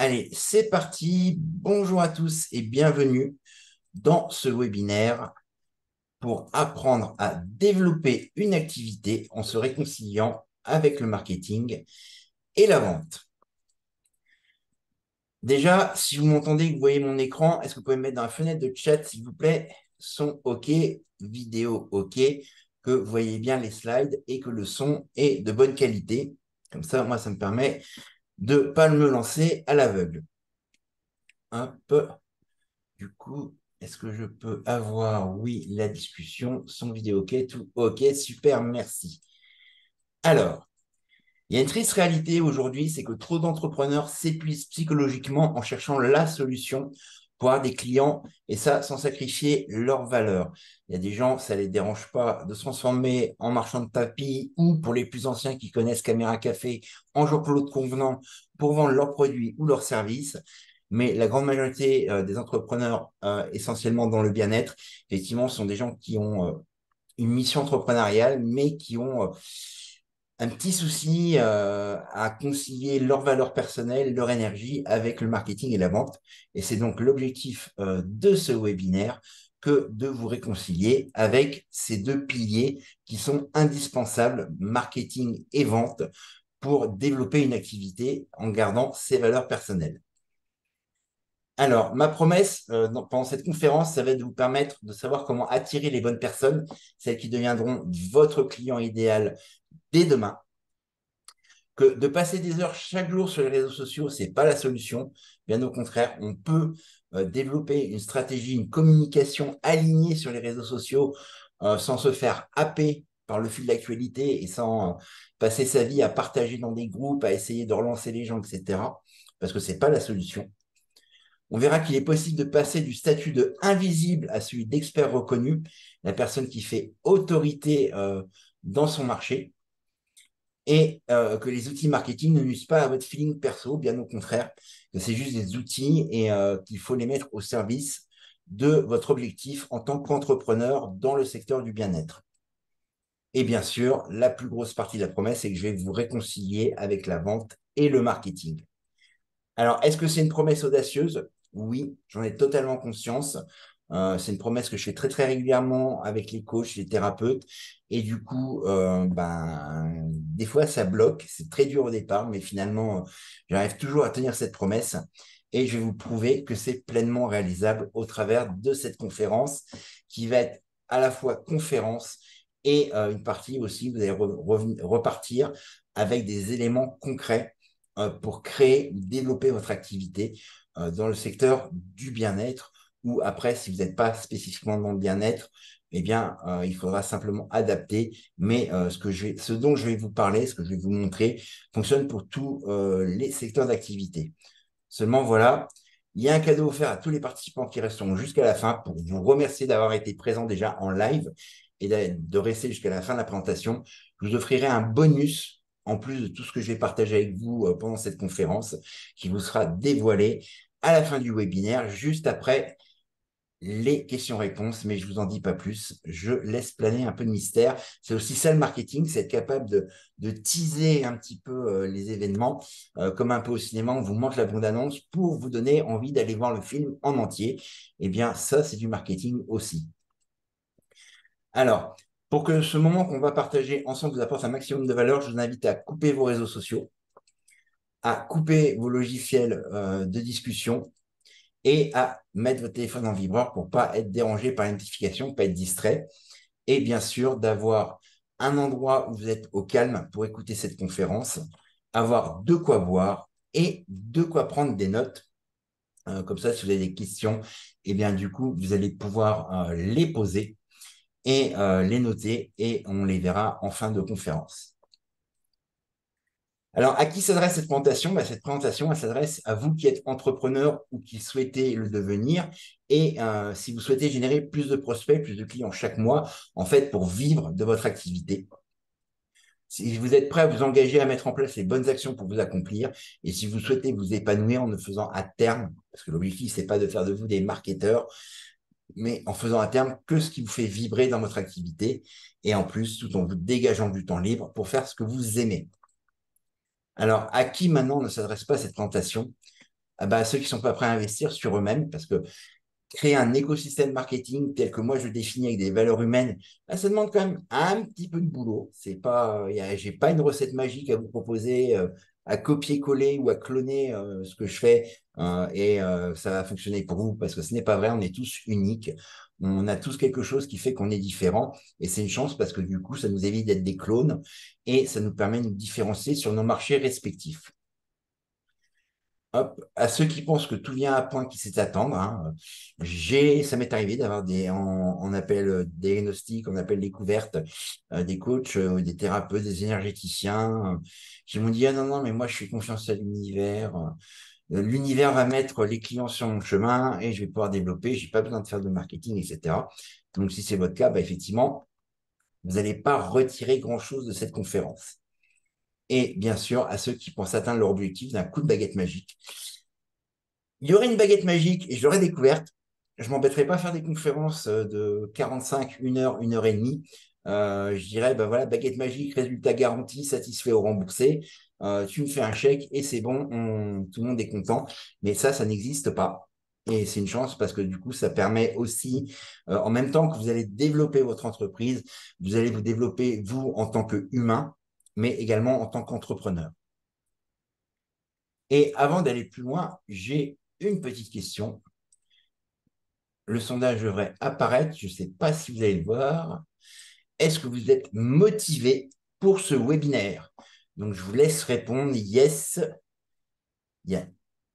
Allez, c'est parti. Bonjour à tous et bienvenue dans ce webinaire pour apprendre à développer une activité en se réconciliant avec le marketing et la vente. Déjà, si vous m'entendez, que vous voyez mon écran, est-ce que vous pouvez me mettre dans la fenêtre de chat, s'il vous plaît? Son OK, vidéo OK, que vous voyez bien les slides et que le son est de bonne qualité. Comme ça, moi, ça me permet de ne pas me lancer à l'aveugle. Hop. Du coup, est-ce que je peux avoir, oui, la discussion, son vidéo OK, tout OK, super, merci. Alors, il y a une triste réalité aujourd'hui, c'est que trop d'entrepreneurs s'épuisent psychologiquement en cherchant la solution pour avoir des clients et ça sans sacrifier leurs valeurs. Il y a des gens, ça ne les dérange pas de se transformer en marchand de tapis ou pour les plus anciens qui connaissent Caméra Café, en Jean-Claude Convenant pour vendre leurs produits ou leurs services. Mais la grande majorité des entrepreneurs, essentiellement dans le bien-être, effectivement, sont des gens qui ont une mission entrepreneuriale, mais qui ont un petit souci à concilier leurs valeurs personnelles, leur énergie avec le marketing et la vente. Et c'est donc l'objectif de ce webinaire que de vous réconcilier avec ces deux piliers qui sont indispensables, marketing et vente, pour développer une activité en gardant ses valeurs personnelles. Alors, ma promesse pendant cette conférence, ça va être de vous permettre de savoir comment attirer les bonnes personnes, celles qui deviendront votre client idéal dès demain. Que de passer des heures chaque jour sur les réseaux sociaux, ce n'est pas la solution. Bien au contraire, on peut développer une stratégie, une communication alignée sur les réseaux sociaux sans se faire happer par le fil de l'actualité et sans passer sa vie à partager dans des groupes, à essayer de relancer les gens, etc. Parce que ce n'est pas la solution. On verra qu'il est possible de passer du statut de invisible à celui d'expert reconnu, la personne qui fait autorité dans son marché, et que les outils marketing ne nuisent pas à votre feeling perso, bien au contraire, que c'est juste des outils et qu'il faut les mettre au service de votre objectif en tant qu'entrepreneur dans le secteur du bien-être. Et bien sûr, la plus grosse partie de la promesse, c'est que je vais vous réconcilier avec la vente et le marketing. Alors, est-ce que c'est une promesse audacieuse? Oui, j'en ai totalement conscience. C'est une promesse que je fais très, très régulièrement avec les coachs, les thérapeutes. Et du coup, des fois, ça bloque. C'est très dur au départ, mais finalement, j'arrive toujours à tenir cette promesse. Et je vais vous prouver que c'est pleinement réalisable au travers de cette conférence qui va être à la fois conférence et une partie aussi, vous allez repartir avec des éléments concrets pour créer, développer votre activité dans le secteur du bien-être ou après, si vous n'êtes pas spécifiquement dans le bien-être, eh bien, il faudra simplement adapter. Mais ce dont je vais vous parler, ce que je vais vous montrer, fonctionne pour tous les secteurs d'activité. Seulement, voilà, il y a un cadeau offert à tous les participants qui resteront jusqu'à la fin pour vous remercier d'avoir été présents déjà en live et de rester jusqu'à la fin de la présentation. Je vous offrirai un bonus en plus de tout ce que je vais partager avec vous pendant cette conférence qui vous sera dévoilé à la fin du webinaire, juste après les questions-réponses, mais je ne vous en dis pas plus. Je laisse planer un peu de mystère. C'est aussi ça le marketing, c'est être capable de teaser un petit peu les événements, comme un peu au cinéma, on vous montre la bande-annonce pour vous donner envie d'aller voir le film en entier. Eh bien, ça, c'est du marketing aussi. Alors, pour que ce moment qu'on va partager ensemble vous apporte un maximum de valeur, je vous invite à couper vos réseaux sociaux, à couper vos logiciels de discussion, et à mettre votre téléphone en vibreur pour ne pas être dérangé par les notifications, pas être distrait. Et bien sûr, d'avoir un endroit où vous êtes au calme pour écouter cette conférence, avoir de quoi boire et de quoi prendre des notes. Comme ça, si vous avez des questions, eh bien, du coup, vous allez pouvoir les poser et les noter et on les verra en fin de conférence. Alors, à qui s'adresse cette présentation? Cette présentation, elle s'adresse à vous qui êtes entrepreneur ou qui souhaitez le devenir. Et si vous souhaitez générer plus de prospects, plus de clients chaque mois, en fait, pour vivre de votre activité. Si vous êtes prêt à vous engager à mettre en place les bonnes actions pour vous accomplir, et si vous souhaitez vous épanouir en ne faisant à terme, parce que l'objectif, c'est pas de faire de vous des marketeurs, mais en faisant à terme que ce qui vous fait vibrer dans votre activité, et en plus, tout en vous dégageant du temps libre pour faire ce que vous aimez. Alors, à qui maintenant ne s'adresse pas cette présentation? à ceux qui ne sont pas prêts à investir sur eux-mêmes, parce que créer un écosystème marketing tel que moi je le définis avec des valeurs humaines, ça demande quand même un petit peu de boulot. C'est pas, j'ai pas une recette magique à vous proposer, à copier-coller ou à cloner ce que je fais ça va fonctionner pour vous parce que ce n'est pas vrai. On est tous uniques. On a tous quelque chose qui fait qu'on est différent et c'est une chance parce que du coup, ça nous évite d'être des clones et ça nous permet de nous différencier sur nos marchés respectifs. Hop, à ceux qui pensent que tout vient à point qui sait attendre, hein, ça m'est arrivé d'avoir on appelle des diagnostics, on appelle découvertes, des coachs, des thérapeutes, des énergéticiens, qui m'ont dit, ah non, non, mais moi je fais confiance à l'univers. L'univers va mettre les clients sur mon chemin et je vais pouvoir développer, j'ai pas besoin de faire de marketing, etc. Donc si c'est votre cas, bah, effectivement, vous n'allez pas retirer grand-chose de cette conférence. Et bien sûr, à ceux qui pensent atteindre leur objectif d'un coup de baguette magique. Il y aurait une baguette magique et je l'aurais découverte. Je ne m'embêterais pas à faire des conférences de 45, 1 heure et demie. Je dirais, ben voilà, baguette magique, résultat garanti, satisfait ou remboursé. Tu me fais un chèque et c'est bon, tout le monde est content. Mais ça n'existe pas. Et c'est une chance parce que du coup, ça permet aussi, en même temps que vous allez développer votre entreprise, vous allez vous développer, vous, en tant qu'humain, mais également en tant qu'entrepreneur. Et avant d'aller plus loin, j'ai une petite question. Le sondage devrait apparaître. Je ne sais pas si vous allez le voir. Est-ce que vous êtes motivé pour ce webinaire? Donc, je vous laisse répondre yes. Il y a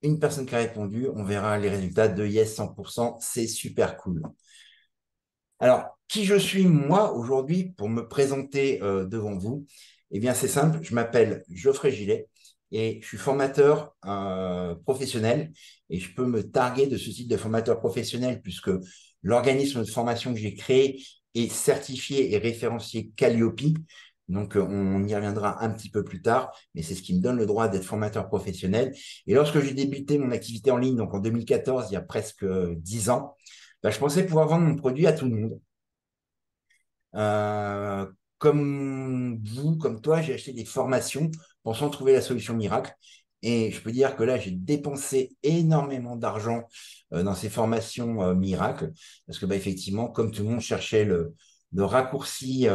une personne qui a répondu. On verra les résultats de yes 100%. C'est super cool. Alors, qui je suis moi aujourd'hui pour me présenter devant vous? Eh bien, c'est simple. Je m'appelle Geoffrey Gillet et je suis formateur professionnel et je peux me targuer de ce type de formateur professionnel puisque l'organisme de formation que j'ai créé est certifié et référencié Calliope. Donc, on y reviendra un petit peu plus tard, mais c'est ce qui me donne le droit d'être formateur professionnel. Et lorsque j'ai débuté mon activité en ligne, donc en 2014, il y a presque 10 ans, bah, je pensais pouvoir vendre mon produit à tout le monde. Euh, Comme vous, comme toi, j'ai acheté des formations pensant trouver la solution miracle. Et je peux dire que là, j'ai dépensé énormément d'argent dans ces formations miracles. Parce que, bah, effectivement, comme tout le monde cherchait le raccourci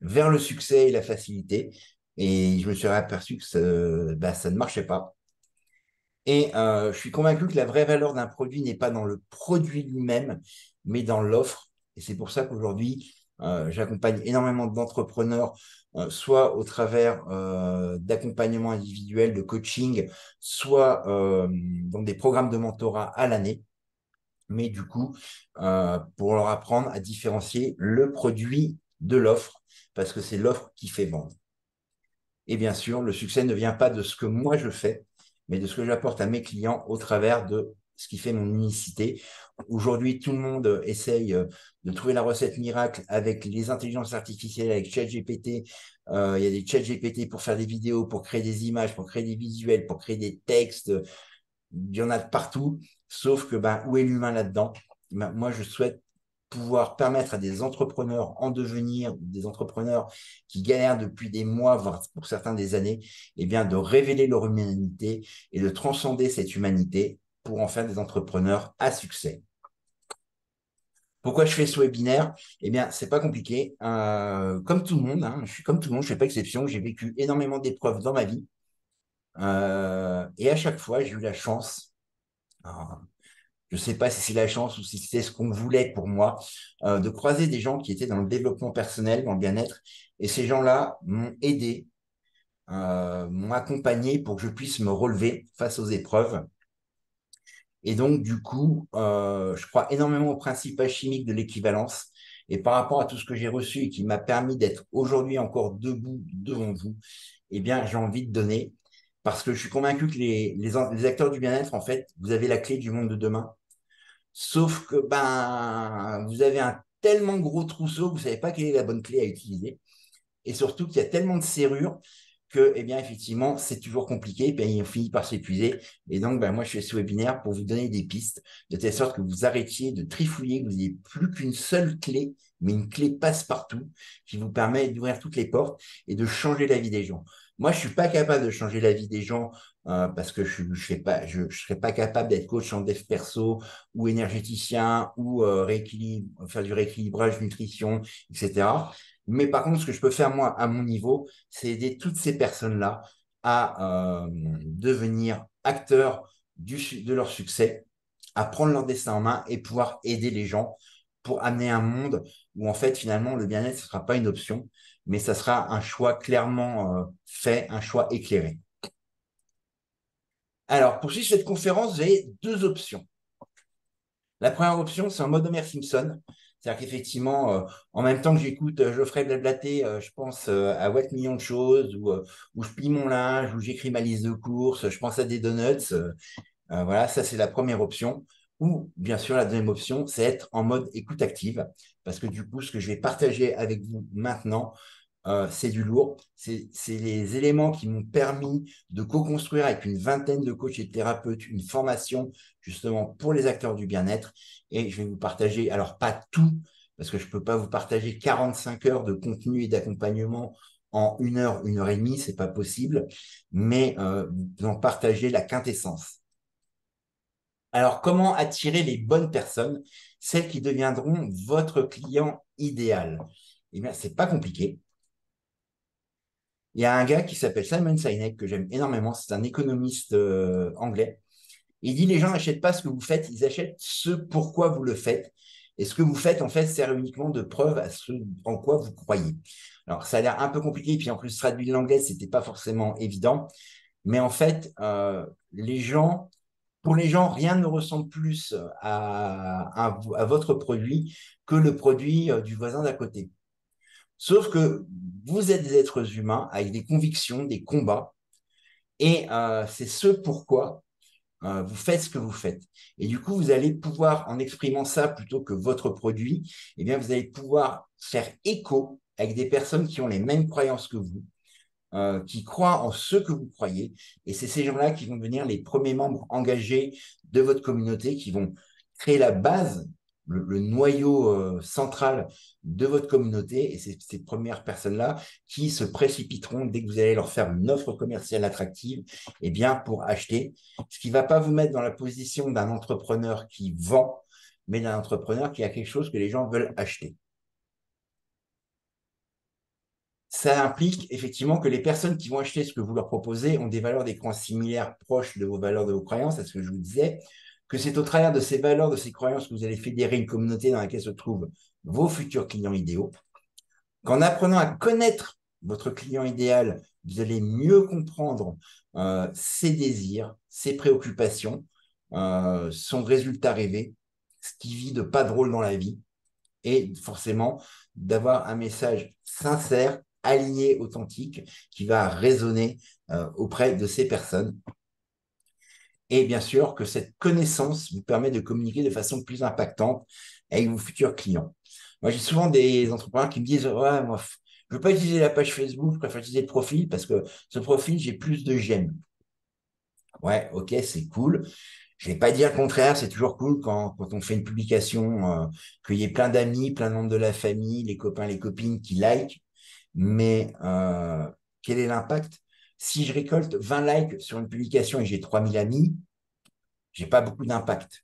vers le succès et la facilité. Et je me suis aperçu que ça ne marchait pas. Et je suis convaincu que la vraie valeur d'un produit n'est pas dans le produit lui-même, mais dans l'offre. Et c'est pour ça qu'aujourd'hui, j'accompagne énormément d'entrepreneurs, soit au travers d'accompagnement individuel, de coaching, soit dans des programmes de mentorat à l'année. Mais du coup, pour leur apprendre à différencier le produit de l'offre, parce que c'est l'offre qui fait vendre. Et bien sûr, le succès ne vient pas de ce que moi je fais, mais de ce que j'apporte à mes clients au travers de ce qui fait mon unicité. Aujourd'hui, tout le monde essaye de trouver la recette miracle avec les intelligences artificielles, avec ChatGPT. Il y a des ChatGPT pour faire des vidéos, pour créer des images, pour créer des visuels, pour créer des textes. Il y en a de partout, sauf que ben, où est l'humain là-dedans? Ben, moi, je souhaite pouvoir permettre à des entrepreneurs en devenir, des entrepreneurs qui galèrent depuis des mois, voire pour certains des années, eh bien, de révéler leur humanité et de transcender cette humanité pour en faire des entrepreneurs à succès. Pourquoi je fais ce webinaire? Eh bien, c'est pas compliqué. Comme tout le monde, hein, je suis comme tout le monde, je fais pas exception. J'ai vécu énormément d'épreuves dans ma vie. Et à chaque fois, j'ai eu la chance, je ne sais pas si c'est la chance ou si c'est ce qu'on voulait pour moi, de croiser des gens qui étaient dans le développement personnel, dans le bien-être. Et ces gens-là m'ont aidé, m'ont accompagné pour que je puisse me relever face aux épreuves. Et donc, du coup, je crois énormément au principe alchimique de l'équivalence. Et par rapport à tout ce que j'ai reçu et qui m'a permis d'être aujourd'hui encore debout devant vous, eh bien, j'ai envie de donner parce que je suis convaincu que les acteurs du bien-être, en fait, vous avez la clé du monde de demain. Sauf que ben, vous avez un tellement gros trousseau que vous ne savez pas quelle est la bonne clé à utiliser. Et surtout qu'il y a tellement de serrures que, eh bien, effectivement, c'est toujours compliqué, et puis on finit par s'épuiser. Et donc, ben, moi, je fais ce webinaire pour vous donner des pistes, de telle sorte que vous arrêtiez de trifouiller, que vous n'ayez plus qu'une seule clé, mais une clé passe-partout, qui vous permet d'ouvrir toutes les portes et de changer la vie des gens. Moi, je suis pas capable de changer la vie des gens parce que je serais pas capable d'être coach en dev perso ou énergéticien ou faire du rééquilibrage, nutrition, etc. Mais par contre, ce que je peux faire moi à mon niveau, c'est aider toutes ces personnes-là à devenir acteurs de leur succès, à prendre leur destin en main et pouvoir aider les gens pour amener un monde où en fait finalement le bien-être ne sera pas une option, mais ça sera un choix clairement fait, un choix éclairé. Alors, pour suivre cette conférence, vous avez deux options. La première option, c'est en mode Homer Simpson. C'est-à-dire qu'effectivement, en même temps que j'écoute Geoffrey blablater, je pense à What millions de choses, où je plie mon linge, où j'écris ma liste de courses, je pense à des donuts. Voilà, ça c'est la première option. Ou bien sûr, la deuxième option, c'est être en mode écoute active. Parce que du coup, ce que je vais partager avec vous maintenant, c'est du lourd. C'est les éléments qui m'ont permis de co-construire avec une vingtaine de coachs et de thérapeutes une formation justement pour les acteurs du bien-être. Et je vais vous partager, alors pas tout, parce que je ne peux pas vous partager 45 heures de contenu et d'accompagnement en une heure et demie, c'est pas possible, mais vous en partager la quintessence. Alors, comment attirer les bonnes personnes, celles qui deviendront votre client idéal? Eh bien, c'est pas compliqué. Il y a un gars qui s'appelle Simon Sinek, que j'aime énormément, c'est un économiste anglais. Il dit les gens n'achètent pas ce que vous faites, ils achètent ce pourquoi vous le faites. Et ce que vous faites, en fait, sert uniquement de preuve à ce en quoi vous croyez. Alors, ça a l'air un peu compliqué, puis en plus, traduire de l'anglais, c'était pas forcément évident. Mais en fait, pour les gens, rien ne ressemble plus à votre produit que le produit du voisin d'à côté. Sauf que vous êtes des êtres humains avec des convictions, des combats, et c'est ce pourquoi vous faites ce que vous faites. Et du coup, vous allez pouvoir, en exprimant ça plutôt que votre produit, eh bien, vous allez pouvoir faire écho avec des personnes qui ont les mêmes croyances que vous, qui croient en ce que vous croyez. Et c'est ces gens-là qui vont devenir les premiers membres engagés de votre communauté, qui vont créer la base, le noyau central de votre communauté. Et c'est ces premières personnes-là qui se précipiteront dès que vous allez leur faire une offre commerciale attractive, eh bien, pour acheter. Ce qui ne va pas vous mettre dans la position d'un entrepreneur qui vend, mais d'un entrepreneur qui a quelque chose que les gens veulent acheter. Ça implique effectivement que les personnes qui vont acheter ce que vous leur proposez ont des valeurs d'écran similaires, proches de vos valeurs, de vos croyances, c'est ce que je vous disais, que c'est au travers de ces valeurs, de ces croyances que vous allez fédérer une communauté dans laquelle se trouvent vos futurs clients idéaux, qu'en apprenant à connaître votre client idéal, vous allez mieux comprendre ses désirs, ses préoccupations, son résultat rêvé, ce qui vit de pas drôle dans la vie, et forcément d'avoir un message sincère, aligné, authentique, qui va résonner auprès de ces personnes. Et bien sûr que cette connaissance vous permet de communiquer de façon plus impactante avec vos futurs clients. Moi, j'ai souvent des entrepreneurs qui me disent, ouais, moi, je ne veux pas utiliser la page Facebook, je préfère utiliser le profil parce que ce profil, j'ai plus de j'aime. Ouais, ok, c'est cool. Je vais pas dire le contraire, c'est toujours cool quand on fait une publication, qu'il y ait plein d'amis, plein de membres de la famille, les copains, les copines qui likent. Mais quel est l'impact? Si je récolte 20 likes sur une publication et j'ai 3000 amis, j'ai pas beaucoup d'impact.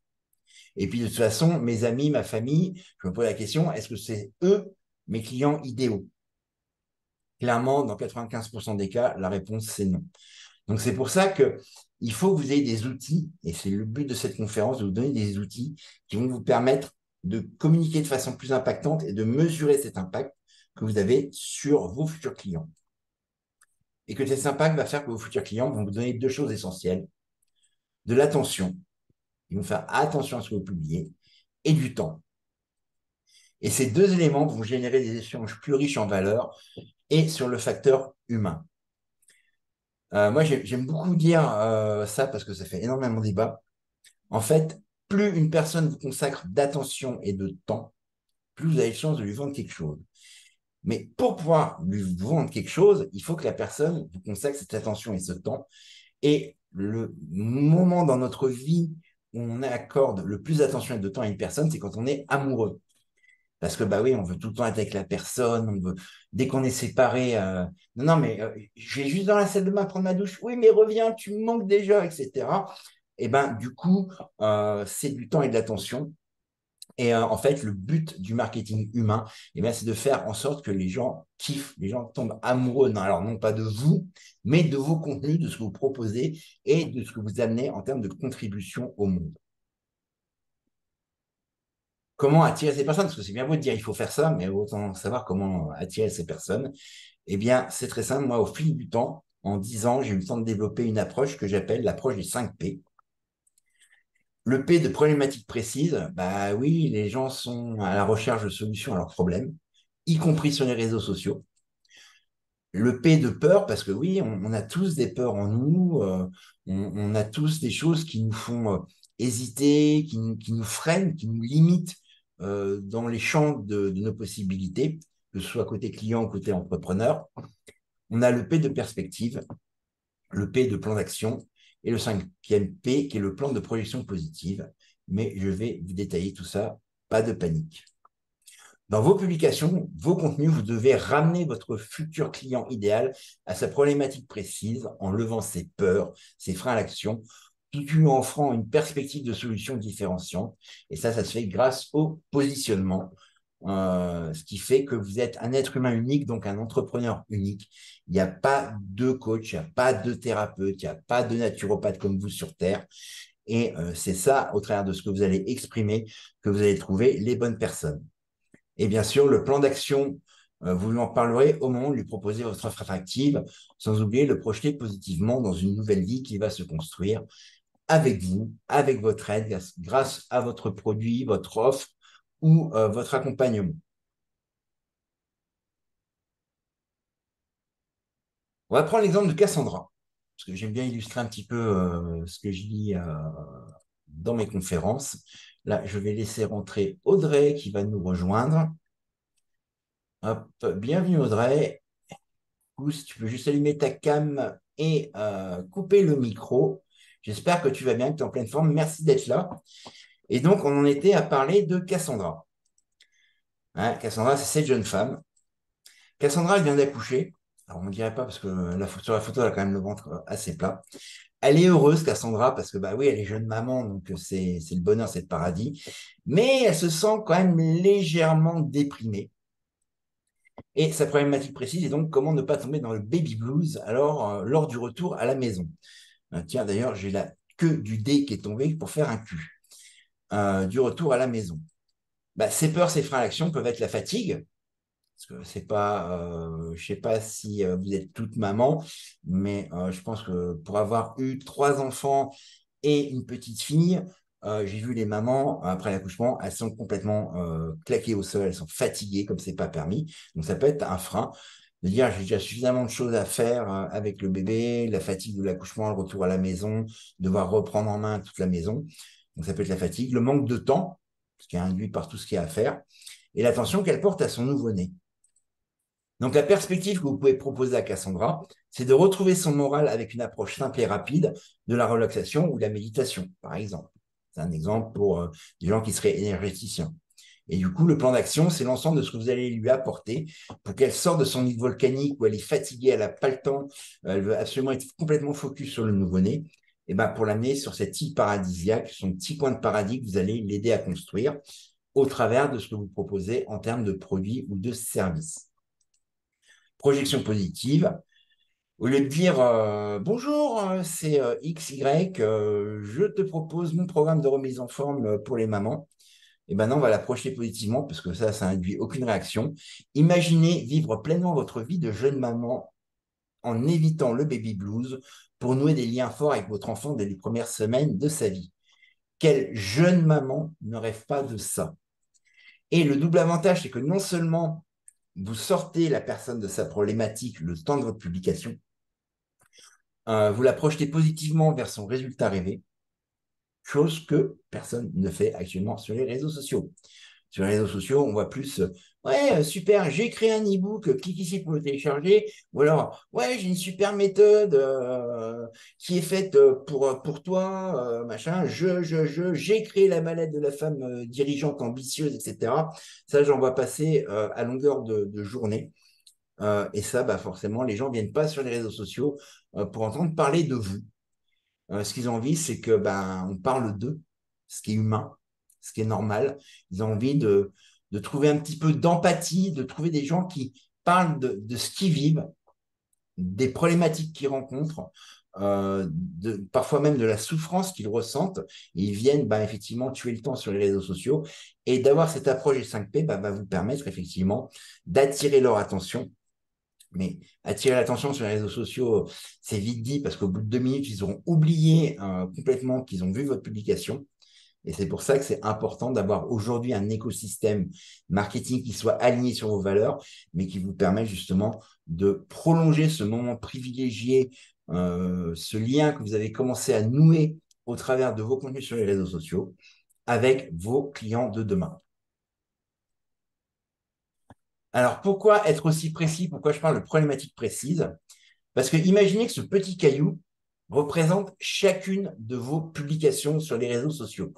Et puis de toute façon, mes amis, ma famille, je me pose la question, est-ce que c'est eux mes clients idéaux? Clairement, dans 95% des cas, la réponse c'est non. Donc, c'est pour ça que il faut que vous ayez des outils, et c'est le but de cette conférence, de vous donner des outils qui vont vous permettre de communiquer de façon plus impactante et de mesurer cet impact que vous avez sur vos futurs clients. Et que cet impact va faire que vos futurs clients vont vous donner deux choses essentielles, de l'attention, ils vont faire attention à ce que vous publiez, et du temps. Et ces deux éléments vont générer des échanges plus riches en valeur et sur le facteur humain. Moi, j'aime beaucoup dire ça parce que ça fait énormément débat. En fait, plus une personne vous consacre d'attention et de temps, plus vous avez de chances de lui vendre quelque chose. Mais pour pouvoir lui vendre quelque chose, il faut que la personne vous consacre cette attention et ce temps. Et le moment dans notre vie où on accorde le plus d'attention et de temps à une personne, c'est quand on est amoureux. Parce que, bah oui, on veut tout le temps être avec la personne, on veut, dès qu'on est séparé, non, non, mais je vais juste dans la salle de bain prendre ma douche. Oui, mais reviens, tu me manques déjà, etc. Et ben, du coup, c'est du temps et de l'attention. Et en fait, le but du marketing humain, eh bien, c'est de faire en sorte que les gens kiffent, les gens tombent amoureux, non, alors non pas de vous, mais de vos contenus, de ce que vous proposez et de ce que vous amenez en termes de contribution au monde. Comment attirer ces personnes? Parce que c'est bien beau de dire il faut faire ça, mais autant savoir comment attirer ces personnes. Eh bien, c'est très simple. Moi, au fil du temps, en 10 ans, j'ai eu le temps de développer une approche que j'appelle l'approche des 5 P. Le P de problématiques précises, bah oui, les gens sont à la recherche de solutions à leurs problèmes, y compris sur les réseaux sociaux. Le P de peur, parce que oui, on a tous des peurs en nous, on a tous des choses qui nous font hésiter, qui nous freinent, qui nous limitent dans les champs de nos possibilités, que ce soit côté client ou côté entrepreneur. On a le P de perspective, le P de plan d'action et le cinquième P qui est le plan de projection positive. Mais je vais vous détailler tout ça, pas de panique. Dans vos publications, vos contenus, vous devez ramener votre futur client idéal à sa problématique précise en levant ses peurs, ses freins à l'action, tout en lui offrant une perspective de solution différenciante. Et ça se fait grâce au positionnement, ce qui fait que vous êtes un être humain unique, donc un entrepreneur unique. Il n'y a pas de coach, il n'y a pas de thérapeute, il n'y a pas de naturopathe comme vous sur Terre. Et c'est ça, au travers de ce que vous allez exprimer, que vous allez trouver les bonnes personnes. Et bien sûr, le plan d'action, vous lui en parlerez au moment où lui proposez votre offre attractive, sans oublier de le projeter positivement dans une nouvelle vie qui va se construire avec vous, avec votre aide, grâce à votre produit, votre offre ou votre accompagnement. On va prendre l'exemple de Cassandra, parce que j'aime bien illustrer un petit peu ce que je dis dans mes conférences. Là, je vais laisser rentrer Audrey qui va nous rejoindre. Hop, bienvenue Audrey. Si tu peux juste allumer ta cam et couper le micro. J'espère que tu vas bien, que tu es en pleine forme. Merci d'être là. Et donc, on en était à parler de Cassandra. Hein, Cassandra, c'est cette jeune femme. Cassandra, elle vient d'accoucher. Alors, on ne dirait pas parce que sur la photo, elle a quand même le ventre assez plat. Elle est heureuse, Cassandra, parce que, bah oui, elle est jeune maman, donc c'est le bonheur, c'est le paradis. Mais elle se sent quand même légèrement déprimée. Et sa problématique précise est donc comment ne pas tomber dans le baby blues alors lors du retour à la maison. Tiens, d'ailleurs, j'ai la queue du dé qui est tombée pour faire un Q. Du retour à la maison. Bah, ces peurs, ces freins à l'action peuvent être la fatigue, parce que c'est pas, je sais pas si vous êtes toute maman, mais je pense que pour avoir eu 3 enfants et une petite fille, j'ai vu les mamans après l'accouchement, elles sont complètement claquées au sol, elles sont fatiguées comme c'est pas permis. Donc ça peut être un frein de dire j'ai déjà suffisamment de choses à faire avec le bébé, la fatigue de l'accouchement, le retour à la maison, devoir reprendre en main toute la maison. Donc ça peut être la fatigue, le manque de temps, ce qui est induit par tout ce qu'il y a à faire, et l'attention qu'elle porte à son nouveau-né. Donc, la perspective que vous pouvez proposer à Cassandra, c'est de retrouver son moral avec une approche simple et rapide de la relaxation ou de la méditation, par exemple. C'est un exemple pour des gens qui seraient énergéticiens. Et du coup, le plan d'action, c'est l'ensemble de ce que vous allez lui apporter pour qu'elle sorte de son île volcanique où elle est fatiguée, elle n'a pas le temps, elle veut absolument être complètement focus sur le nouveau-né. Et ben pour l'amener sur cette île paradisiaque, son petit coin de paradis que vous allez l'aider à construire au travers de ce que vous proposez en termes de produits ou de services. Projection positive. Au lieu de dire bonjour, c'est XY, je te propose mon programme de remise en forme pour les mamans. Et ben non, on va la projeter positivement parce que ça induit aucune réaction. Imaginez vivre pleinement votre vie de jeune maman en évitant le baby blues pour nouer des liens forts avec votre enfant dès les premières semaines de sa vie. Quelle jeune maman ne rêve pas de ça? Et le double avantage, c'est que non seulement vous sortez la personne de sa problématique le temps de votre publication, vous la projetez positivement vers son résultat rêvé, chose que personne ne fait actuellement sur les réseaux sociaux. Sur les réseaux sociaux, on voit plus ouais, super, j'ai créé un e-book, clique ici pour le télécharger. Ou alors, ouais, j'ai une super méthode qui est faite pour toi, machin. J'ai créé la mallette de la femme dirigeante ambitieuse, etc. Ça, j'en vois passer à longueur de journée. Et ça, bah, forcément, les gens ne viennent pas sur les réseaux sociaux pour entendre parler de vous. Ce qu'ils ont envie, c'est que ben, on parle d'eux, ce qui est humain, ce qui est normal. Ils ont envie de trouver un petit peu d'empathie, de trouver des gens qui parlent de ce qu'ils vivent, des problématiques qu'ils rencontrent, parfois même de la souffrance qu'ils ressentent. Et ils viennent ben, effectivement tuer le temps sur les réseaux sociaux. Et d'avoir cette approche des 5P ben, va vous permettre effectivement d'attirer leur attention, mais attirer l'attention sur les réseaux sociaux, c'est vite dit parce qu'au bout de 2 minutes, ils auront oublié complètement qu'ils ont vu votre publication. Et c'est pour ça que c'est important d'avoir aujourd'hui un écosystème marketing qui soit aligné sur vos valeurs, mais qui vous permet justement de prolonger ce moment privilégié, ce lien que vous avez commencé à nouer au travers de vos contenus sur les réseaux sociaux avec vos clients de demain. Alors, pourquoi être aussi précis? Pourquoi je parle de problématiques précises? Parce que imaginez que ce petit caillou représente chacune de vos publications sur les réseaux sociaux.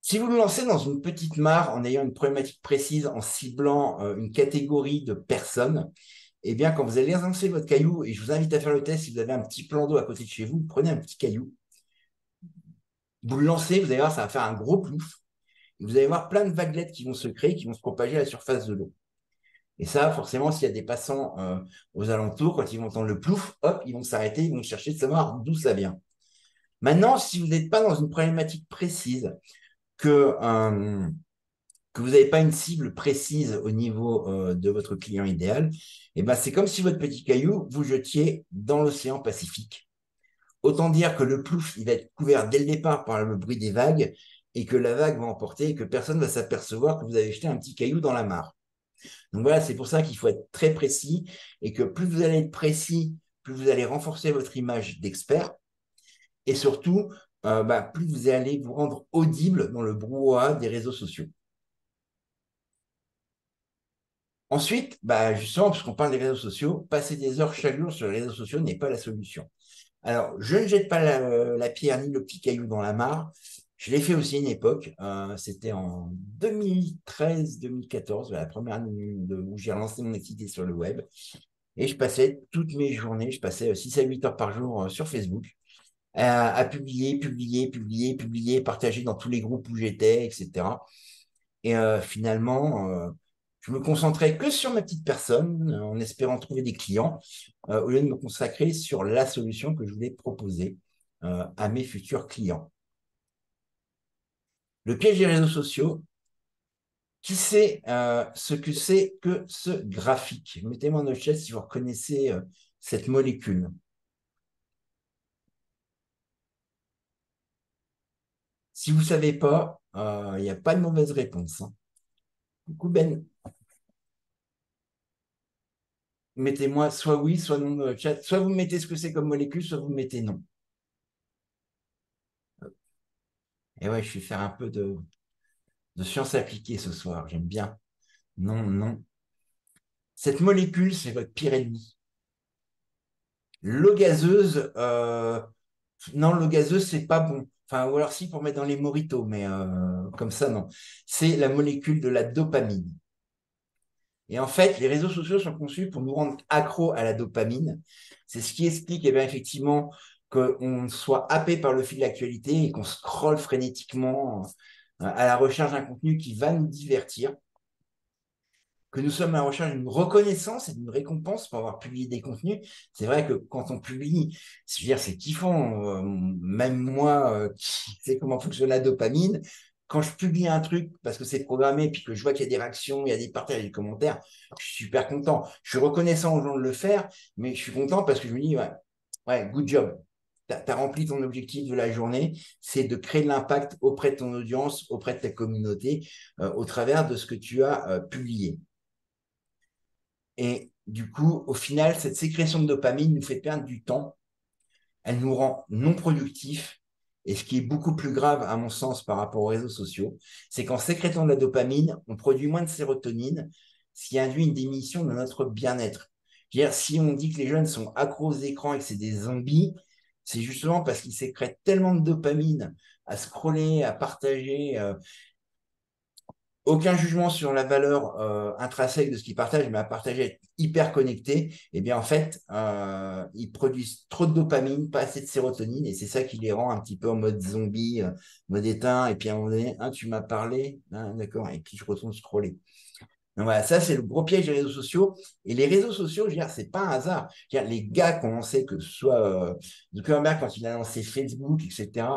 Si vous le lancez dans une petite mare en ayant une problématique précise, en ciblant une catégorie de personnes, eh bien, quand vous allez lancer votre caillou, et je vous invite à faire le test, si vous avez un petit plan d'eau à côté de chez vous, prenez un petit caillou, vous le lancez, vous allez voir, ça va faire un gros plouf, et vous allez voir plein de vaguelettes qui vont se créer, qui vont se propager à la surface de l'eau. Et ça, forcément, s'il y a des passants aux alentours, quand ils vont entendre le plouf, hop, ils vont s'arrêter, ils vont chercher de savoir d'où ça vient. Maintenant, si vous n'êtes pas dans une problématique précise, que, que vous n'avez pas une cible précise au niveau de votre client idéal, et ben, c'est comme si votre petit caillou, vous jetiez dans l'océan Pacifique. Autant dire que le plouf, il va être couvert dès le départ par le bruit des vagues et que la vague va emporter et que personne ne va s'apercevoir que vous avez jeté un petit caillou dans la mare. Donc voilà, c'est pour ça qu'il faut être très précis et que plus vous allez être précis, plus vous allez renforcer votre image d'expert et surtout, plus vous allez vous rendre audible dans le brouhaha des réseaux sociaux. Ensuite, justement, puisqu'on parle des réseaux sociaux, passer des heures chaque jour sur les réseaux sociaux n'est pas la solution. Alors, je ne jette pas la pierre ni le petit caillou dans la mare. Je l'ai fait aussi à une époque. C'était en 2013-2014, la première année où j'ai relancé mon activité sur le web. Et je passais toutes mes journées, je passais 6 à 8 heures par jour sur Facebook à publier, partager dans tous les groupes où j'étais, etc. Et finalement, je me concentrais que sur ma petite personne en espérant trouver des clients au lieu de me consacrer sur la solution que je voulais proposer à mes futurs clients. Le piège des réseaux sociaux, qui sait ce que c'est que ce graphique? Mettez-moi dans le chat si vous reconnaissez cette molécule. Si vous ne savez pas, il n'y a pas de mauvaise réponse. Hein. Coucou Ben. Mettez-moi soit oui, soit non dans le chat. Soit vous mettez ce que c'est comme molécule, soit vous mettez non. Et ouais, je vais faire un peu de science appliquée ce soir. J'aime bien. Non, non. Cette molécule, c'est votre pire ennemi. L'eau gazeuse, non, l'eau gazeuse, c'est pas bon. Enfin, ou alors si pour mettre dans les mojitos, mais comme ça, non. C'est la molécule de la dopamine. Et en fait, les réseaux sociaux sont conçus pour nous rendre accros à la dopamine. C'est ce qui explique, eh bien, effectivement, qu'on soit happé par le fil de l'actualité et qu'on scrolle frénétiquement à la recherche d'un contenu qui va nous divertir, que nous sommes à la recherche d'une reconnaissance et d'une récompense pour avoir publié des contenus. C'est vrai que quand on publie, je veux dire, c'est kiffant. Même moi, qui sais comment fonctionne la dopamine, quand je publie un truc parce que c'est programmé, puis que je vois qu'il y a des réactions, il y a des partages, des commentaires, je suis super content. Je suis reconnaissant aux gens de le faire, mais je suis content parce que je me dis, ouais, good job. Tu as rempli ton objectif de la journée, c'est de créer de l'impact auprès de ton audience, auprès de ta communauté, au travers de ce que tu as publié. Et du coup, au final, cette sécrétion de dopamine nous fait perdre du temps, elle nous rend non productifs Et ce qui est beaucoup plus grave, à mon sens, par rapport aux réseaux sociaux, c'est qu'en sécrétant de la dopamine, on produit moins de sérotonine, ce qui induit une diminution de notre bien-être. Je veux dire, si on dit que les jeunes sont accros aux écrans et que c'est des zombies, c'est justement parce qu'ils sécrètent tellement de dopamine à scroller, à partager. Aucun jugement sur la valeur intrinsèque de ce qu'ils partagent, mais à partager, être hyper connecté, eh bien, en fait, ils produisent trop de dopamine, pas assez de sérotonine, et c'est ça qui les rend un petit peu en mode zombie, mode éteint, et puis à un moment donné, tu m'as parlé, d'accord, et puis je retourne scroller. Donc voilà, ça, c'est le gros piège des réseaux sociaux. Et les réseaux sociaux, je veux dire, c'est pas un hasard. Je veux dire, les gars, quand on sait que ce soit Zuckerberg, quand il a lancé Facebook, etc.,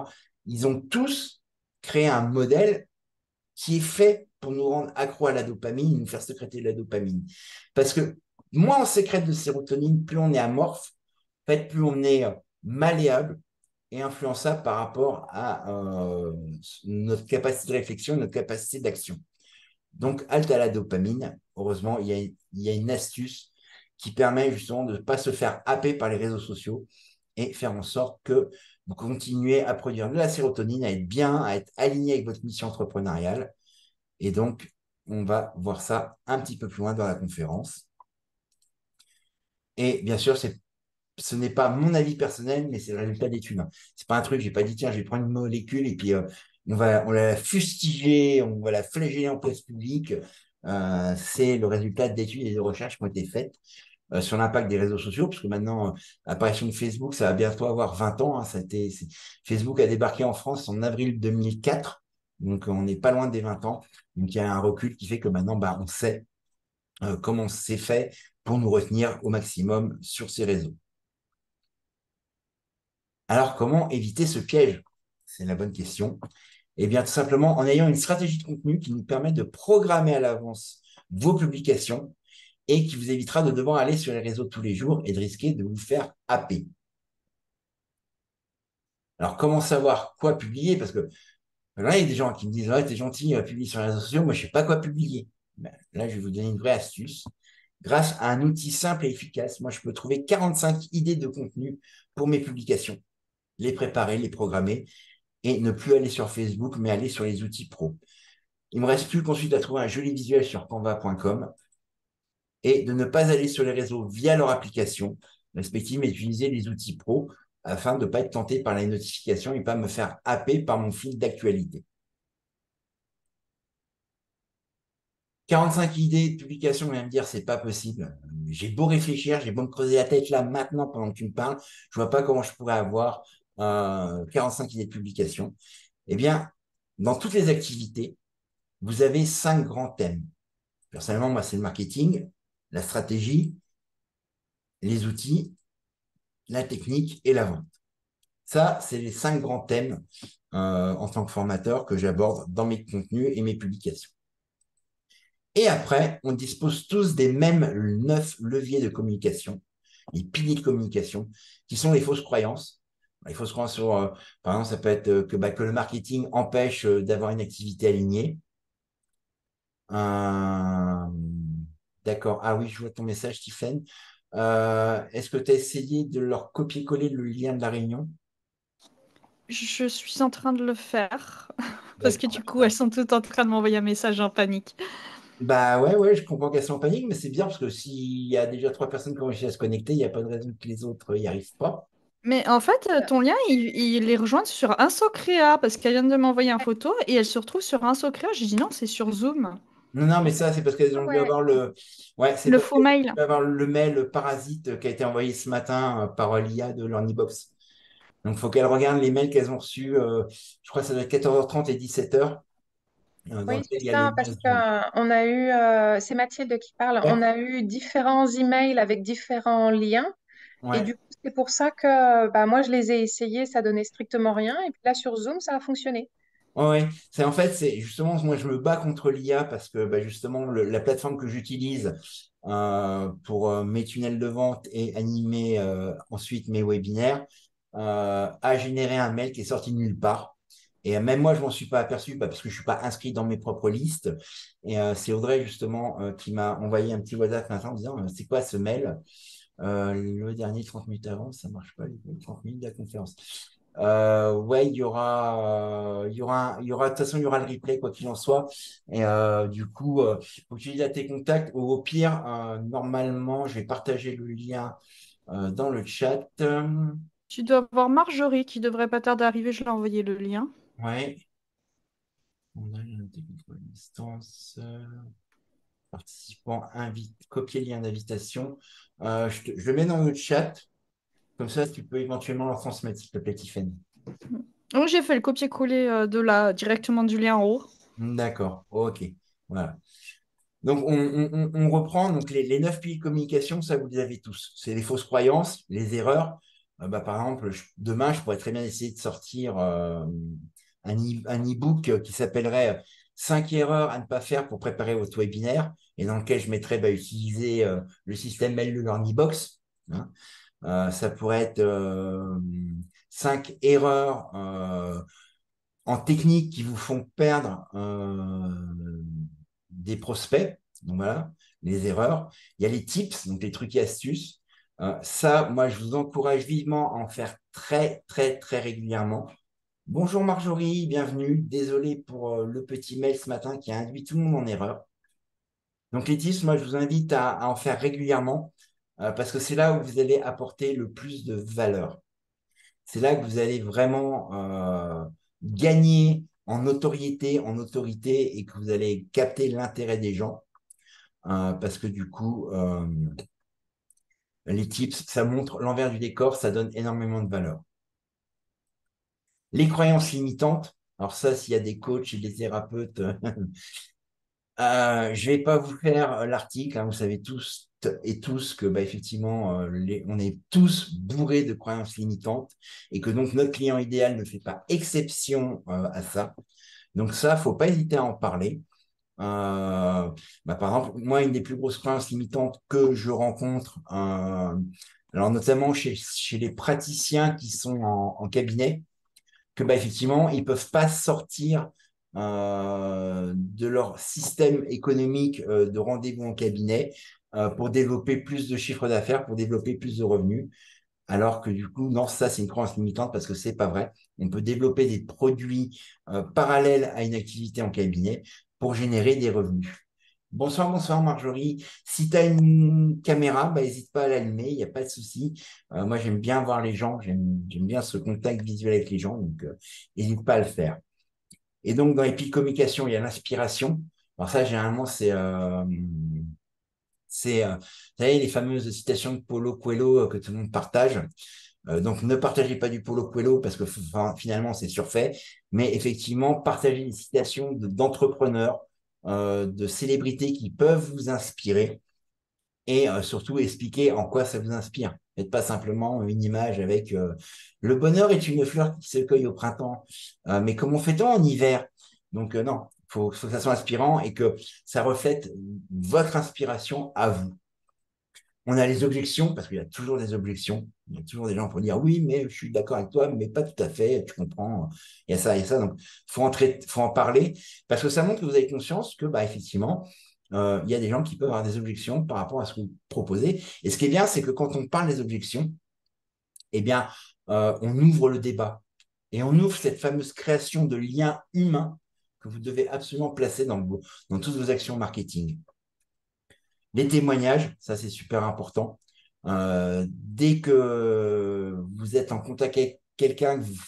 ils ont tous créé un modèle qui est fait pour nous rendre accro à la dopamine, nous faire sécréter de la dopamine. Parce que moins on sécrète de sérotonine, plus on est amorphe, en fait, plus on est malléable et influençable par rapport à notre capacité de réflexion, notre capacité d'action. Donc, halte à la dopamine. Heureusement, il y a une astuce qui permet justement de ne pas se faire happer par les réseaux sociaux et faire en sorte que vous continuez à produire de la sérotonine, à être bien, à être aligné avec votre mission entrepreneuriale. Et donc, on va voir ça un petit peu plus loin dans la conférence. Et bien sûr, ce n'est pas mon avis personnel, mais c'est le résultat d'études. C'est pas un truc, j'ai pas dit, tiens, je vais prendre une molécule et puis on va la fustiger, on va la flageller en place publique. C'est le résultat d'études et de recherches qui ont été faites sur l'impact des réseaux sociaux, parce que maintenant, l'apparition de Facebook, ça va bientôt avoir 20 ans. Facebook a débarqué en France en avril 2004, donc on n'est pas loin des 20 ans. Donc il y a un recul qui fait que maintenant, bah, on sait comment c'est fait pour nous retenir au maximum sur ces réseaux. Alors, comment éviter ce piège? C'est la bonne question. Eh bien, tout simplement en ayant une stratégie de contenu qui nous permet de programmer à l'avance vos publications et qui vous évitera de devoir aller sur les réseaux tous les jours et de risquer de vous faire happer. Alors, comment savoir quoi publier? Parce que là, il y a des gens qui me disent, ouais, t'es gentil, publie sur les réseaux sociaux, moi, je ne sais pas quoi publier. Ben, là, je vais vous donner une vraie astuce. Grâce à un outil simple et efficace, moi, je peux trouver 45 idées de contenu pour mes publications, les préparer, les programmer et ne plus aller sur Facebook, mais aller sur les outils pro. Il ne me reste plus qu'ensuite à trouver un joli visuel sur canva.com et de ne pas aller sur les réseaux via leur application respective, mais d'utiliser les outils pro afin de ne pas être tenté par les notifications et ne pas me faire happer par mon fil d'actualité. 45 idées de publication, on vient me dire, c'est pas possible. J'ai beau réfléchir, j'ai beau me creuser la tête là maintenant pendant que tu me parles, je vois pas comment je pourrais avoir 45 idées de publication. Eh bien, dans toutes les activités, vous avez 5 grands thèmes. Personnellement, moi, c'est le marketing, la stratégie, les outils, la technique et la vente. Ça, c'est les 5 grands thèmes en tant que formateur que j'aborde dans mes contenus et mes publications. Et après, on dispose tous des mêmes 9 leviers de communication, les piliers de communication, qui sont les fausses croyances. Les fausses croyances sur, par exemple, ça peut être que le marketing empêche d'avoir une activité alignée. D'accord. Ah oui, je vois ton message, Stephen. Est-ce que tu as essayé de leur copier-coller le lien de la réunion? Je suis en train de le faire parce que D'accord. du coup, elles sont toutes en train de m'envoyer un message en panique. Bah ouais, je comprends qu'elles sont en panique, mais c'est bien parce que s'il y a déjà 3 personnes qui ont réussi à se connecter, il n'y a pas de raison que les autres n'y arrivent pas. Mais en fait, ton lien, il les rejoint sur Insocrea parce qu'elle vient de m'envoyer une photo et elle se retrouve sur Insocrea. J'ai dit non, c'est sur Zoom. Non, non, mais ça, c'est parce qu'elles ont dû Ouais. avoir le. Ouais, c'est Le parce faux qu'elles ont mail. dû avoir le mail parasite qui a été envoyé ce matin par l'IA de leur inbox. Donc, il faut qu'elles regardent les mails qu'elles ont reçus. Je crois que ça doit être 14h30 et 17h, dans Oui, lequel c'est il y a le ça, lien parce que Zoom. on a eu, c'est Mathilde qui parle, on Ouais, a eu différents emails avec différents liens. Et ouais. du coup, c'est pour ça que bah, moi, je les ai essayés, ça donnait strictement rien. Et puis là, sur Zoom, ça a fonctionné. Ouais, ouais. C'est en fait, c'est justement, moi je me bats contre l'IA parce que bah, justement, la plateforme que j'utilise pour mes tunnels de vente et animer ensuite mes webinaires a généré un mail qui est sorti de nulle part. Et même moi, je m'en suis pas aperçu parce que je suis pas inscrit dans mes propres listes. Et c'est Audrey justement qui m'a envoyé un petit WhatsApp matin en disant c'est quoi ce mail? Le dernier 30 minutes avant, ça marche pas, les 30 minutes de la conférence. Ouais, de toute façon, il y aura le replay, quoi qu'il en soit. Et du coup, faut que tu dises à tes contacts, ou au pire, normalement, je vais partager le lien dans le chat. Tu dois avoir Marjorie qui devrait pas tarder à arriver. Je l'ai envoyé le lien. Ouais. On a une technique à distance. Participant, invite, copier lien d'invitation. Je le mets dans le chat. Comme ça, tu peux éventuellement le transmettre, s'il te plaît, Tiffany. Donc j'ai fait le copier-coller directement du lien en haut. D'accord, ok. Voilà. Donc, on reprend donc les 9 piliers de communication, ça, vous les avez tous. C'est les fausses croyances, les erreurs. Par exemple, demain, je pourrais très bien essayer de sortir un e-book qui s'appellerait 5 erreurs à ne pas faire pour préparer votre webinaire, et dans lequel je mettrais utiliser le système mail de LearnyBox. Hein. Ça pourrait être 5 erreurs en technique qui vous font perdre des prospects. Donc voilà, les erreurs. Il y a les tips, donc les trucs et astuces. Ça, moi, je vous encourage vivement à en faire très, très, très régulièrement. Bonjour Marjorie, bienvenue. Désolé pour le petit mail ce matin qui a induit tout le monde en erreur. Donc les tips, moi, je vous invite à en faire régulièrement parce que c'est là où vous allez apporter le plus de valeur. C'est là que vous allez vraiment gagner en notoriété, en autorité et que vous allez capter l'intérêt des gens parce que du coup, les tips, ça montre l'envers du décor, ça donne énormément de valeur. Les croyances limitantes, alors ça, s'il y a des coachs et des thérapeutes, je vais pas vous faire l'article, hein, vous savez tous et tous que effectivement, on est tous bourrés de croyances limitantes et que donc notre client idéal ne fait pas exception à ça. Donc ça, faut pas hésiter à en parler. Par exemple, moi, une des plus grosses croyances limitantes que je rencontre, alors notamment chez les praticiens qui sont en cabinet, que effectivement, ils peuvent pas sortir de leur système économique de rendez-vous en cabinet pour développer plus de chiffre d'affaires, pour développer plus de revenus. Alors que du coup, non, ça, c'est une croyance limitante parce que c'est pas vrai. On peut développer des produits parallèles à une activité en cabinet pour générer des revenus. Bonsoir, bonsoir Marjorie. Si tu as une caméra, n'hésite pas à l'allumer, il n'y a pas de souci. Moi, j'aime bien voir les gens, j'aime bien ce contact visuel avec les gens, donc n'hésite pas à le faire. Et donc, dans les piles communication, il y a l'inspiration. Alors ça, généralement, vous savez, les fameuses citations de Paulo Coelho que tout le monde partage. Donc, ne partagez pas du Paulo Coelho parce que finalement, c'est surfait. Mais effectivement, partagez des citations d'entrepreneurs, de célébrités qui peuvent vous inspirer et surtout expliquer en quoi ça vous inspire. Faites pas simplement une image avec le bonheur est une fleur qui se cueille au printemps. Mais comment fait-on en hiver? Donc, non, faut que ça soit inspirant et que ça reflète votre inspiration à vous. On a les objections, parce qu'il y a toujours des objections. Il y a toujours des gens pour dire oui, mais je suis d'accord avec toi, mais pas tout à fait, tu comprends. Il y a ça et ça. Donc, faut en parler, parce que ça montre que vous avez conscience que, effectivement, il y a des gens qui peuvent avoir des objections par rapport à ce que vous proposez. Et ce qui est bien, c'est que quand on parle des objections, eh bien, on ouvre le débat. Et on ouvre cette fameuse création de liens humains que vous devez absolument placer dans toutes vos actions marketing. Les témoignages, ça c'est super important. Dès que vous êtes en contact avec quelqu'un, que vous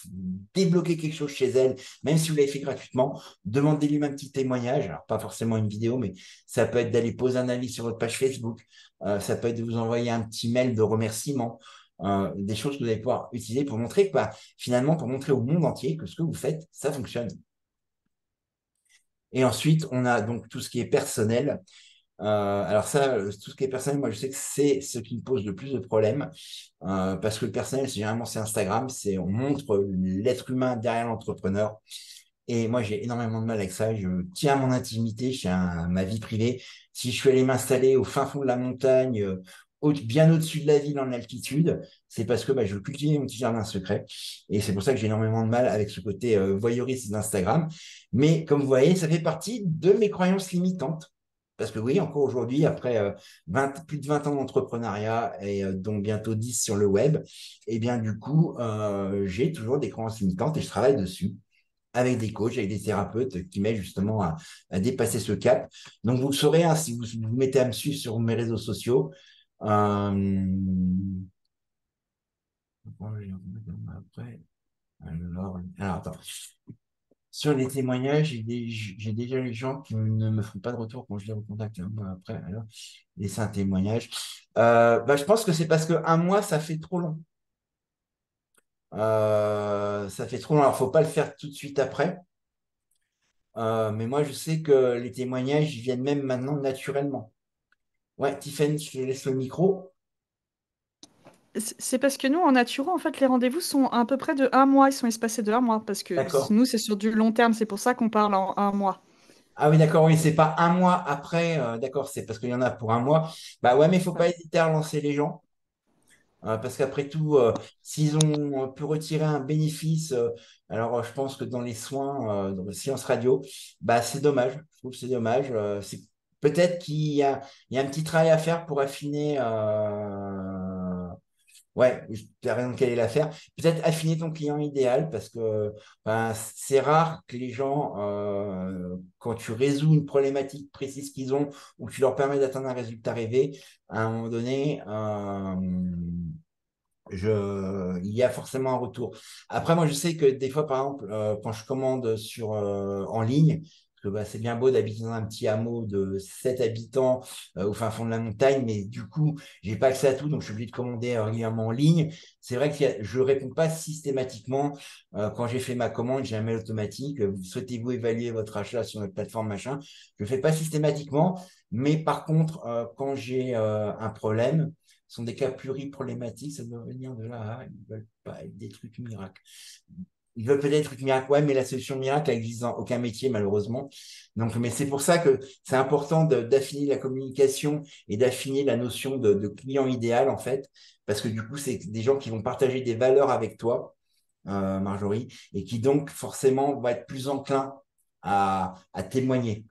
débloquez quelque chose chez elle, même si vous l'avez fait gratuitement, demandez-lui un petit témoignage. Alors, pas forcément une vidéo, mais ça peut être d'aller poser un avis sur votre page Facebook. Ça peut être de vous envoyer un petit mail de remerciement. Des choses que vous allez pouvoir utiliser pour montrer que, finalement, pour montrer au monde entier que ce que vous faites, ça fonctionne. Et ensuite, on a donc tout ce qui est personnel. Alors ça, tout ce qui est personnel, moi je sais que c'est ce qui me pose le plus de problèmes parce que le personnel, généralement c'est Instagram, on montre l'être humain derrière l'entrepreneur. Et moi j'ai énormément de mal avec ça. Je tiens à mon intimité, ma vie privée. Si je suis allé m'installer au fin fond de la montagne, bien au-dessus de la ville en altitude, c'est parce que je veux cultiver mon petit jardin secret. Et c'est pour ça que j'ai énormément de mal avec ce côté voyeuriste d'Instagram. Mais comme vous voyez, ça fait partie de mes croyances limitantes Parce que oui, encore aujourd'hui, après plus de 20 ans d'entrepreneuriat et dont bientôt 10 sur le web, et bien du coup, j'ai toujours des croyances limitantes et je travaille dessus avec des coachs, avec des thérapeutes qui m'aident justement à dépasser ce cap. Donc, vous le saurez, hein, si vous vous mettez à me suivre sur mes réseaux sociaux. Euh, Après, alors, attends. Sur les témoignages, j'ai déjà les gens qui ne me font pas de retour quand je les recontacte. Hein. Moi, après, alors, laisser un témoignage. Je pense que c'est parce qu'un mois, ça fait trop long. Ça fait trop long. Alors, faut pas le faire tout de suite après. Mais moi, je sais que les témoignages, ils viennent même maintenant naturellement. Ouais, Tiffany, je te laisse le micro. C'est parce que nous, en naturo, en fait, les rendez-vous sont à peu près de un mois. Ils sont espacés de un mois parce que D'accord. nous, c'est sur du long terme. C'est pour ça qu'on parle en un mois. Ah oui, d'accord, oui, c'est pas un mois après. D'accord, c'est parce qu'il y en a pour un mois. Bah ouais, mais il faut Ouais. pas hésiter à relancer les gens. Parce qu'après tout, s'ils ont pu retirer un bénéfice, je pense que dans les soins, dans la science radio, bah, c'est dommage. Je trouve que c'est dommage. Peut-être il y a un petit travail à faire pour affiner. Ouais, tu as raison de quelle est l'affaire. Peut-être affiner ton client idéal parce que ben, c'est rare que les gens, quand tu résous une problématique précise qu'ils ont ou que tu leur permets d'atteindre un résultat rêvé, à un moment donné, il y a forcément un retour. Après, moi, je sais que des fois, par exemple, quand je commande en ligne, parce que bah, c'est bien beau d'habiter dans un petit hameau de 7 habitants au fin fond de la montagne, mais du coup, j'ai pas accès à tout, donc je suis obligé de commander régulièrement en ligne. C'est vrai que je réponds pas systématiquement. Quand j'ai fait ma commande, j'ai un mail automatique. Souhaitez-vous évaluer votre achat sur notre plateforme machin? Je le fais pas systématiquement, mais par contre, quand j'ai un problème, ce sont des cas pluriproblématiques, ça doit venir de là. Ils ne veulent pas être des trucs miracles. Ils veulent peut-être des trucs miracles, ouais, mais la solution miracle n'existe dans aucun métier, malheureusement. Donc, mais c'est pour ça que c'est important d'affiner la communication et d'affiner la notion de client idéal, en fait, parce que du coup, c'est des gens qui vont partager des valeurs avec toi, Marjorie, et qui donc forcément vont être plus enclins à témoigner.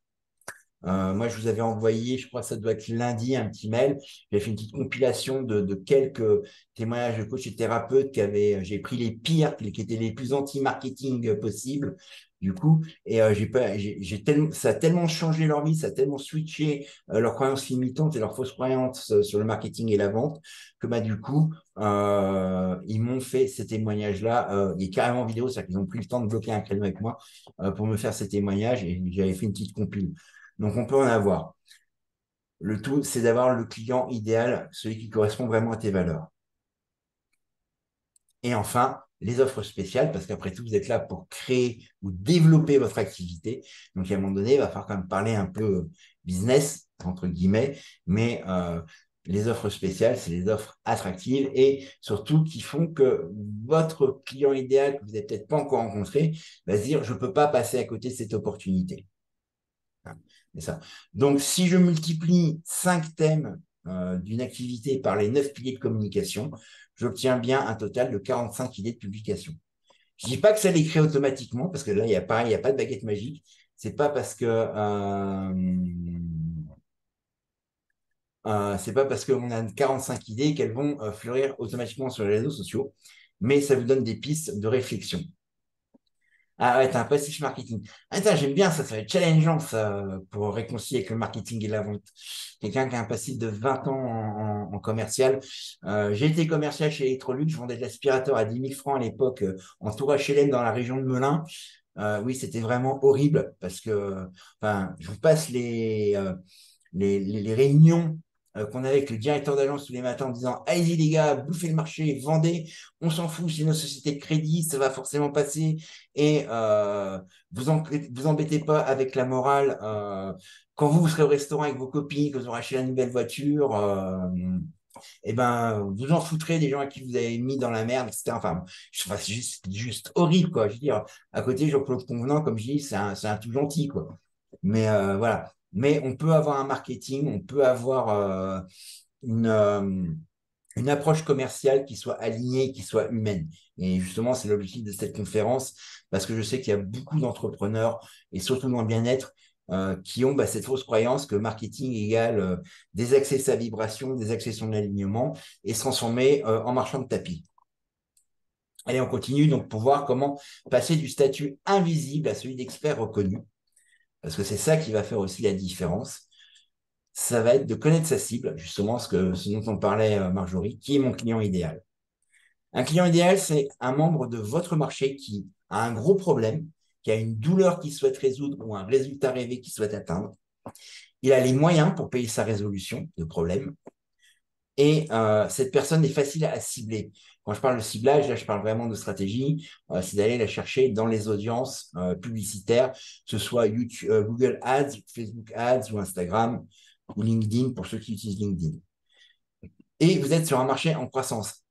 Moi, je vous avais envoyé, je crois que ça doit être lundi, un petit mail. J'avais fait une petite compilation de quelques témoignages de coachs et thérapeutes j'ai pris les pires, qui étaient les plus anti-marketing possibles, du coup, et ça a tellement changé leur vie, ça a tellement switché leurs croyances limitantes et leurs fausses croyances sur le marketing et la vente, que bah, du coup, ils m'ont fait ces témoignages-là. Il est carrément vidéo, c'est-à-dire qu'ils ont pris le temps de bloquer un créneau avec moi pour me faire ces témoignages et j'avais fait une petite compile. Donc, on peut en avoir. Le tout, c'est d'avoir le client idéal, celui qui correspond vraiment à tes valeurs. Et enfin, les offres spéciales, parce qu'après tout, vous êtes là pour créer ou développer votre activité. Donc, à un moment donné, il va falloir quand même parler un peu business, entre guillemets, mais les offres spéciales, c'est les offres attractives et surtout qui font que votre client idéal, que vous n'avez peut-être pas encore rencontré, va se dire, je ne peux pas passer à côté de cette opportunité. C'est ça. Donc, si je multiplie 5 thèmes d'une activité par les 9 piliers de communication, j'obtiens bien un total de 45 idées de publication. Je ne dis pas que ça les crée automatiquement, parce que là, il y a pareil, il n'y a pas de baguette magique. C'est pas parce que c'est pas parce qu'on a 45 idées qu'elles vont fleurir automatiquement sur les réseaux sociaux, mais ça vous donne des pistes de réflexion. Ah ouais, t'as un passif marketing. Attends, j'aime bien ça, ça va être challengeant ça, pour réconcilier avec le marketing et la vente. Quelqu'un qui a un passif de 20 ans en commercial. J'ai été commercial chez Electrolux, je vendais de l'aspirateur à 10 000 francs à l'époque en tour HLM dans la région de Melun. Oui, c'était vraiment horrible parce que, enfin, je vous passe les réunions qu'on avait avec le directeur d'agence tous les matins en disant allez-y les gars, bouffez le marché, vendez, on s'en fout, c'est nos sociétés de crédit, ça va forcément passer et vous embêtez pas avec la morale. Quand vous serez au restaurant avec vos copines, que vous aurez acheté la nouvelle voiture, eh ben, vous en foutrez des gens à qui vous avez mis dans la merde, etc. Enfin, c'est juste horrible, quoi. Je veux dire, à côté, Jean-Claude Convenant, comme je dis, c'est un tout gentil, quoi. Mais voilà. Mais on peut avoir un marketing, on peut avoir une, euh, une approche commerciale qui soit alignée, qui soit humaine. Et justement, c'est l'objectif de cette conférence, parce que je sais qu'il y a beaucoup d'entrepreneurs, et surtout dans le bien-être, qui ont cette fausse croyance que marketing égale désaxer sa vibration, désaxer son alignement et se transformer en marchand de tapis. Allez, on continue donc pour voir comment passer du statut invisible à celui d'expert reconnu, parce que c'est ça qui va faire aussi la différence. Ça va être de connaître sa cible, justement ce dont on parlait, Marjorie, qui est mon client idéal. Un client idéal, c'est un membre de votre marché qui a un gros problème, qui a une douleur qu'il souhaite résoudre ou un résultat rêvé qu'il souhaite atteindre. Il a les moyens pour payer sa résolution de problème. Et cette personne est facile à cibler. Quand je parle de ciblage, là, je parle vraiment de stratégie. C'est d'aller la chercher dans les audiences publicitaires, que ce soit YouTube, Google Ads, Facebook Ads ou Instagram ou LinkedIn pour ceux qui utilisent LinkedIn. Et vous êtes sur un marché en croissance.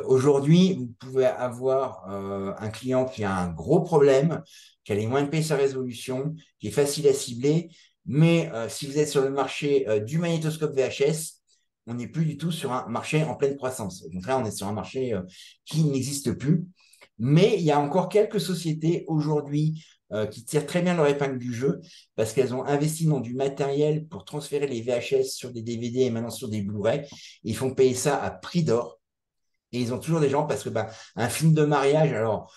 Aujourd'hui, vous pouvez avoir un client qui a un gros problème, qui a les moyens de payer sa résolution, qui est facile à cibler, mais si vous êtes sur le marché du magnétoscope VHS, on n'est plus du tout sur un marché en pleine croissance. Au contraire, on est sur un marché qui n'existe plus. Mais il y a encore quelques sociétés aujourd'hui qui tirent très bien leur épingle du jeu parce qu'elles ont investi dans du matériel pour transférer les VHS sur des DVD et maintenant sur des Blu-ray. Ils font payer ça à prix d'or. Et ils ont toujours des gens parce que un film de mariage, alors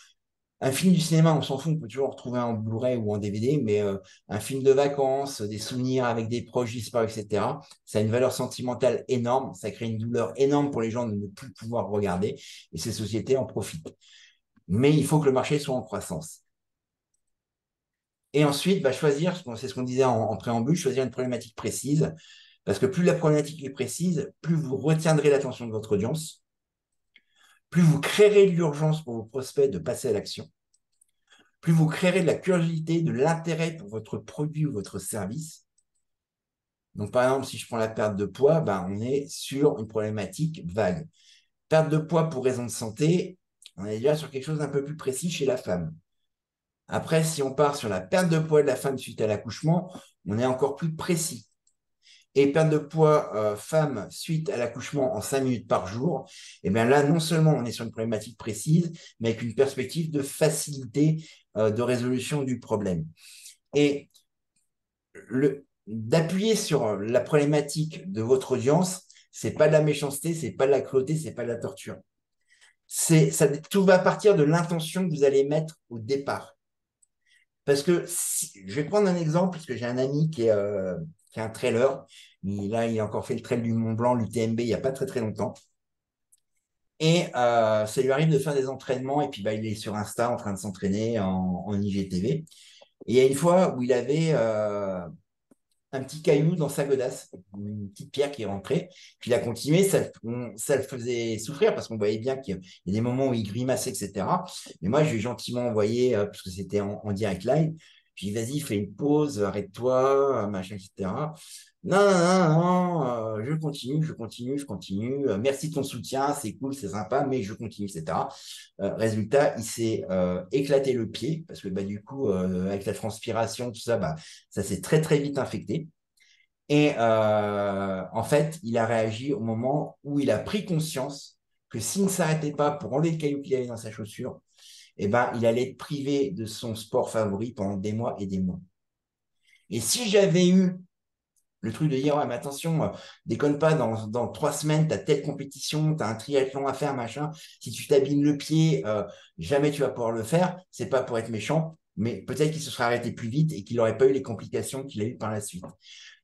un film du cinéma, on s'en fout, on peut toujours en retrouver en Blu-ray ou en DVD, mais un film de vacances, des souvenirs avec des proches disparus, etc., ça a une valeur sentimentale énorme, ça crée une douleur énorme pour les gens de ne plus pouvoir regarder, et ces sociétés en profitent. Mais il faut que le marché soit en croissance. Et ensuite, choisir, c'est ce qu'on disait en préambule, choisir une problématique précise, parce que plus la problématique est précise, plus vous retiendrez l'attention de votre audience, plus vous créerez de l'urgence pour vos prospects de passer à l'action, plus vous créerez de la curiosité, de l'intérêt pour votre produit ou votre service. Donc, par exemple, si je prends la perte de poids, on est sur une problématique vague. Perte de poids pour raison de santé, on est déjà sur quelque chose d'un peu plus précis chez la femme. Après, si on part sur la perte de poids de la femme suite à l'accouchement, on est encore plus précis. Et perte de poids femme suite à l'accouchement en 5 minutes par jour, et bien là, non seulement on est sur une problématique précise, mais avec une perspective de facilité de résolution du problème. Et d'appuyer sur la problématique de votre audience, c'est pas de la méchanceté, c'est pas de la cruauté, c'est pas de la torture. Tout va partir de l'intention que vous allez mettre au départ. Parce que je vais prendre un exemple, parce que j'ai un ami qui est un trailer. Il a encore fait le trail du Mont Blanc, l'UTMB, il n'y a pas très très longtemps. Et ça lui arrive de faire des entraînements, et puis il est sur Insta en train de s'entraîner en IGTV. Et il y a une fois où il avait un petit caillou dans sa godasse, une petite pierre qui est rentrée. Puis il a continué, ça le faisait souffrir parce qu'on voyait bien qu'il y a des moments où il grimaçait, etc. Mais moi, je lui ai gentiment envoyé, parce que c'était en direct live, j'ai dit, vas-y, fais une pause, arrête-toi, machin, etc. Non, non, non, non, je continue. Merci de ton soutien, c'est cool, c'est sympa, mais je continue, etc. Résultat, il s'est éclaté le pied parce que du coup, avec la transpiration, tout ça, ça s'est très, très vite infecté. Et en fait, il a réagi au moment où il a pris conscience que s'il ne s'arrêtait pas pour enlever le caillou qu'il avait dans sa chaussure, il allait être privé de son sport favori pendant des mois et des mois. Et si j'avais eu le truc de dire, ouais, mais attention, déconne pas, dans 3 semaines, tu as telle compétition, tu as un triathlon à faire, machin. Si tu t'abîmes le pied, jamais tu vas pouvoir le faire. C'est pas pour être méchant, mais peut-être qu'il se serait arrêté plus vite et qu'il n'aurait pas eu les complications qu'il a eues par la suite.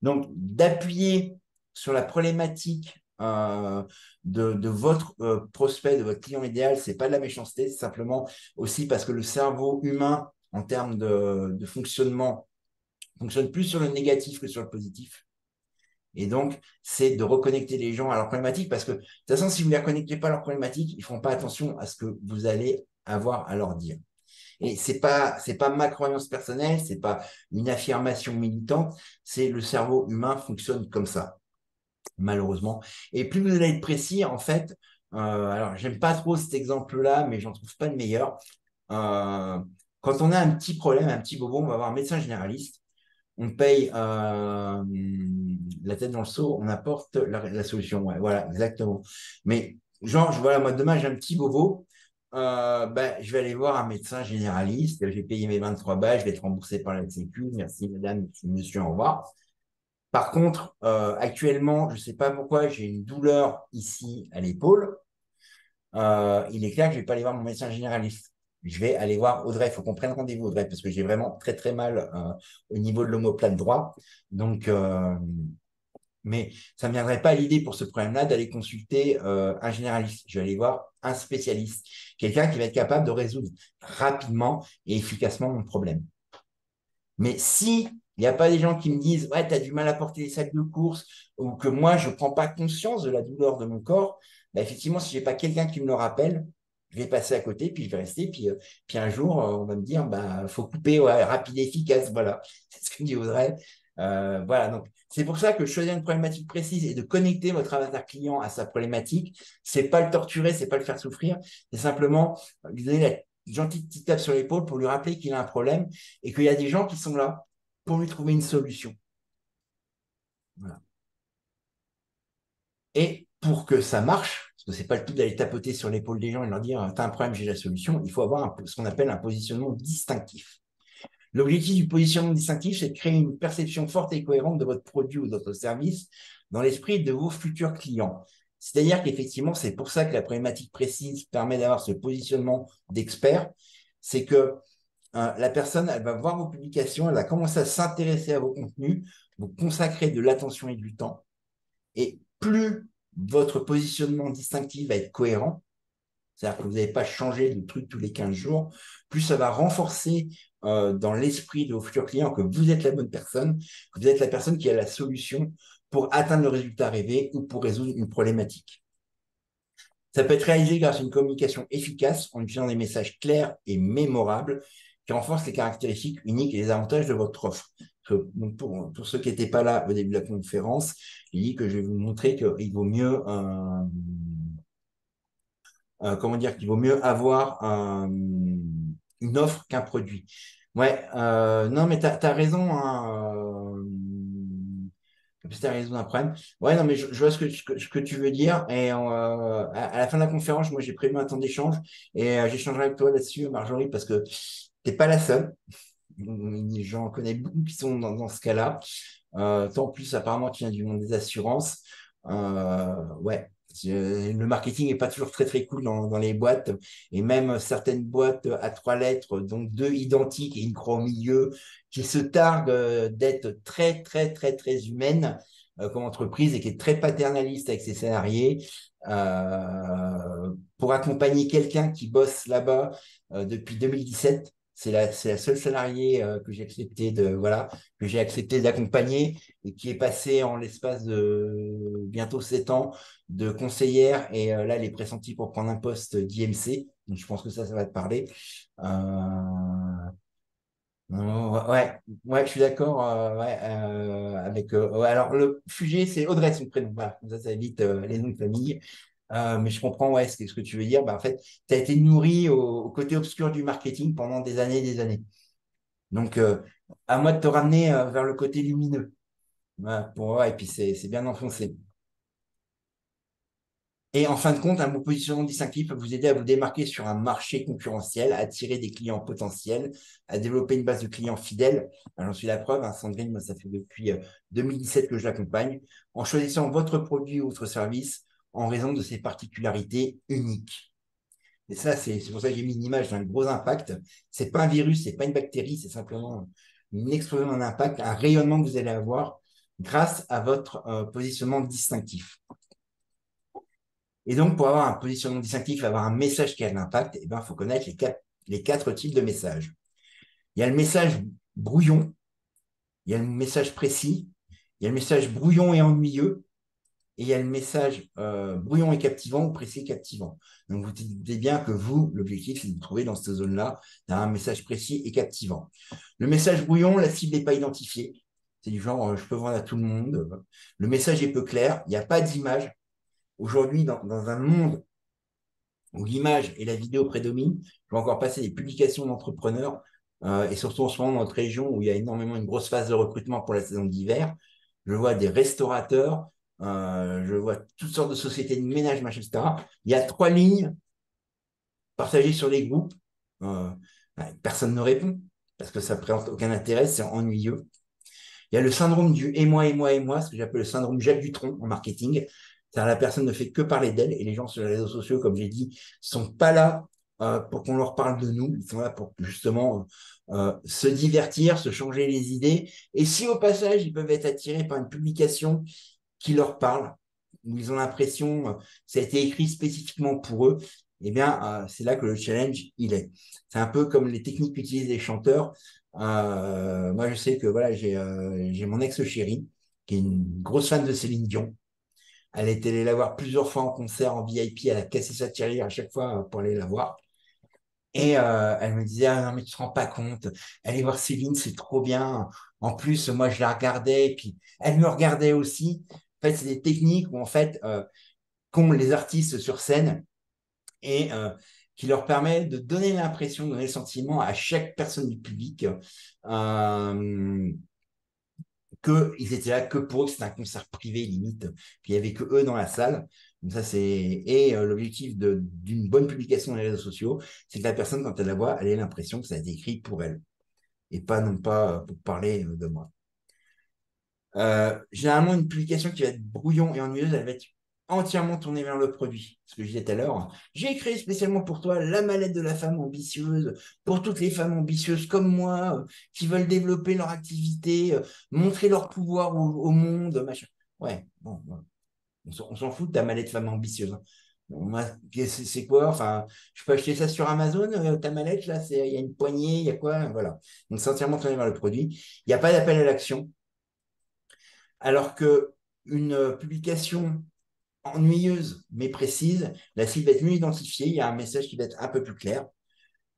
Donc, d'appuyer sur la problématique de votre prospect, de votre client idéal, c'est pas de la méchanceté, c'est simplement aussi parce que le cerveau humain, en termes de fonctionnement, fonctionne plus sur le négatif que sur le positif. Et donc, c'est de reconnecter les gens à leurs problématiques parce que, de toute façon, si vous ne les reconnectez pas à leurs problématiques, ils ne feront pas attention à ce que vous allez avoir à leur dire. Et c'est pas ma croyance personnelle, c'est pas une affirmation militante, c'est le cerveau humain fonctionne comme ça, malheureusement. Et plus vous allez être précis, en fait, alors j'aime pas trop cet exemple-là, mais j'en trouve pas de meilleur. Quand on a un petit problème, un petit bobo, on va voir un médecin généraliste. On paye la tête dans le seau, on apporte la solution. Ouais, voilà, exactement. Mais genre, voilà, moi, demain, j'ai un petit bobo. je vais aller voir un médecin généraliste. J'ai payé mes 23 balles, je vais être remboursé par la Sécu. Merci, madame, monsieur, au revoir. Par contre, actuellement, je ne sais pas pourquoi, j'ai une douleur ici à l'épaule. Il est clair que je ne vais pas aller voir mon médecin généraliste. Je vais aller voir Audrey. Il faut qu'on prenne rendez-vous, Audrey, parce que j'ai vraiment très, très mal au niveau de l'omoplate droit. Donc, mais ça ne me viendrait pas à l'idée pour ce problème-là d'aller consulter un généraliste. Je vais aller voir un spécialiste, quelqu'un qui va être capable de résoudre rapidement et efficacement mon problème. Mais si il n'y a pas des gens qui me disent ouais, tu as du mal à porter les sacs de course ou que moi, je ne prends pas conscience de la douleur de mon corps, bah, effectivement, si je n'ai pas quelqu'un qui me le rappelle, je vais passer à côté, puis je vais rester, puis un jour, on va me dire bah, faut couper, ouais, rapide et efficace. Voilà, c'est ce que dit Audrey. Voilà, donc c'est pour ça que choisir une problématique précise et de connecter votre avatar client à sa problématique, c'est pas le torturer, c'est pas le faire souffrir, c'est simplement lui donner la gentille petite tape sur l'épaule pour lui rappeler qu'il a un problème et qu'il y a des gens qui sont là pour lui trouver une solution. Voilà. Et pour que ça marche, parce que c'est pas le tout d'aller tapoter sur l'épaule des gens et leur dire t'as un problème, j'ai la solution, il faut avoir ce qu'on appelle un positionnement distinctif. L'objectif du positionnement distinctif, c'est de créer une perception forte et cohérente de votre produit ou de votre service dans l'esprit de vos futurs clients. C'est-à-dire qu'effectivement, c'est pour ça que la problématique précise permet d'avoir ce positionnement d'expert. C'est que la personne, elle va voir vos publications, elle va commencer à s'intéresser à vos contenus, vous consacrer de l'attention et du temps. Et plus votre positionnement distinctif va être cohérent, c'est-à-dire que vous n'avez pas changé de truc tous les 15 jours, plus ça va renforcer dans l'esprit de vos futurs clients que vous êtes la bonne personne, que vous êtes la personne qui a la solution pour atteindre le résultat rêvé ou pour résoudre une problématique. Ça peut être réalisé grâce à une communication efficace en utilisant des messages clairs et mémorables qui renforcent les caractéristiques uniques et les avantages de votre offre. Donc pour ceux qui n'étaient pas là au début de la conférence, j'ai dit que je vais vous montrer qu'il vaut mieux comment dire, qu'il vaut mieux avoir une offre qu'un produit. Ouais, non, mais tu as raison. Hein, tu as raison d'un problème. Ouais, non, mais je vois ce que tu veux dire. Et à la fin de la conférence, moi, j'ai prévu un temps d'échange et j'échangerai avec toi là-dessus, Marjorie, parce que tu n'es pas la seule. J'en connais beaucoup qui sont dans ce cas-là. Toi, en plus, apparemment, tu viens du monde des assurances. Ouais, le marketing n'est pas toujours très, très cool dans les boîtes. Et même certaines boîtes à 3 lettres, donc 2 identiques et une croix au milieu, qui se targuent d'être très, très, très, très humaine comme entreprise et qui est très paternaliste avec ses salariés. Pour accompagner quelqu'un qui bosse là-bas depuis 2017, c'est la seule salariée que j'ai accepté que j'ai accepté d'accompagner et qui est passée en l'espace de bientôt 7 ans de conseillère et là, elle est pressentie pour prendre un poste d'IMC. Donc, je pense que ça va te parler. Ouais, ouais, je suis d'accord ouais, avec. Ouais, alors, le sujet, c'est Audrey, son prénom. Voilà, comme ça évite les noms de famille. Mais je comprends ouais, ce que tu veux dire. Bah, en fait, tu as été nourri au côté obscur du marketing pendant des années et des années. Donc, à moi de te ramener vers le côté lumineux. Voilà, ouais, et puis, c'est bien enfoncé. Et en fin de compte, un positionnement distinctif peut vous aider à vous démarquer sur un marché concurrentiel, à attirer des clients potentiels, à développer une base de clients fidèles. J'en suis la preuve, hein, Sandrine, moi, ça fait depuis 2017 que je l'accompagne, en choisissant votre produit ou votre service en raison de ses particularités uniques. Et ça, c'est pour ça que j'ai mis une image d'un gros impact. C'est pas un virus, c'est pas une bactérie, c'est simplement une explosion d'un impact, un rayonnement que vous allez avoir grâce à votre positionnement distinctif. Et donc, pour avoir un positionnement distinctif, avoir un message qui a de l'impact, il faut connaître les quatre types de messages. Il y a le message brouillon, il y a le message précis, il y a le message brouillon et ennuyeux, et il y a le message brouillon et captivant ou précis et captivant. Donc, vous dites bien que vous, l'objectif, c'est de vous trouver dans cette zone-là, d'un message précis et captivant. Le message brouillon, la cible n'est pas identifiée. C'est du genre, je peux vendre à tout le monde. Le message est peu clair, il n'y a pas d'image. Aujourd'hui, dans un monde où l'image et la vidéo prédominent, je vais encore passer des publications d'entrepreneurs, et surtout en ce moment dans notre région où il y a énormément une grosse phase de recrutement pour la saison d'hiver. Je vois des restaurateurs, je vois toutes sortes de sociétés de ménage, machin, etc. Il y a 3 lignes partagé sur les groupes. Personne ne répond parce que ça ne présente aucun intérêt, c'est ennuyeux. Il y a le syndrome du et moi, ce que j'appelle le syndrome Jacques Dutronc en marketing. C'est-à-dire la personne ne fait que parler d'elle et les gens sur les réseaux sociaux, comme j'ai dit, sont pas là pour qu'on leur parle de nous. Ils sont là pour justement se divertir, se changer les idées. Et si au passage, ils peuvent être attirés par une publication qui leur parle, où ils ont l'impression que ça a été écrit spécifiquement pour eux, eh bien, c'est là que le challenge, il est. C'est un peu comme les techniques qu'utilisent les chanteurs. Moi, je sais que voilà, j'ai mon ex-chérie, qui est une grosse fan de Céline Dion. Elle est allée la voir plusieurs fois en concert, en VIP. Elle a cassé sa tirelire à chaque fois pour aller la voir. Et elle me disait, ah non, mais tu te rends pas compte, aller voir Céline, c'est trop bien. En plus, moi, je la regardais, et puis elle me regardait aussi. En fait, c'est des techniques où, en fait, qu'ont les artistes sur scène et qui leur permet de donner l'impression, de donner le sentiment à chaque personne du public qu'ils étaient là que pour eux, que c'était un concert privé limite, qu'il n'y avait que eux dans la salle. Donc ça, et l'objectif d'une bonne publication dans les réseaux sociaux, c'est que la personne, quand elle la voit, elle ait l'impression que ça a été écrit pour elle et pas non pas pour parler de moi. Généralement, une publication qui va être brouillon et ennuyeuse, elle va être entièrement tournée vers le produit. Ce que je disais tout à l'heure, j'ai créé spécialement pour toi la mallette de la femme ambitieuse, pour toutes les femmes ambitieuses comme moi, qui veulent développer leur activité, montrer leur pouvoir au monde, machin. Ouais, bon, on s'en fout de ta mallette femme ambitieuse. Hein. Bon, c'est quoi? Enfin, je peux acheter ça sur Amazon, ta mallette, là, il y a une poignée, il y a quoi? Voilà. Donc, c'est entièrement tourné vers le produit. Il n'y a pas d'appel à l'action. Alors que une publication ennuyeuse mais précise, la cible va être mieux identifiée, il y a un message qui va être un peu plus clair,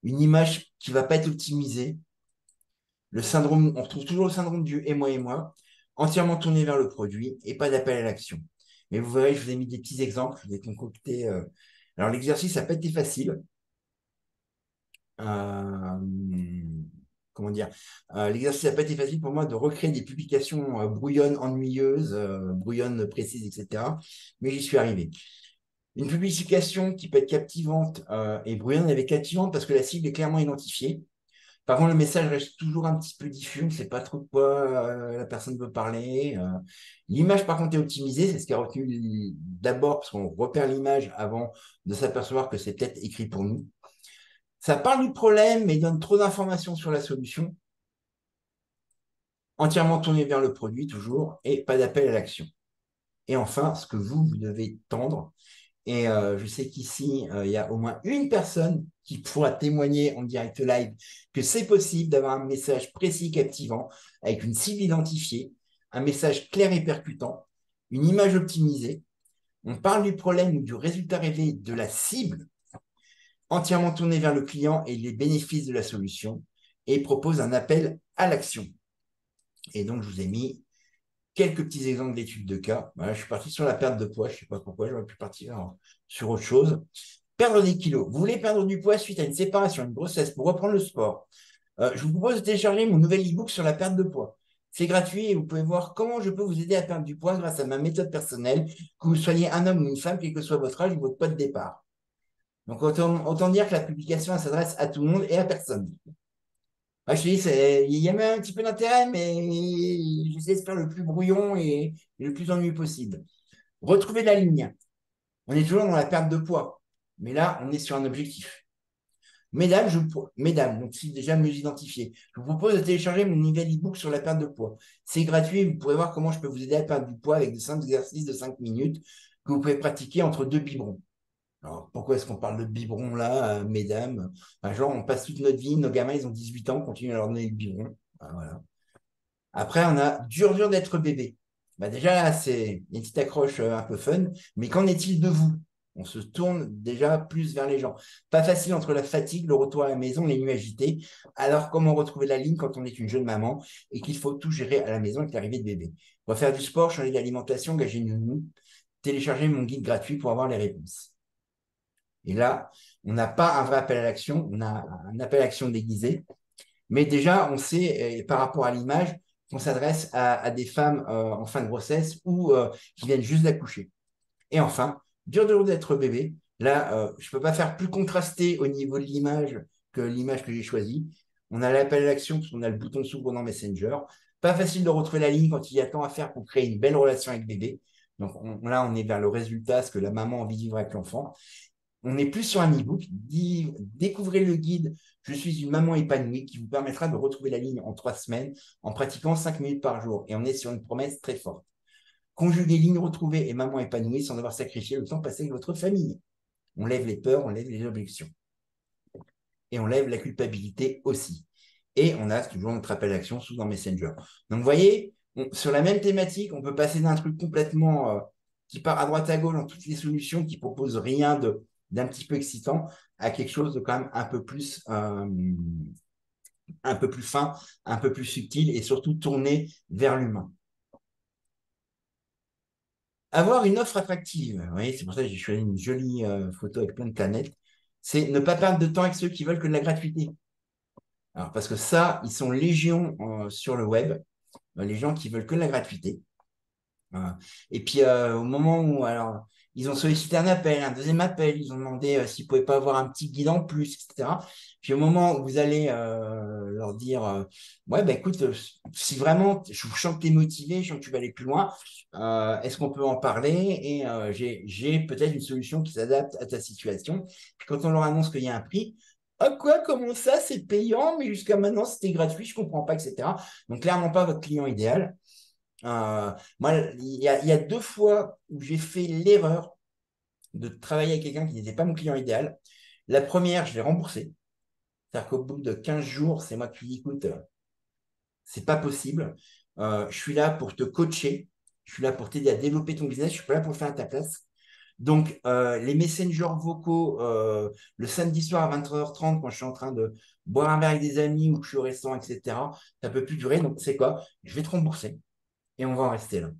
une image qui ne va pas être optimisée, le syndrome, on retrouve toujours le syndrome du et moi, entièrement tourné vers le produit et pas d'appel à l'action. Mais vous verrez, je vous ai mis des petits exemples, je vous ai concocté. Alors l'exercice, ça n'a pas été facile. Euh, comment dire, l'exercice n'a pas été facile pour moi de recréer des publications brouillonnes, ennuyeuses, brouillonnes précises, etc. Mais j'y suis arrivé. Une publication qui peut être captivante et brouillonne, elle est captivante parce que la cible est clairement identifiée. Par contre, le message reste toujours un petit peu diffus, on ne sait pas trop de quoi la personne veut parler. L'image, par contre, est optimisée, c'est ce qui a retenu d'abord parce qu'on repère l'image avant de s'apercevoir que c'est peut-être écrit pour nous. Ça parle du problème, mais donne trop d'informations sur la solution. Entièrement tourné vers le produit, toujours, et pas d'appel à l'action. Et enfin, ce que vous devez tendre, et je sais qu'ici, il y a au moins une personne qui pourra témoigner en direct live que c'est possible d'avoir un message précis, captivant, avec une cible identifiée, un message clair et percutant, une image optimisée. On parle du problème ou du résultat rêvé de la cible, entièrement tourné vers le client et les bénéfices de la solution, et propose un appel à l'action. Et donc, je vous ai mis quelques petits exemples d'études de cas. Voilà, je suis parti sur la perte de poids. Je ne sais pas pourquoi, j'aurais pu partir sur autre chose. Perdre des kilos. Vous voulez perdre du poids suite à une séparation, une grossesse, pour reprendre le sport. Je vous propose de télécharger mon nouvel e-book sur la perte de poids. C'est gratuit et vous pouvez voir comment je peux vous aider à perdre du poids grâce à ma méthode personnelle, que vous soyez un homme ou une femme, quel que soit votre âge ou votre poids de départ. Donc, autant dire que la publication s'adresse à tout le monde et à personne. Ah, je te dis, il y a même un petit peu d'intérêt, mais j'essaie de faire le plus brouillon et le plus ennuyeux possible. Retrouver la ligne. On est toujours dans la perte de poids, mais là, on est sur un objectif. Mesdames, donc si déjà mieux identifié, je vous propose de télécharger mon nouvel e-book sur la perte de poids. C'est gratuit, vous pourrez voir comment je peux vous aider à perdre du poids avec de simples exercices de 5 minutes que vous pouvez pratiquer entre deux biberons. Alors, pourquoi est-ce qu'on parle de biberon là, mesdames? Genre, on passe toute notre vie, nos gamins, ils ont 18 ans, on continue à leur donner le biberon. Voilà. Après, on a dur d'être bébé. Déjà, là, c'est une petite accroche un peu fun, mais qu'en est-il de vous? On se tourne déjà plus vers les gens. Pas facile entre la fatigue, le retour à la maison, les nuits agités. Alors, comment retrouver la ligne quand on est une jeune maman et qu'il faut tout gérer à la maison avec l'arrivée de bébé? Refaire du sport, changer d'alimentation, gager une nounou, télécharger mon guide gratuit pour avoir les réponses. Et là, on n'a pas un vrai appel à l'action, on a un appel à l'action déguisé. Mais déjà, on sait, par rapport à l'image, qu'on s'adresse à des femmes en fin de grossesse ou qui viennent juste d'accoucher. Et enfin, dur d'être bébé, Là, je ne peux pas faire plus contrasté au niveau de l'image que l'image que j'ai choisie. On a l'appel à l'action parce qu'on a le bouton s'ouvre dans Messenger. Pas facile de retrouver la ligne quand il y a tant à faire pour créer une belle relation avec bébé. Donc là, on est vers le résultat, ce que la maman a envie de vivre avec l'enfant. On est plus sur un e-book. Découvrez le guide Je suis une maman épanouie qui vous permettra de retrouver la ligne en 3 semaines en pratiquant 5 minutes par jour. Et on est sur une promesse très forte. Conjuguer ligne retrouvée et maman épanouie sans devoir sacrifier le temps passé avec votre famille. On lève les peurs, on lève les objections. Et on lève la culpabilité aussi. Et on a toujours notre appel à l'action sous dans Messenger. Donc, vous voyez, sur la même thématique, on peut passer d'un truc complètement qui part à droite à gauche dans toutes les solutions, qui propose rien d'un petit peu excitant, à quelque chose de quand même un peu plus fin, un peu plus subtil et surtout tourné vers l'humain. Avoir une offre attractive, vous voyez, c'est pour ça que j'ai choisi une jolie photo avec plein de planètes, c'est ne pas perdre de temps avec ceux qui veulent que de la gratuité. Alors, parce que ça, ils sont légion sur le web, les gens qui veulent que de la gratuité. Et puis, au moment où alors, ils ont sollicité un appel, un deuxième appel, ils ont demandé s'ils ne pouvaient pas avoir un petit guide en plus, etc. Puis, au moment où vous allez leur dire ouais, bah, écoute, si vraiment je sens que tu es motivé, je sens que tu vas aller plus loin, est-ce qu'on peut en parler? Et j'ai peut-être une solution qui s'adapte à ta situation. Puis, quand on leur annonce qu'il y a un prix, ah quoi, comment ça, c'est payant, mais jusqu'à maintenant c'était gratuit, je ne comprends pas, etc. Donc, clairement pas votre client idéal. Moi, il y a 2 fois où j'ai fait l'erreur de travailler avec quelqu'un qui n'était pas mon client idéal. La première, je l'ai remboursé. C'est-à-dire qu'au bout de 15 jours, c'est moi qui lui dis, écoute, c'est pas possible. Je suis là pour te coacher. Je suis là pour t'aider à développer ton business. Je suis pas là pour le faire à ta place. Donc, les messengers vocaux, le samedi soir à 23h30, quand je suis en train de boire un verre avec des amis ou que je suis au restaurant, etc., ça ne peut plus durer. Donc, c'est quoi? Je vais te rembourser et on va en rester là.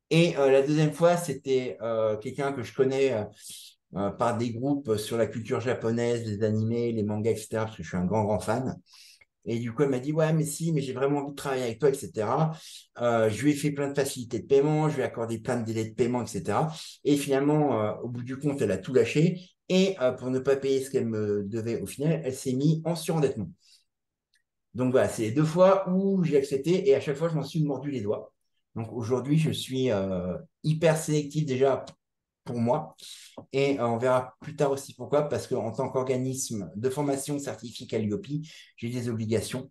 Et la deuxième fois, c'était quelqu'un que je connais par des groupes sur la culture japonaise, les animés, les mangas, etc., parce que je suis un grand, grand fan. Et du coup, elle m'a dit, ouais, mais si, mais j'ai vraiment envie de travailler avec toi, etc. Je lui ai fait plein de facilités de paiement, je lui ai accordé plein de délais de paiement, etc. Et finalement, au bout du compte, elle a tout lâché. Et pour ne pas payer ce qu'elle me devait au final, elle s'est mise en surendettement. Donc voilà, c'est les 2 fois où j'ai accepté et à chaque fois, je m'en suis mordu les doigts. Donc aujourd'hui, je suis hyper sélectif déjà pour moi et on verra plus tard aussi pourquoi, parce qu'en tant qu'organisme de formation certifié Calliope, j'ai des obligations.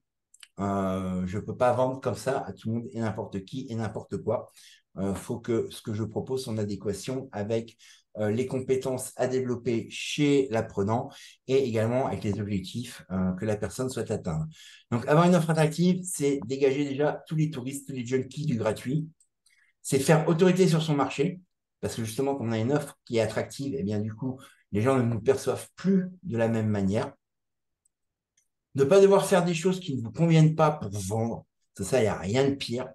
Je ne peux pas vendre comme ça à tout le monde et n'importe qui et n'importe quoi. Il faut que ce que je propose soit en adéquation avec les compétences à développer chez l'apprenant et également avec les objectifs que la personne souhaite atteindre. Donc, avoir une offre attractive, c'est dégager déjà tous les touristes, tous les junkies du gratuit. C'est faire autorité sur son marché, parce que justement, quand on a une offre qui est attractive, et bien du coup, les gens ne nous perçoivent plus de la même manière. Ne pas devoir faire des choses qui ne vous conviennent pas pour vendre, ça, il n'y a rien de pire.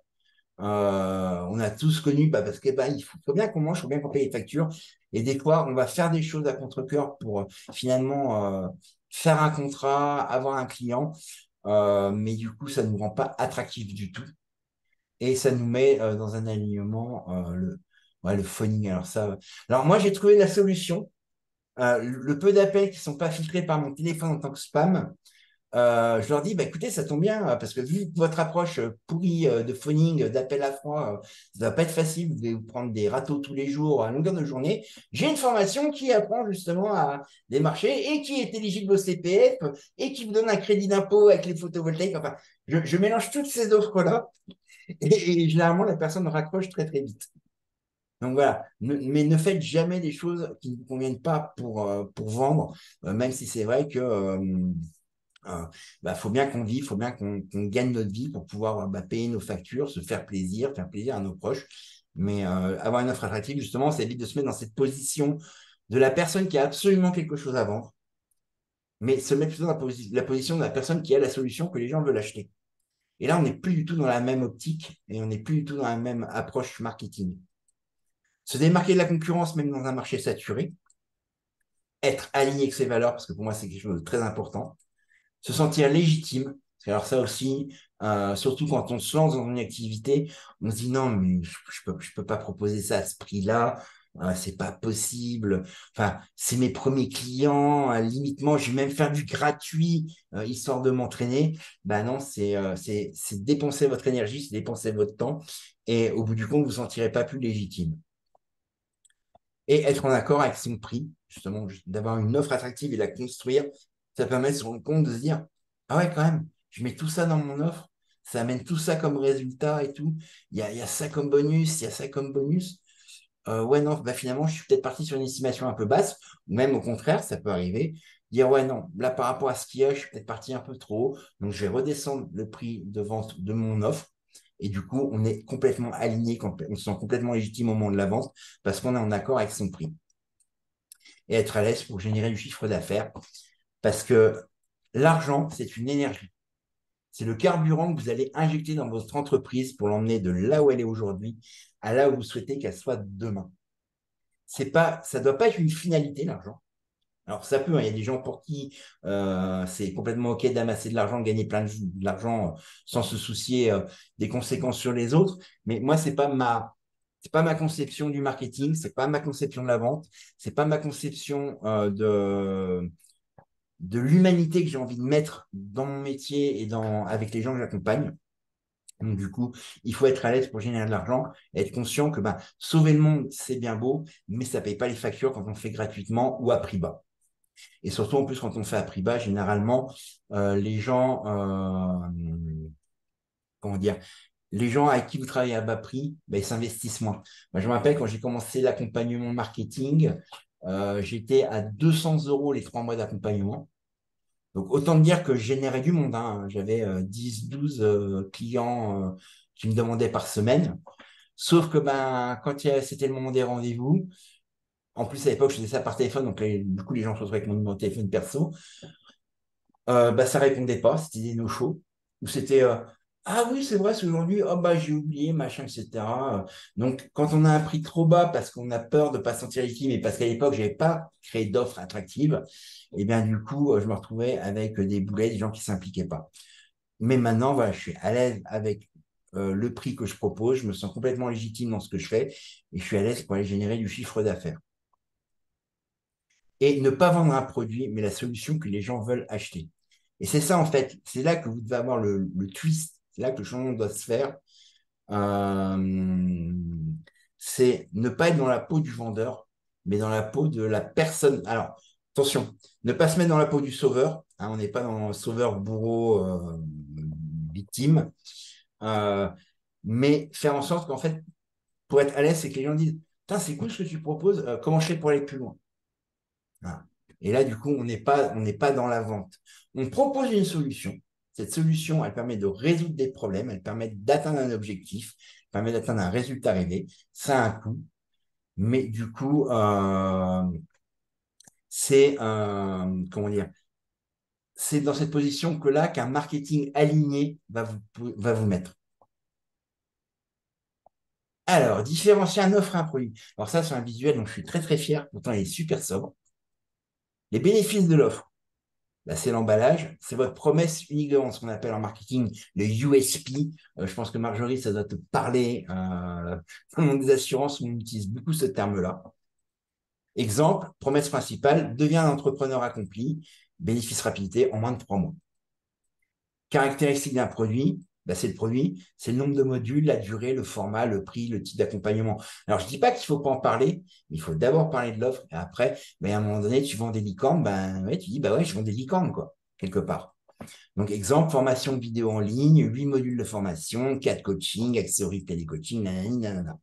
On a tous connu, parce que il faut bien qu'on mange, il faut bien qu'on paye les factures. Et des fois, on va faire des choses à contre-cœur pour finalement faire un contrat, avoir un client. Mais du coup, ça ne nous rend pas attractifs du tout. Et ça nous met dans un alignement, le phoning. Alors moi, j'ai trouvé la solution. Le peu d'appels qui ne sont pas filtrés par mon téléphone en tant que spam, je leur dis, écoutez, ça tombe bien, parce que vu votre approche pourrie de phoning, d'appel à froid, ça ne va pas être facile, vous devez vous prendre des râteaux tous les jours à longueur de journée. J'ai une formation qui apprend justement à démarcher et qui est éligible au CPF et qui vous donne un crédit d'impôt avec les photovoltaïques. Enfin, je mélange toutes ces offres-là et généralement, la personne raccroche très, très vite. Donc voilà, mais ne faites jamais des choses qui ne vous conviennent pas pour vendre, même si c'est vrai que faut bien qu'on vive, faut bien qu'on gagne notre vie pour pouvoir payer nos factures, se faire plaisir à nos proches. Mais avoir une offre attractive, justement, ça évite de se mettre dans cette position de la personne qui a absolument quelque chose à vendre, mais se mettre plutôt dans la position de la personne qui a la solution que les gens veulent acheter. Et là, on n'est plus du tout dans la même optique et on n'est plus du tout dans la même approche marketing. Se démarquer de la concurrence, même dans un marché saturé, être aligné avec ses valeurs, parce que pour moi, c'est quelque chose de très important. Se sentir légitime. Alors ça aussi, surtout quand on se lance dans une activité, on se dit non, mais je peux pas proposer ça à ce prix-là. Ah, c'est pas possible. Enfin, c'est mes premiers clients. Limitement, je vais même faire du gratuit, histoire de m'entraîner. Ben non, c'est dépenser votre énergie, c'est dépenser votre temps. Et au bout du compte, vous ne vous sentirez pas plus légitime. Et être en accord avec son prix, justement, d'avoir une offre attractive et la construire, ça permet de se rendre compte, de se dire, ah ouais, quand même, je mets tout ça dans mon offre, ça amène tout ça comme résultat et tout. Il y a ça comme bonus, il y a ça comme bonus. Ouais, non, bah finalement, je suis peut-être parti sur une estimation un peu basse, ou même au contraire, ça peut arriver. Dire, ouais, non, là, par rapport à ce qu'il y a, je suis peut-être parti un peu trop haut, donc je vais redescendre le prix de vente de mon offre. Et du coup, on est complètement aligné, on se sent complètement légitime au moment de la vente parce qu'on est en accord avec son prix. Et être à l'aise pour générer du chiffre d'affaires parce que l'argent, c'est une énergie. C'est le carburant que vous allez injecter dans votre entreprise pour l'emmener de là où elle est aujourd'hui à là où vous souhaitez qu'elle soit demain. Ça ne doit pas être une finalité, l'argent. Alors, ça peut, hein, il y a des gens pour qui c'est complètement OK d'amasser de l'argent, de gagner de l'argent sans se soucier des conséquences sur les autres. Mais moi, c'est pas ma conception du marketing, c'est pas ma conception de la vente, c'est pas ma conception de l'humanité que j'ai envie de mettre dans mon métier et avec les gens que j'accompagne. Donc, du coup, il faut être à l'aise pour générer de l'argent et être conscient que sauver le monde, c'est bien beau, mais ça ne paye pas les factures quand on le fait gratuitement ou à prix bas. Et surtout, en plus, quand on fait à prix bas, généralement, les gens, comment dire, les gens avec qui vous travaillez à bas prix, ils s'investissent moins. Moi, je me rappelle quand j'ai commencé l'accompagnement marketing, j'étais à 200 euros les 3 mois d'accompagnement. Donc, autant dire que je générais du monde, hein. J'avais 10, 12 clients qui me demandaient par semaine. Sauf que quand c'était le moment des rendez-vous, en plus à l'époque, je faisais ça par téléphone, donc du coup, les gens se retrouvaient avec mon numéro de téléphone perso. Ça répondait pas, c'était des no-shows. Ou c'était ah oui, c'est vrai, c'est aujourd'hui, oh j'ai oublié, machin, etc. Donc, quand on a un prix trop bas parce qu'on a peur de ne pas se sentir légitime et parce qu'à l'époque, je n'avais pas créé d'offres attractives, et bien du coup, je me retrouvais avec des boulets, des gens qui ne s'impliquaient pas. Mais maintenant, voilà, je suis à l'aise avec le prix que je propose, je me sens complètement légitime dans ce que je fais et je suis à l'aise pour aller générer du chiffre d'affaires. Et ne pas vendre un produit, mais la solution que les gens veulent acheter. Et c'est ça, en fait, c'est là que vous devez avoir le twist, c'est là que le changement doit se faire. Euh, c'est ne pas être dans la peau du vendeur, mais dans la peau de la personne. Alors, attention, ne pas se mettre dans la peau du sauveur, hein, on n'est pas dans le sauveur, bourreau, victime, euh, mais faire en sorte qu'en fait, pour être à l'aise, c'est que les gens disent, putain, c'est cool ce que tu proposes, comment je fais pour aller plus loin? Voilà. Et là, du coup, on n'est pas dans la vente. On propose une solution. Cette solution, elle permet de résoudre des problèmes, elle permet d'atteindre un objectif, elle permet d'atteindre un résultat rêvé. Ça a un coût, mais du coup, c'est comment dire, c'est dans cette position que là qu'un marketing aligné va vous mettre. Alors, différencier un offre et un produit. Alors ça, c'est un visuel dont je suis très très fier. Pourtant, il est super sobre. Les bénéfices de l'offre. C'est l'emballage, c'est votre promesse unique de vente, ce qu'on appelle en marketing le USP. Je pense que Marjorie, ça doit te parler. Dans le monde des assurances, on utilise beaucoup ce terme-là. Exemple, promesse principale, deviens un entrepreneur accompli, bénéfice rapidité en moins de 3 mois. Caractéristique d'un produit, c'est le produit, c'est le nombre de modules, la durée, le format, le prix, le type d'accompagnement. Alors, je ne dis pas qu'il ne faut pas en parler, mais il faut d'abord parler de l'offre et après, à un moment donné, tu vends des licornes, ouais, tu dis, ouais, je vends des licornes, quoi, quelque part. Donc, exemple, formation vidéo en ligne, 8 modules de formation, 4 coachings, accessoires télécoaching, nanani, nanana.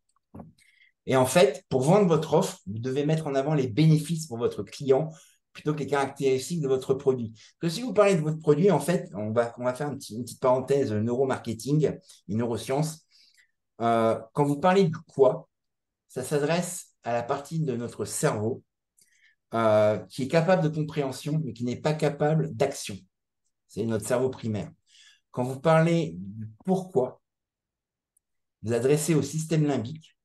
Et en fait, pour vendre votre offre, vous devez mettre en avant les bénéfices pour votre client plutôt que les caractéristiques de votre produit. Parce que si vous parlez de votre produit, en fait, on va faire une petite parenthèse neuromarketing et neurosciences. Quand vous parlez du quoi, ça s'adresse à la partie de notre cerveau qui est capable de compréhension, mais qui n'est pas capable d'action. C'est notre cerveau primaire. Quand vous parlez du pourquoi, vous adressez au système limbique,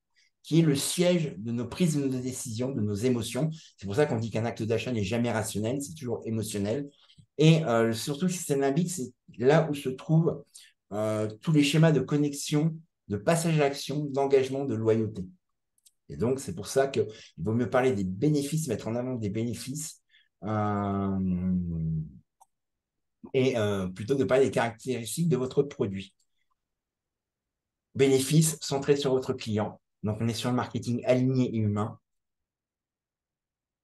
qui est le siège de nos prises de nos décisions, de nos émotions. C'est pour ça qu'on dit qu'un acte d'achat n'est jamais rationnel, c'est toujours émotionnel. Et surtout, le système limbique, c'est là où se trouvent tous les schémas de connexion, de passage à l'action, d'engagement, de loyauté. Et donc, c'est pour ça qu'il vaut mieux parler des bénéfices, mettre en avant des bénéfices, plutôt que de parler des caractéristiques de votre produit. Bénéfices centrés sur votre client. Donc, on est sur le marketing aligné et humain.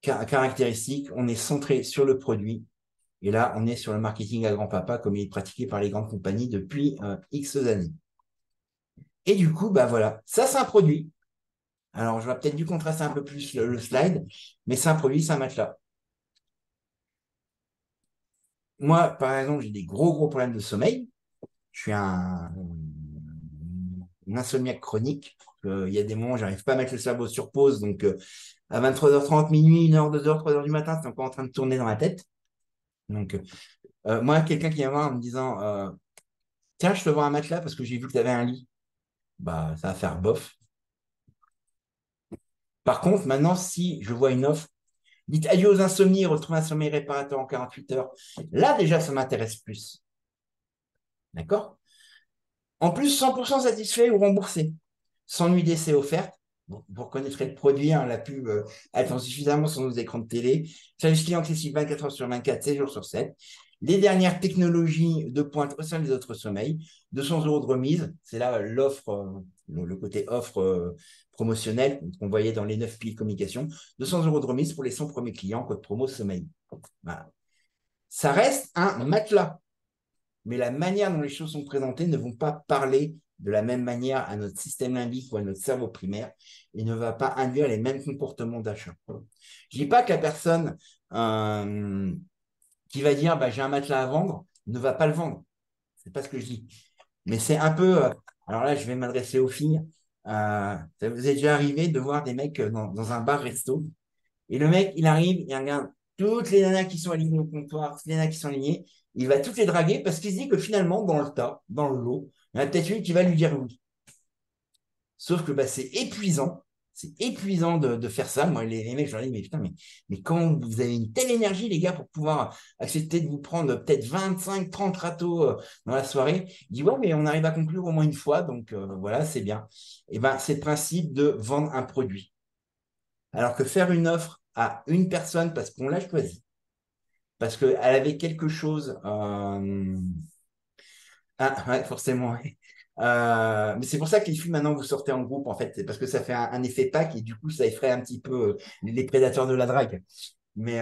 Caractéristiques, on est centré sur le produit. Et là, on est sur le marketing à grand-papa, comme il est pratiqué par les grandes compagnies depuis X années. Et du coup, bah voilà, ça c'est un produit. Alors, je vais peut-être dû contraster un peu plus le slide, mais c'est un produit, c'est un matelas. Moi, par exemple, j'ai des gros problèmes de sommeil. Je suis un insomniaque chronique. Il y a des moments où j'arrive pas à mettre le cerveau sur pause. Donc, à 23h30, minuit, 1h, 2h, 3h du matin, c'est encore en train de tourner dans la tête. Donc, moi, quelqu'un qui vient voir en me disant tiens, je te vends un matelas parce que j'ai vu que tu avais un lit. Bah, ça va faire bof. Par contre, maintenant, si je vois une offre, dites adieu aux insomnies, retrouvez un sommeil réparateur en 48 heures. Là, déjà, ça m'intéresse plus. D'accord? En plus, 100% satisfait ou remboursé. Sans nuit d'essai offerte. Bon, vous reconnaîtrez le produit, hein, la pub attend suffisamment sur nos écrans de télé. Service client accessible 24 heures sur 24, 7 jours sur 7. Les dernières technologies de pointe au sein des autres sommeils. 200 euros de remise. C'est là l'offre, le côté offre promotionnelle qu'on voyait dans les 9 piliers de communication. 200 euros de remise pour les 100 premiers clients, code promo sommeil. Voilà. Ça reste un matelas. Mais la manière dont les choses sont présentées ne vont pas parler de la même manière à notre système limbique ou à notre cerveau primaire et ne va pas induire les mêmes comportements d'achat. Je ne dis pas que la personne qui va dire bah, j'ai un matelas à vendre ne va pas le vendre. Ce n'est pas ce que je dis. Mais c'est un peu. Alors là, je vais m'adresser aux filles. Ça vous est déjà arrivé de voir des mecs dans un bar-resto et le mec, il arrive, il regarde toutes les nanas qui sont alignées au comptoir, toutes les nanas qui sont alignées, il va toutes les draguer parce qu'il se dit que finalement, dans le tas, dans le lot, il y en a peut-être une qui va lui dire oui. Sauf que bah, c'est épuisant. C'est épuisant de faire ça. Moi, les mecs, je leur dis, mais putain, mais comment vous avez une telle énergie, les gars, pour pouvoir accepter de vous prendre peut-être 25, 30 râteaux dans la soirée? Il dit, ouais, mais on arrive à conclure au moins une fois, donc voilà, c'est bien. Et ben, c'est le principe de vendre un produit. Alors que faire une offre à une personne parce qu'on l'a choisi, parce qu'elle avait quelque chose. Ah, ouais, forcément. Ouais. Mais c'est pour ça que les filles, maintenant, vous sortez en groupe, en fait. C'est parce que ça fait un effet pack et du coup, ça effraie un petit peu les prédateurs de la drague. Mais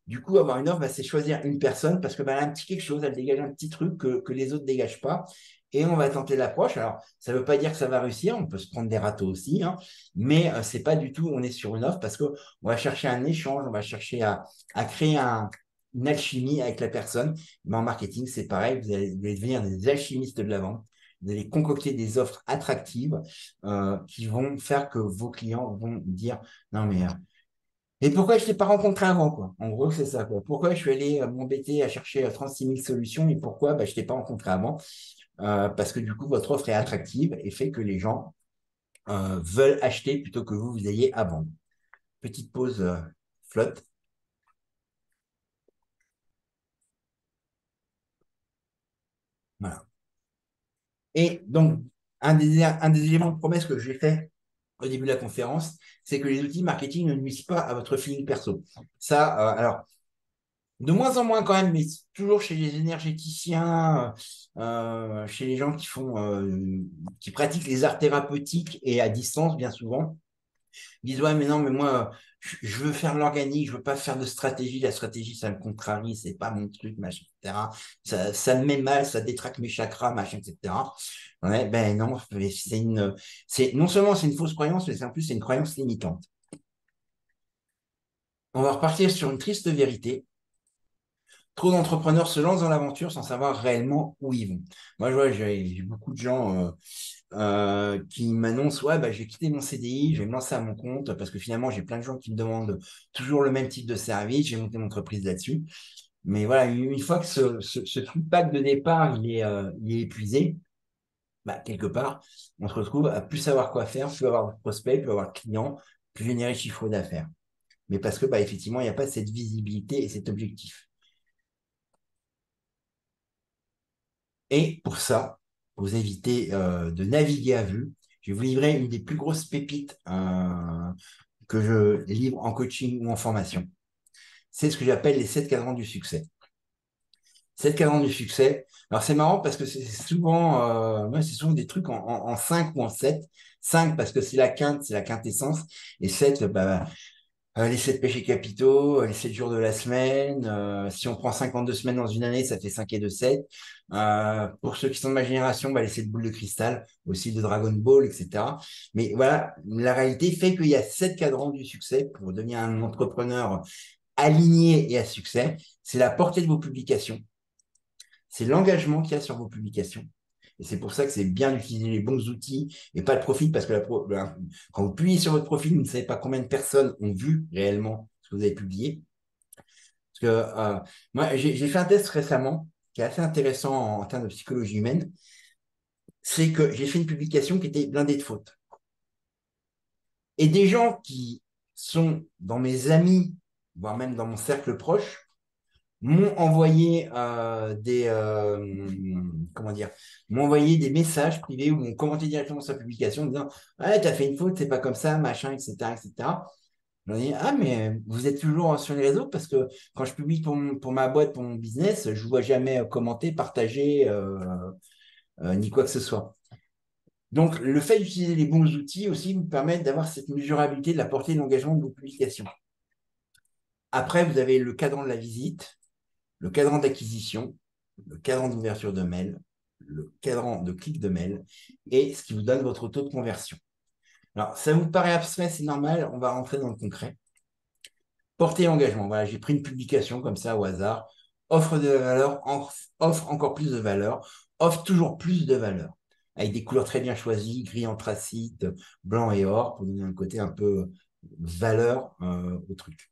du coup, avoir une offre, bah, c'est choisir une personne parce que bah, elle a un petit quelque chose, elle dégage un petit truc que les autres ne dégagent pas. Et on va tenter l'approche. Alors, ça ne veut pas dire que ça va réussir, on peut se prendre des râteaux aussi, hein, mais c'est pas du tout, on est sur une offre parce qu'on va chercher un échange, on va chercher à créer une alchimie avec la personne. Mais en marketing, c'est pareil, vous allez devenir des alchimistes de la vente. Vous allez concocter des offres attractives qui vont faire que vos clients vont dire non, mais et pourquoi je ne t'ai pas rencontré avant, quoi? En gros, c'est ça, quoi. Pourquoi je suis allé m'embêter à chercher 36 000 solutions et pourquoi bah, je ne t'ai pas rencontré avant? Parce que du coup, votre offre est attractive et fait que les gens veulent acheter plutôt que vous ayez à vendre. Petite pause flotte. Voilà. Et donc, un des éléments de promesse que j'ai fait au début de la conférence, c'est que les outils marketing ne nuisent pas à votre feeling perso. Ça, alors, de moins en moins quand même, mais toujours chez les énergéticiens, chez les gens qui pratiquent les arts thérapeutiques et à distance, bien souvent, ils disent ouais, mais non, mais moi, je veux faire de l'organique, je veux pas faire de stratégie. La stratégie, ça me contrarie, c'est pas mon truc, machin, etc. Ça me met mal, ça détraque mes chakras, machin, etc. Ouais, ben non, non seulement c'est une fausse croyance, mais en plus c'est une croyance limitante. On va repartir sur une triste vérité. Trop d'entrepreneurs se lancent dans l'aventure sans savoir réellement où ils vont. Moi, je vois, j'ai beaucoup de gens qui m'annoncent, ouais, bah, je vais quitter mon CDI, je vais me lancer à mon compte parce que finalement, j'ai plein de gens qui me demandent toujours le même type de service, j'ai monté mon entreprise là-dessus. Mais voilà, une fois que ce truc pack de départ, il est épuisé, bah, quelque part, on se retrouve à plus savoir quoi faire, plus avoir de prospects, plus avoir de clients, plus générer de chiffre d'affaires. Mais parce que, bah, effectivement, il n'y a pas cette visibilité et cet objectif. Et pour ça, pour éviter de naviguer à vue, je vais vous livrer une des plus grosses pépites que je livre en coaching ou en formation. C'est ce que j'appelle les 7 cadrans du succès. 7 cadrans du succès. Alors, c'est marrant parce que c'est souvent des trucs en 5 ou en 7. 5 parce que c'est la quinte, c'est la quintessence. Et 7, les 7 péchés capitaux, les 7 jours de la semaine. Si on prend 52 semaines dans une année, ça fait 5 et 2, 7. Pour ceux qui sont de ma génération, les 7 boules de cristal, aussi de Dragon Ball, etc. Mais voilà, la réalité fait qu'il y a 7 cadrans du succès pour devenir un entrepreneur aligné et à succès. C'est la portée de vos publications. C'est l'engagement qu'il y a sur vos publications. Et c'est pour ça que c'est bien d'utiliser les bons outils et pas le profil, parce que quand vous publiez sur votre profil, vous ne savez pas combien de personnes ont vu réellement ce que vous avez publié. Parce que moi, j'ai fait un test récemment qui est assez intéressant en termes de psychologie humaine. C'est que j'ai fait une publication qui était blindée de fautes. Et des gens qui sont dans mes amis, voire même dans mon cercle proche, m'ont envoyé m'ont envoyé des messages privés ou m'ont commenté directement sur sa publication en disant ouais, t'as fait une faute, c'est pas comme ça, machin, etc., etc. Je leur ai dit ah, mais vous êtes toujours sur les réseaux parce que quand je publie pour ma boîte, pour mon business, je ne vois jamais commenter, partager, ni quoi que ce soit. Donc, le fait d'utiliser les bons outils aussi vous permet d'avoir cette mesurabilité de la portée de l'engagement de vos publications. Après, vous avez le cadran de la visite, le cadran d'acquisition, le cadran d'ouverture de mail, le cadran de clic de mail et ce qui vous donne votre taux de conversion. Alors, ça vous paraît abstrait, c'est normal, on va rentrer dans le concret. Portée et engagement, voilà, j'ai pris une publication comme ça au hasard, offre de valeur, offre encore plus de valeur, offre toujours plus de valeur, avec des couleurs très bien choisies, gris anthracite, blanc et or, pour donner un côté un peu valeur au truc.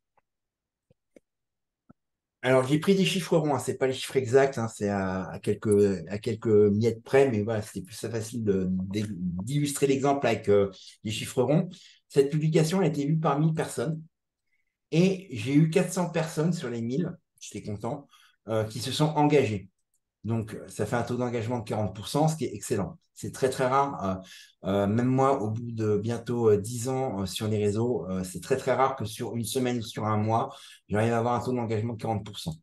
Alors, j'ai pris des chiffres ronds, ce n'est pas les chiffres exacts, c'est à quelques miettes près, mais voilà, c'était plus facile d'illustrer l'exemple avec des chiffres ronds. Cette publication a été vue par 1000 personnes et j'ai eu 400 personnes sur les 1000, j'étais content, qui se sont engagées. Donc, ça fait un taux d'engagement de 40%, ce qui est excellent. C'est très, très rare. Même moi, au bout de bientôt 10 ans sur les réseaux, c'est très, très rare que sur une semaine ou sur un mois, j'arrive à avoir un taux d'engagement de 40%.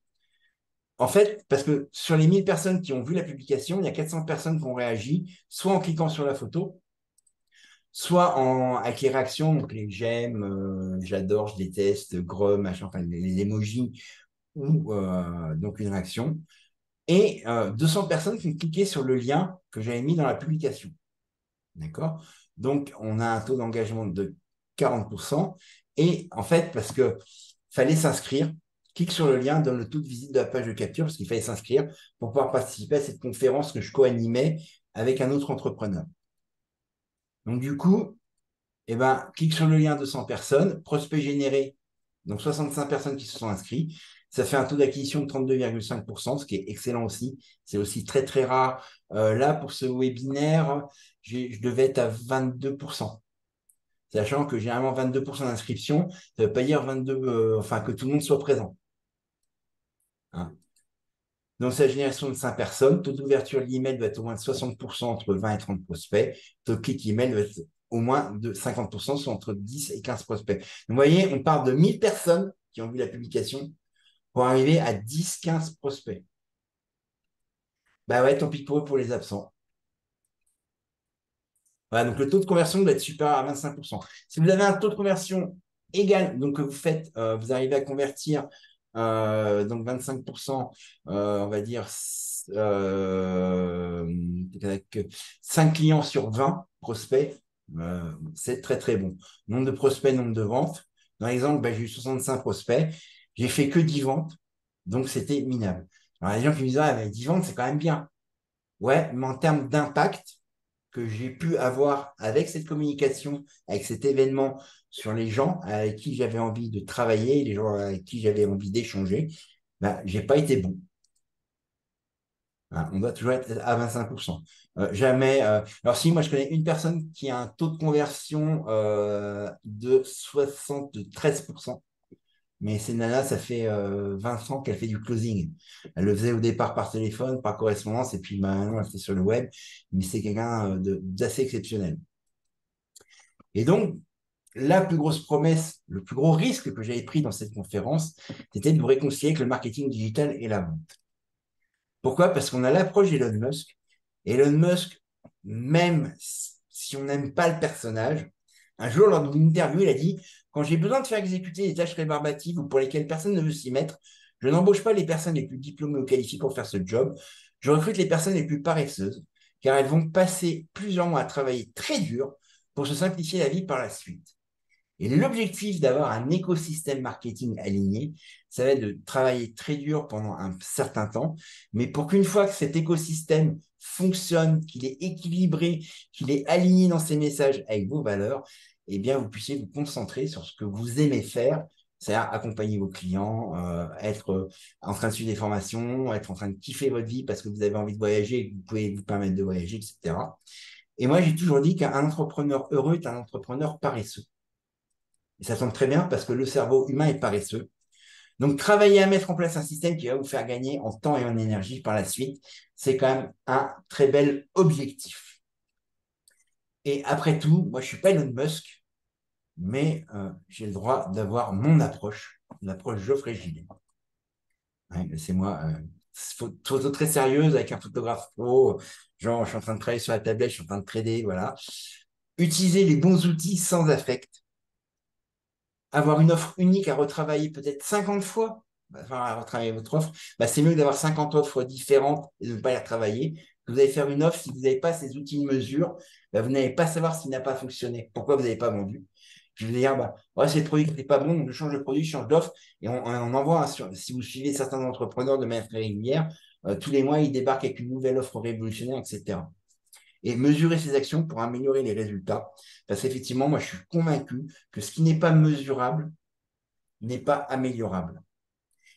En fait, parce que sur les 1000 personnes qui ont vu la publication, il y a 400 personnes qui ont réagi, soit en cliquant sur la photo, soit avec les réactions, donc les j'aime, j'adore, je déteste, grum, machin, enfin les emojis, ou donc une réaction et 200 personnes qui ont cliqué sur le lien que j'avais mis dans la publication. D'accord? Donc, on a un taux d'engagement de 40%. Et en fait, parce qu'il fallait s'inscrire, clique sur le lien, donne le taux de visite de la page de capture, parce qu'il fallait s'inscrire pour pouvoir participer à cette conférence que je co-animais avec un autre entrepreneur. Donc, du coup, clique sur le lien 200 personnes, prospect généré, donc 65 personnes qui se sont inscrites. Ça fait un taux d'acquisition de 32,5%, ce qui est excellent aussi. C'est aussi très, très rare. Là, pour ce webinaire, je devais être à 22%. Sachant que généralement 22% d'inscription, ça ne veut pas dire 22, que tout le monde soit présent. Hein. Donc, c'est la génération de 5 personnes. Taux d'ouverture de l'email doit être au moins de 60% entre 20 et 30 prospects. Taux de clic email doit être au moins de 50%, soit entre 10 et 15 prospects. Donc, vous voyez, on part de 1000 personnes qui ont vu la publication pour arriver à 10-15 prospects. Bah ouais, tant pis pour eux, pour les absents. Voilà, donc le taux de conversion doit être supérieur à 25%. Si vous avez un taux de conversion égal, donc que vous arrivez à convertir donc 25%, on va dire 5 clients sur 20 prospects, c'est très très bon. Nombre de prospects, nombre de ventes. Dans l'exemple, j'ai eu 65 prospects, j'ai fait que 10 ventes, donc c'était minable. Alors, les gens qui me disent, ah, 10 ventes, c'est quand même bien. Ouais, mais en termes d'impact que j'ai pu avoir avec cette communication, avec cet événement sur les gens avec qui j'avais envie de travailler, les gens avec qui j'avais envie d'échanger, j'ai pas été bon. Hein, on doit toujours être à 25%. Jamais. Alors si, moi je connais une personne qui a un taux de conversion de 73%. Mais c'est nana, ça fait 20 ans qu'elle fait du closing. Elle le faisait au départ par téléphone, par correspondance, et puis maintenant elle fait sur le web. Mais c'est quelqu'un d'assez exceptionnel. Et donc, la plus grosse promesse, le plus gros risque que j'avais pris dans cette conférence, c'était de vous réconcilier avec le marketing digital et la vente. Pourquoi? Parce qu'on a l'approche d'Elon Musk. Elon Musk, même si on n'aime pas le personnage, un jour, lors d'une interview, il a dit, quand j'ai besoin de faire exécuter des tâches rébarbatives ou pour lesquelles personne ne veut s'y mettre, je n'embauche pas les personnes les plus diplômées ou qualifiées pour faire ce job. Je recrute les personnes les plus paresseuses, car elles vont passer plusieurs mois à travailler très dur pour se simplifier la vie par la suite. Et l'objectif d'avoir un écosystème marketing aligné, ça va être de travailler très dur pendant un certain temps, mais pour qu'une fois que cet écosystème fonctionne, qu'il est équilibré, qu'il est aligné dans ses messages avec vos valeurs, eh bien, vous puissiez vous concentrer sur ce que vous aimez faire, c'est-à-dire accompagner vos clients, être en train de suivre des formations, être en train de kiffer votre vie parce que vous avez envie de voyager et que vous pouvez vous permettre de voyager, etc. Et moi, j'ai toujours dit qu'un entrepreneur heureux est un entrepreneur paresseux. Et ça tombe très bien parce que le cerveau humain est paresseux. Donc, travailler à mettre en place un système qui va vous faire gagner en temps et en énergie par la suite, c'est quand même un très bel objectif. Et après tout, moi, je ne suis pas Elon Musk, mais j'ai le droit d'avoir mon approche, l'approche Geoffrey Gillet. Ouais, c'est moi, photo très sérieuse avec un photographe pro, genre je suis en train de travailler sur la tablette, je suis en train de trader, voilà. Utiliser les bons outils sans affect. Avoir une offre unique à retravailler peut-être 50 fois, enfin, à retravailler votre offre, bah, c'est mieux d'avoir 50 offres différentes et de ne pas les retravailler. Vous allez faire une offre, si vous n'avez pas ces outils de mesure, bah, vous n'allez pas savoir s'il n'a pas fonctionné, pourquoi vous n'avez pas vendu. Je vais dire, bah, ouais, c'est le produit qui n'est pas bon, je change de produit, je change d'offre, et on envoie, si vous suivez certains entrepreneurs de manière régulière, tous les mois, ils débarquent avec une nouvelle offre révolutionnaire, etc. Et mesurer ses actions pour améliorer les résultats. Parce qu'effectivement, moi, je suis convaincu que ce qui n'est pas mesurable n'est pas améliorable.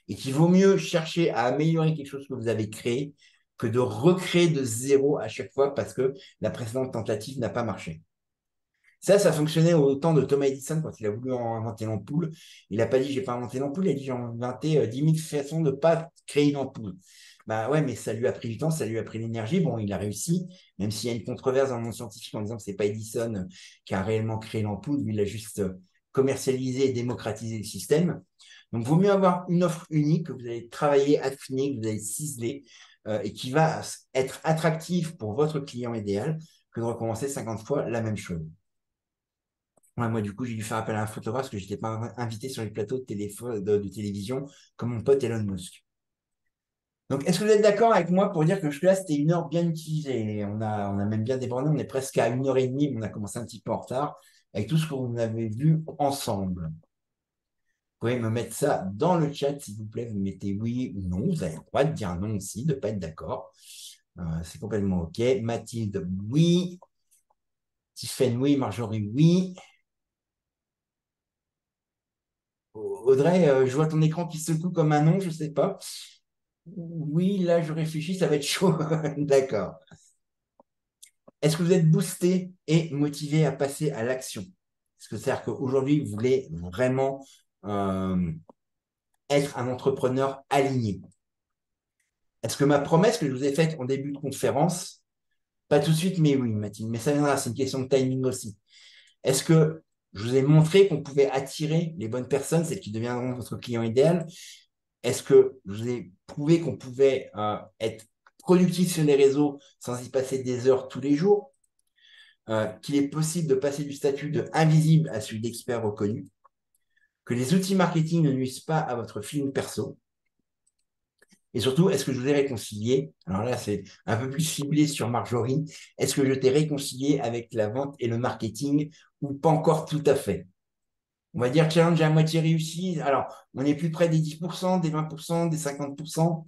Et qu'il vaut mieux chercher à améliorer quelque chose que vous avez créé que de recréer de zéro à chaque fois parce que la précédente tentative n'a pas marché. Ça fonctionnait au temps de Thomas Edison quand il a voulu inventer l'ampoule. Il n'a pas dit j'ai pas inventé l'ampoule, il a dit j'ai inventé 10 000 façons de ne pas créer une ampoule. Bah ouais, mais ça lui a pris du temps, ça lui a pris l'énergie. Bon, il a réussi, même s'il y a une controverse dans le monde scientifique en disant que c'est pas Edison qui a réellement créé l'ampoule, lui il a juste commercialisé et démocratisé le système. Donc, il vaut mieux avoir une offre unique que vous allez travailler, affiner, que vous allez ciseler et qui va être attractive pour votre client idéal que de recommencer 50 fois la même chose. Ouais, moi, du coup, j'ai dû faire appel à un photographe parce que je n'étais pas invité sur les plateaux de télévision comme mon pote Elon Musk. Donc, est-ce que vous êtes d'accord avec moi pour dire que jusque-là, c'était une heure bien utilisée? On a même bien débordé, on est presque à 1 h 30, mais on a commencé un petit peu en retard avec tout ce qu'on avait vu ensemble. Vous pouvez me mettre ça dans le chat, s'il vous plaît. Vous mettez oui ou non. Vous avez le droit de dire non aussi, de ne pas être d'accord. C'est complètement OK. Mathilde, oui. Tiffaine, oui. Marjorie, oui. Audrey, je vois ton écran qui secoue comme un non, je ne sais pas. Oui, là, je réfléchis, ça va être chaud. D'accord. Est-ce que vous êtes boosté et motivé à passer à l'action? Est-ce que c'est-à-dire qu'aujourd'hui, vous voulez vraiment être un entrepreneur aligné? Est-ce que ma promesse que je vous ai faite en début de conférence, pas tout de suite, mais oui, Mathilde, mais ça viendra, c'est une question de timing aussi. Est-ce que je vous ai montré qu'on pouvait attirer les bonnes personnes, celles qui deviendront votre client idéal? Est-ce que je vous ai prouvé qu'on pouvait être productif sur les réseaux sans y passer des heures tous les jours? Qu'il est possible de passer du statut de invisible à celui d'expert reconnu? Que les outils marketing ne nuisent pas à votre feeling perso? Et surtout, est-ce que je vous ai réconcilié? Alors là, c'est un peu plus ciblé sur Marjorie. Est-ce que je t'ai réconcilié avec la vente et le marketing ou pas encore tout à fait? On va dire challenge à moitié réussi. Alors, on est plus près des 10%, des 20%, des 50%,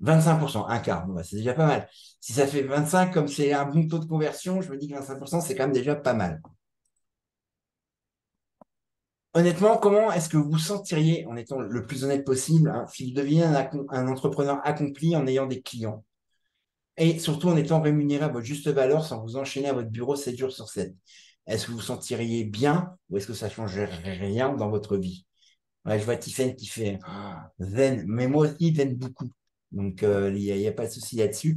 25%, un quart. Bon, bah, c'est déjà pas mal. Si ça fait 25, comme c'est un bon taux de conversion, je me dis que 25%, c'est quand même déjà pas mal. Honnêtement, comment est-ce que vous vous sentiriez, en étant le plus honnête possible, hein, si vous deviez un entrepreneur accompli en ayant des clients? Et surtout en étant rémunéré à votre juste valeur sans vous enchaîner à votre bureau 7 jours sur 7. Est-ce que vous vous sentiriez bien ou est-ce que ça ne changerait rien dans votre vie? Ouais, je vois Tiffen qui fait zen, mais moi aussi zen beaucoup. Donc il n'y a pas de souci là-dessus.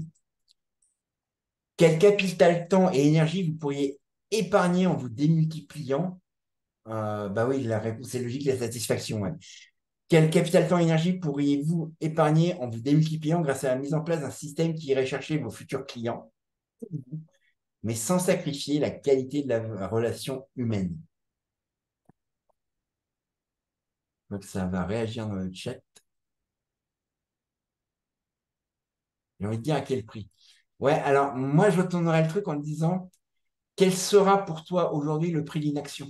Quel capital temps et énergie vous pourriez épargner en vous démultipliant? Bah oui, la réponse est logique, la satisfaction. Ouais. Quel capital temps et énergie pourriez-vous épargner en vous démultipliant grâce à la mise en place d'un système qui irait chercher vos futurs clients, mais sans sacrifier la qualité de la relation humaine? Donc ça va réagir dans le chat. J'ai envie de dire à quel prix. Ouais, alors moi je retournerai le truc en disant, quel sera pour toi aujourd'hui le prix d'inaction?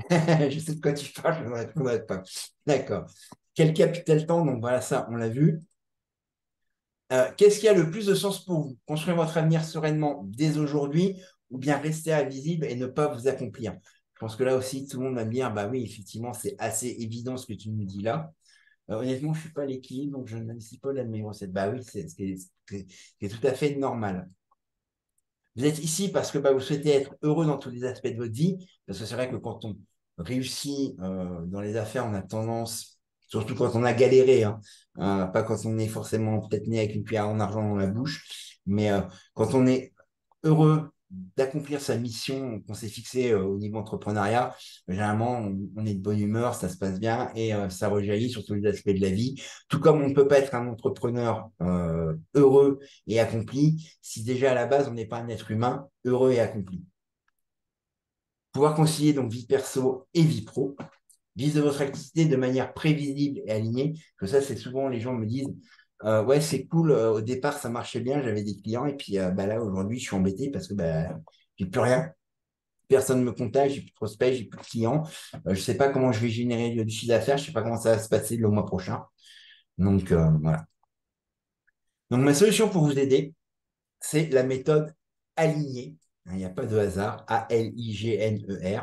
Je sais de quoi tu parles, je ne répondrai pas. D'accord. Quel capital temps? Donc voilà, ça, on l'a vu. Qu'est-ce qui a le plus de sens pour vous? Construire votre avenir sereinement dès aujourd'hui ou bien rester invisible et ne pas vous accomplir? Je pense que là aussi, tout le monde va me dire, bah oui, effectivement, c'est assez évident ce que tu nous dis là. Honnêtement, je ne suis pas l'équilibre, donc je n'investis pas la meilleure recette. Bah oui, c'est ce qui est tout à fait normal. Vous êtes ici parce que bah, vous souhaitez être heureux dans tous les aspects de votre vie, parce que c'est vrai que quand on réussit dans les affaires, on a tendance, surtout quand on a galéré, hein, pas quand on est forcément peut-être né avec une cuillère en argent dans la bouche, mais quand on est heureux d'accomplir sa mission qu'on s'est fixée au niveau entrepreneuriat, généralement, on est de bonne humeur, ça se passe bien et ça rejaillit sur tous les aspects de la vie. Tout comme on ne peut pas être un entrepreneur heureux et accompli si déjà à la base, on n'est pas un être humain heureux et accompli. Pouvoir concilier donc vie perso et vie pro, vivre de votre activité de manière prévisible et alignée, que ça, c'est souvent les gens me disent, ouais, c'est cool, au départ, ça marchait bien, j'avais des clients, et puis bah, là, aujourd'hui, je suis embêté parce que bah, j'ai plus rien. Personne ne me contacte, j'ai plus de prospects, j'ai plus de clients. Je ne sais pas comment je vais générer du chiffre d'affaires, je ne sais pas comment ça va se passer le mois prochain. Donc, voilà. Donc, ma solution pour vous aider, c'est la méthode alignée. Il n'y a pas de hasard, ALIGNER.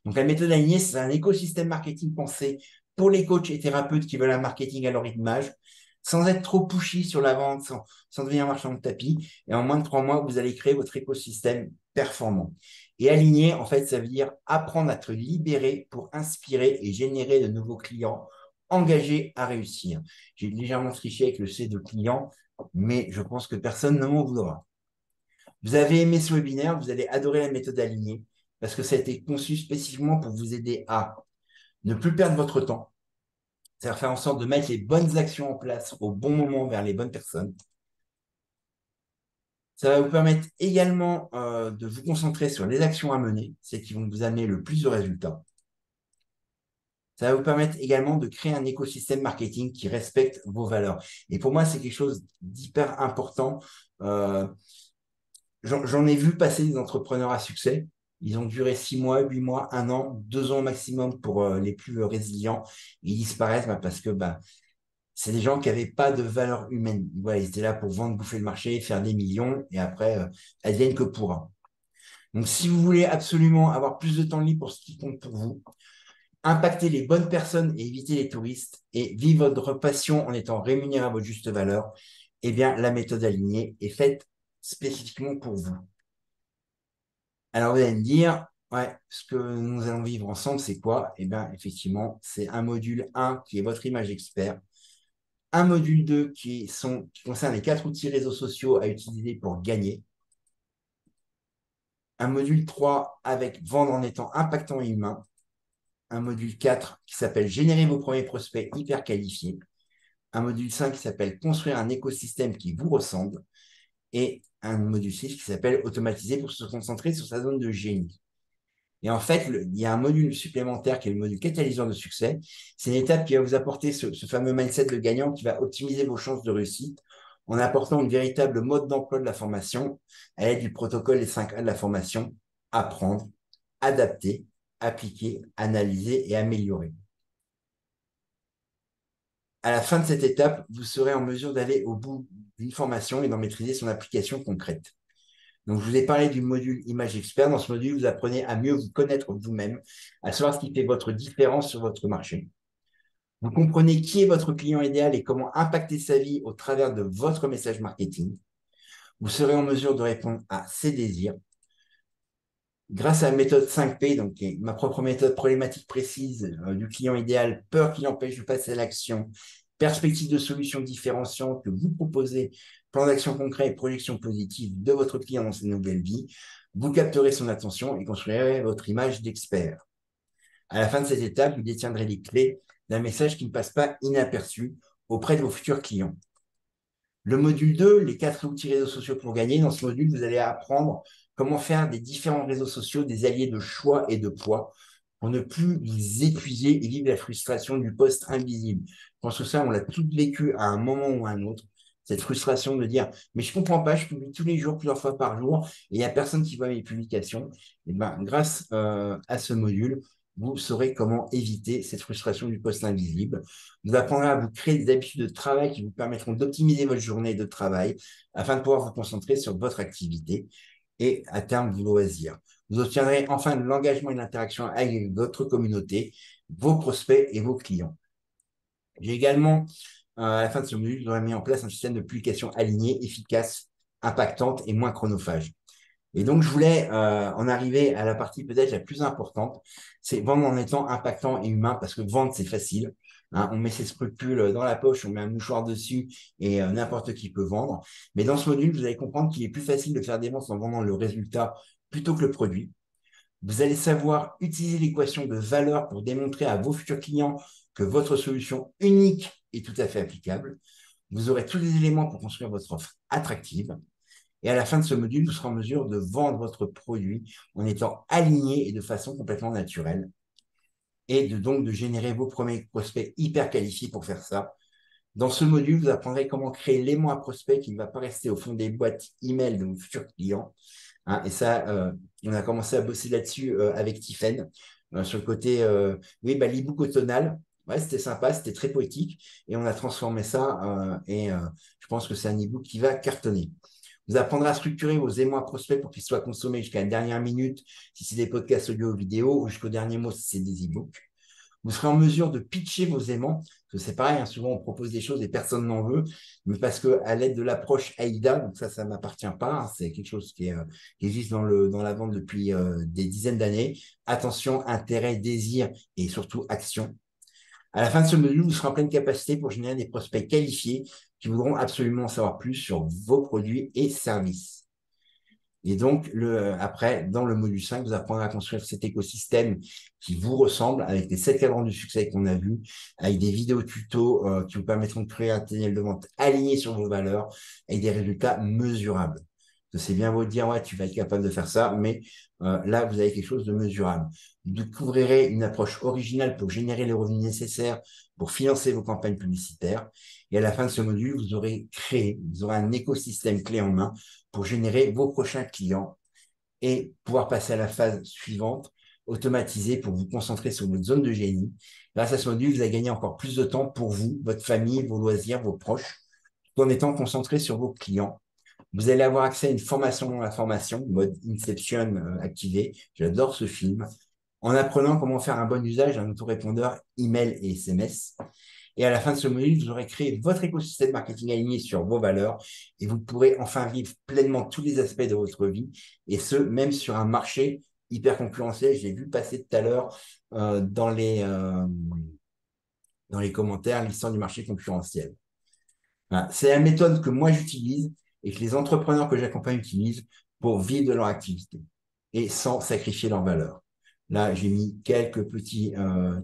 Donc, la méthode alignée, c'est un écosystème marketing pensé pour les coachs et thérapeutes qui veulent un marketing à leur image, sans être trop pushy sur la vente, sans devenir marchand de tapis. Et en moins de 3 mois, vous allez créer votre écosystème performant. Et aligné, en fait, ça veut dire apprendre à te libérer pour inspirer et générer de nouveaux clients engagés à réussir. J'ai légèrement triché avec le C de client, mais je pense que personne ne m'en voudra. Vous avez aimé ce webinaire, vous allez adorer la méthode alignée parce que ça a été conçu spécifiquement pour vous aider à ne plus perdre votre temps, c'est-à-dire faire en sorte de mettre les bonnes actions en place au bon moment vers les bonnes personnes. Ça va vous permettre également de vous concentrer sur les actions à mener, celles qui vont vous amener le plus de résultats. Ça va vous permettre également de créer un écosystème marketing qui respecte vos valeurs. Et pour moi, c'est quelque chose d'hyper important. J'en ai vu passer des entrepreneurs à succès. Ils ont duré 6 mois, 8 mois, 1 an, 2 ans maximum pour les plus résilients. Ils disparaissent parce que c'est des gens qui n'avaient pas de valeur humaine. Voilà, ils étaient là pour vendre, bouffer le marché, faire des millions et après, advienne que pourra. Donc, si vous voulez absolument avoir plus de temps libre pour ce qui compte pour vous, impacter les bonnes personnes et éviter les touristes et vivre votre passion en étant rémunéré à votre juste valeur, eh bien, la méthode alignée est faite spécifiquement pour vous. Alors, vous allez me dire, ouais, ce que nous allons vivre ensemble, c'est quoi? Eh bien, effectivement, c'est un module 1 qui est votre image expert, un module 2 qui concerne les 4 outils réseaux sociaux à utiliser pour gagner, un module 3 avec vendre en étant impactant et humain, un module 4 qui s'appelle générer vos premiers prospects hyper qualifiés, un module 5 qui s'appelle construire un écosystème qui vous ressemble et un module 6 qui s'appelle automatiser pour se concentrer sur sa zone de génie. Et en fait, il y a un module supplémentaire qui est le module catalyseur de succès. C'est une étape qui va vous apporter ce fameux mindset de gagnant qui va optimiser vos chances de réussite en apportant une véritable mode d'emploi de la formation à l'aide du protocole des 5A de la formation, apprendre, adapter, appliquer, analyser et améliorer. À la fin de cette étape, vous serez en mesure d'aller au bout d'une formation et d'en maîtriser son application concrète. Donc, je vous ai parlé du module Image Expert. Dans ce module, vous apprenez à mieux vous connaître vous-même, à savoir ce qui fait votre différence sur votre marché. Vous comprenez qui est votre client idéal et comment impacter sa vie au travers de votre message marketing. Vous serez en mesure de répondre à ses désirs. Grâce à la méthode 5P, donc qui est ma propre méthode problématique précise du client idéal, peur qui l'empêche de passer à l'action, perspective de solutions différenciantes que vous proposez, plan d'action concret et projection positive de votre client dans sa nouvelle vie, vous capterez son attention et construirez votre image d'expert. À la fin de cette étape, vous détiendrez les clés d'un message qui ne passe pas inaperçu auprès de vos futurs clients. Le module 2, les 4 outils réseaux sociaux pour gagner. Dans ce module, vous allez apprendre comment faire des différents réseaux sociaux des alliés de choix et de poids pour ne plus vous épuiser et vivre la frustration du poste invisible. Je pense que ça, on l'a tous vécu à un moment ou à un autre. Cette frustration de dire, mais je comprends pas, je publie tous les jours, plusieurs fois par jour, et il n'y a personne qui voit mes publications. Et ben, grâce à ce module, vous saurez comment éviter cette frustration du poste invisible. Vous apprendrez à vous créer des habitudes de travail qui vous permettront d'optimiser votre journée de travail afin de pouvoir vous concentrer sur votre activité et à terme vos loisirs. Vous obtiendrez enfin de l'engagement et de l'interaction avec votre communauté, vos prospects et vos clients. J'ai également, à la fin de ce module, j'aurai mis en place un système de publication aligné, efficace, impactante et moins chronophage. Et donc, je voulais en arriver à la partie peut-être la plus importante, c'est vendre en étant impactant et humain, parce que vendre, c'est facile. Hein, on met ses scrupules dans la poche, on met un mouchoir dessus et n'importe qui peut vendre. Mais dans ce module, vous allez comprendre qu'il est plus facile de faire des ventes en vendant le résultat plutôt que le produit. Vous allez savoir utiliser l'équation de valeur pour démontrer à vos futurs clients que votre solution unique est tout à fait applicable. Vous aurez tous les éléments pour construire votre offre attractive. Et à la fin de ce module, vous serez en mesure de vendre votre produit en étant aligné et de façon complètement naturelle. Et donc de générer vos premiers prospects hyper qualifiés pour faire ça. Dans ce module, vous apprendrez comment créer l'aimant à prospect qui ne va pas rester au fond des boîtes email de vos futurs clients. Hein, et ça, on a commencé à bosser là-dessus avec Tiffen, sur le côté, oui, bah, l'e-book automnal. Ouais, c'était sympa, c'était très poétique. Et on a transformé ça et je pense que c'est un e-book qui va cartonner. Vous apprendrez à structurer vos émois prospects pour qu'ils soient consommés jusqu'à la dernière minute, si c'est des podcasts audio ou vidéo, ou jusqu'au dernier mot si c'est des e-books. Vous serez en mesure de pitcher vos aimants, parce que c'est pareil, hein, souvent on propose des choses et personne n'en veut, mais parce qu'à l'aide de l'approche AIDA, donc ça ne m'appartient pas, hein, c'est quelque chose qui existe dans la vente depuis des dizaines d'années. Attention, intérêt, désir et surtout action. À la fin de ce module, vous serez en pleine capacité pour générer des prospects qualifiés qui voudront absolument en savoir plus sur vos produits et services. Et donc, après, dans le module 5, vous apprendrez à construire cet écosystème qui vous ressemble avec les 7 cadrans du succès qu'on a vus, avec des vidéos tutos qui vous permettront de créer un tunnel de vente aligné sur vos valeurs et des résultats mesurables. C'est bien beau de dire, ouais, tu vas être capable de faire ça, mais là, vous avez quelque chose de mesurable. Vous découvrirez une approche originale pour générer les revenus nécessaires pour financer vos campagnes publicitaires. Et à la fin de ce module, vous aurez un écosystème clé en main pour générer vos prochains clients et pouvoir passer à la phase suivante, automatiser pour vous concentrer sur votre zone de génie. Grâce à ce module, vous allez gagner encore plus de temps pour vous, votre famille, vos loisirs, vos proches, tout en étant concentré sur vos clients. Vous allez avoir accès à une formation dans la formation, mode Inception activé. J'adore ce film. En apprenant comment faire un bon usage d'un autorépondeur email et SMS. Et à la fin de ce module, vous aurez créé votre écosystème marketing aligné sur vos valeurs et vous pourrez enfin vivre pleinement tous les aspects de votre vie et ce, même sur un marché hyper concurrentiel. J'ai vu passer tout à l'heure dans les commentaires l'histoire du marché concurrentiel. Voilà. C'est la méthode que moi j'utilise et que les entrepreneurs que j'accompagne utilisent pour vivre de leur activité et sans sacrifier leurs valeurs. Là, j'ai mis quelques petits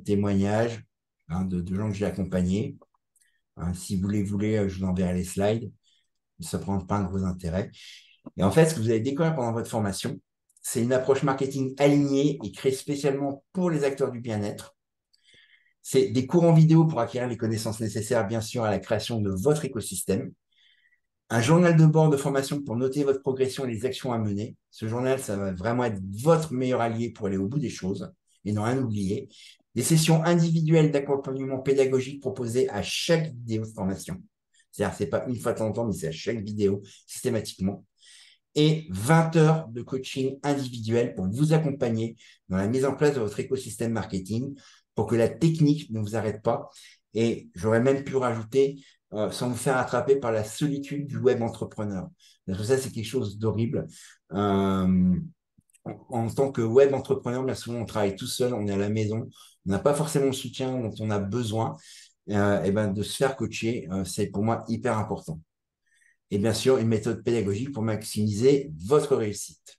témoignages de gens que j'ai accompagnés. Si vous les voulez, je vous enverrai les slides. Ça ne prend pas un gros intérêt. Et en fait, ce que vous allez découvrir pendant votre formation, c'est une approche marketing alignée et créée spécialement pour les acteurs du bien-être. C'est des cours en vidéo pour acquérir les connaissances nécessaires, bien sûr, à la création de votre écosystème. Un journal de bord de formation pour noter votre progression et les actions à mener. Ce journal, ça va vraiment être votre meilleur allié pour aller au bout des choses et ne rien oublier. Des sessions individuelles d'accompagnement pédagogique proposées à chaque vidéo de formation. C'est-à-dire, c'est pas une fois de temps en temps, mais c'est à chaque vidéo, systématiquement. Et 20 heures de coaching individuel pour vous accompagner dans la mise en place de votre écosystème marketing pour que la technique ne vous arrête pas. Et j'aurais même pu rajouter sans vous faire attraper par la solitude du web entrepreneur. Parce que ça, c'est quelque chose d'horrible. en tant que web entrepreneur, bien souvent, on travaille tout seul, on est à la maison, on n'a pas forcément le soutien dont on a besoin. Et ben, de se faire coacher, c'est pour moi hyper important. Et bien sûr, une méthode pédagogique pour maximiser votre réussite.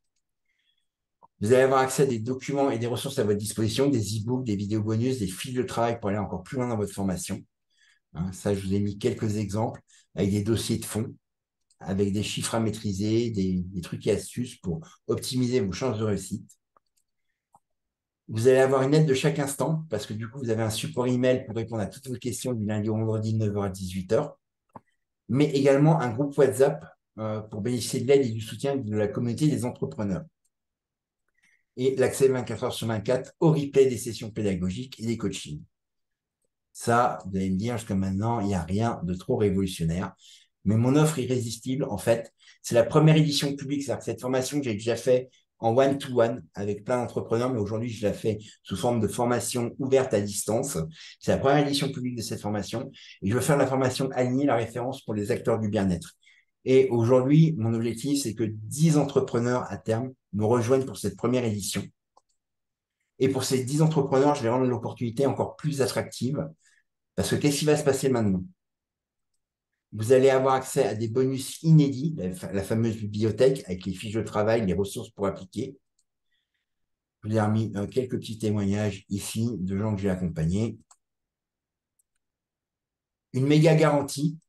Vous allez avoir accès à des documents et des ressources à votre disposition, des e-books, des vidéos bonus, des fiches de travail pour aller encore plus loin dans votre formation. Ça, je vous ai mis quelques exemples avec des dossiers de fond, avec des chiffres à maîtriser, des trucs et astuces pour optimiser vos chances de réussite. Vous allez avoir une aide de chaque instant parce que du coup, vous avez un support email pour répondre à toutes vos questions du lundi au vendredi de 9h à 18h, mais également un groupe WhatsApp pour bénéficier de l'aide et du soutien de la communauté des entrepreneurs. Et l'accès 24 heures sur 24 au replay des sessions pédagogiques et des coachings. Ça, vous allez me dire, jusqu'à maintenant, il n'y a rien de trop révolutionnaire. Mais mon offre irrésistible, en fait, c'est la première édition publique. C'est-à-dire que cette formation que j'ai déjà fait en one-to-one avec plein d'entrepreneurs, mais aujourd'hui, je la fais sous forme de formation ouverte à distance. C'est la première édition publique de cette formation. Et je veux faire la formation alignée, la référence pour les acteurs du bien-être. Et aujourd'hui, mon objectif, c'est que 10 entrepreneurs à terme me rejoignent pour cette première édition. Et pour ces 10 entrepreneurs, je vais rendre l'opportunité encore plus attractive. Parce que qu'est-ce qui va se passer maintenant? Vous allez avoir accès à des bonus inédits, la fameuse bibliothèque avec les fiches de travail, les ressources pour appliquer. Je vous ai remis quelques petits témoignages ici de gens que j'ai accompagnés. Une méga garantie,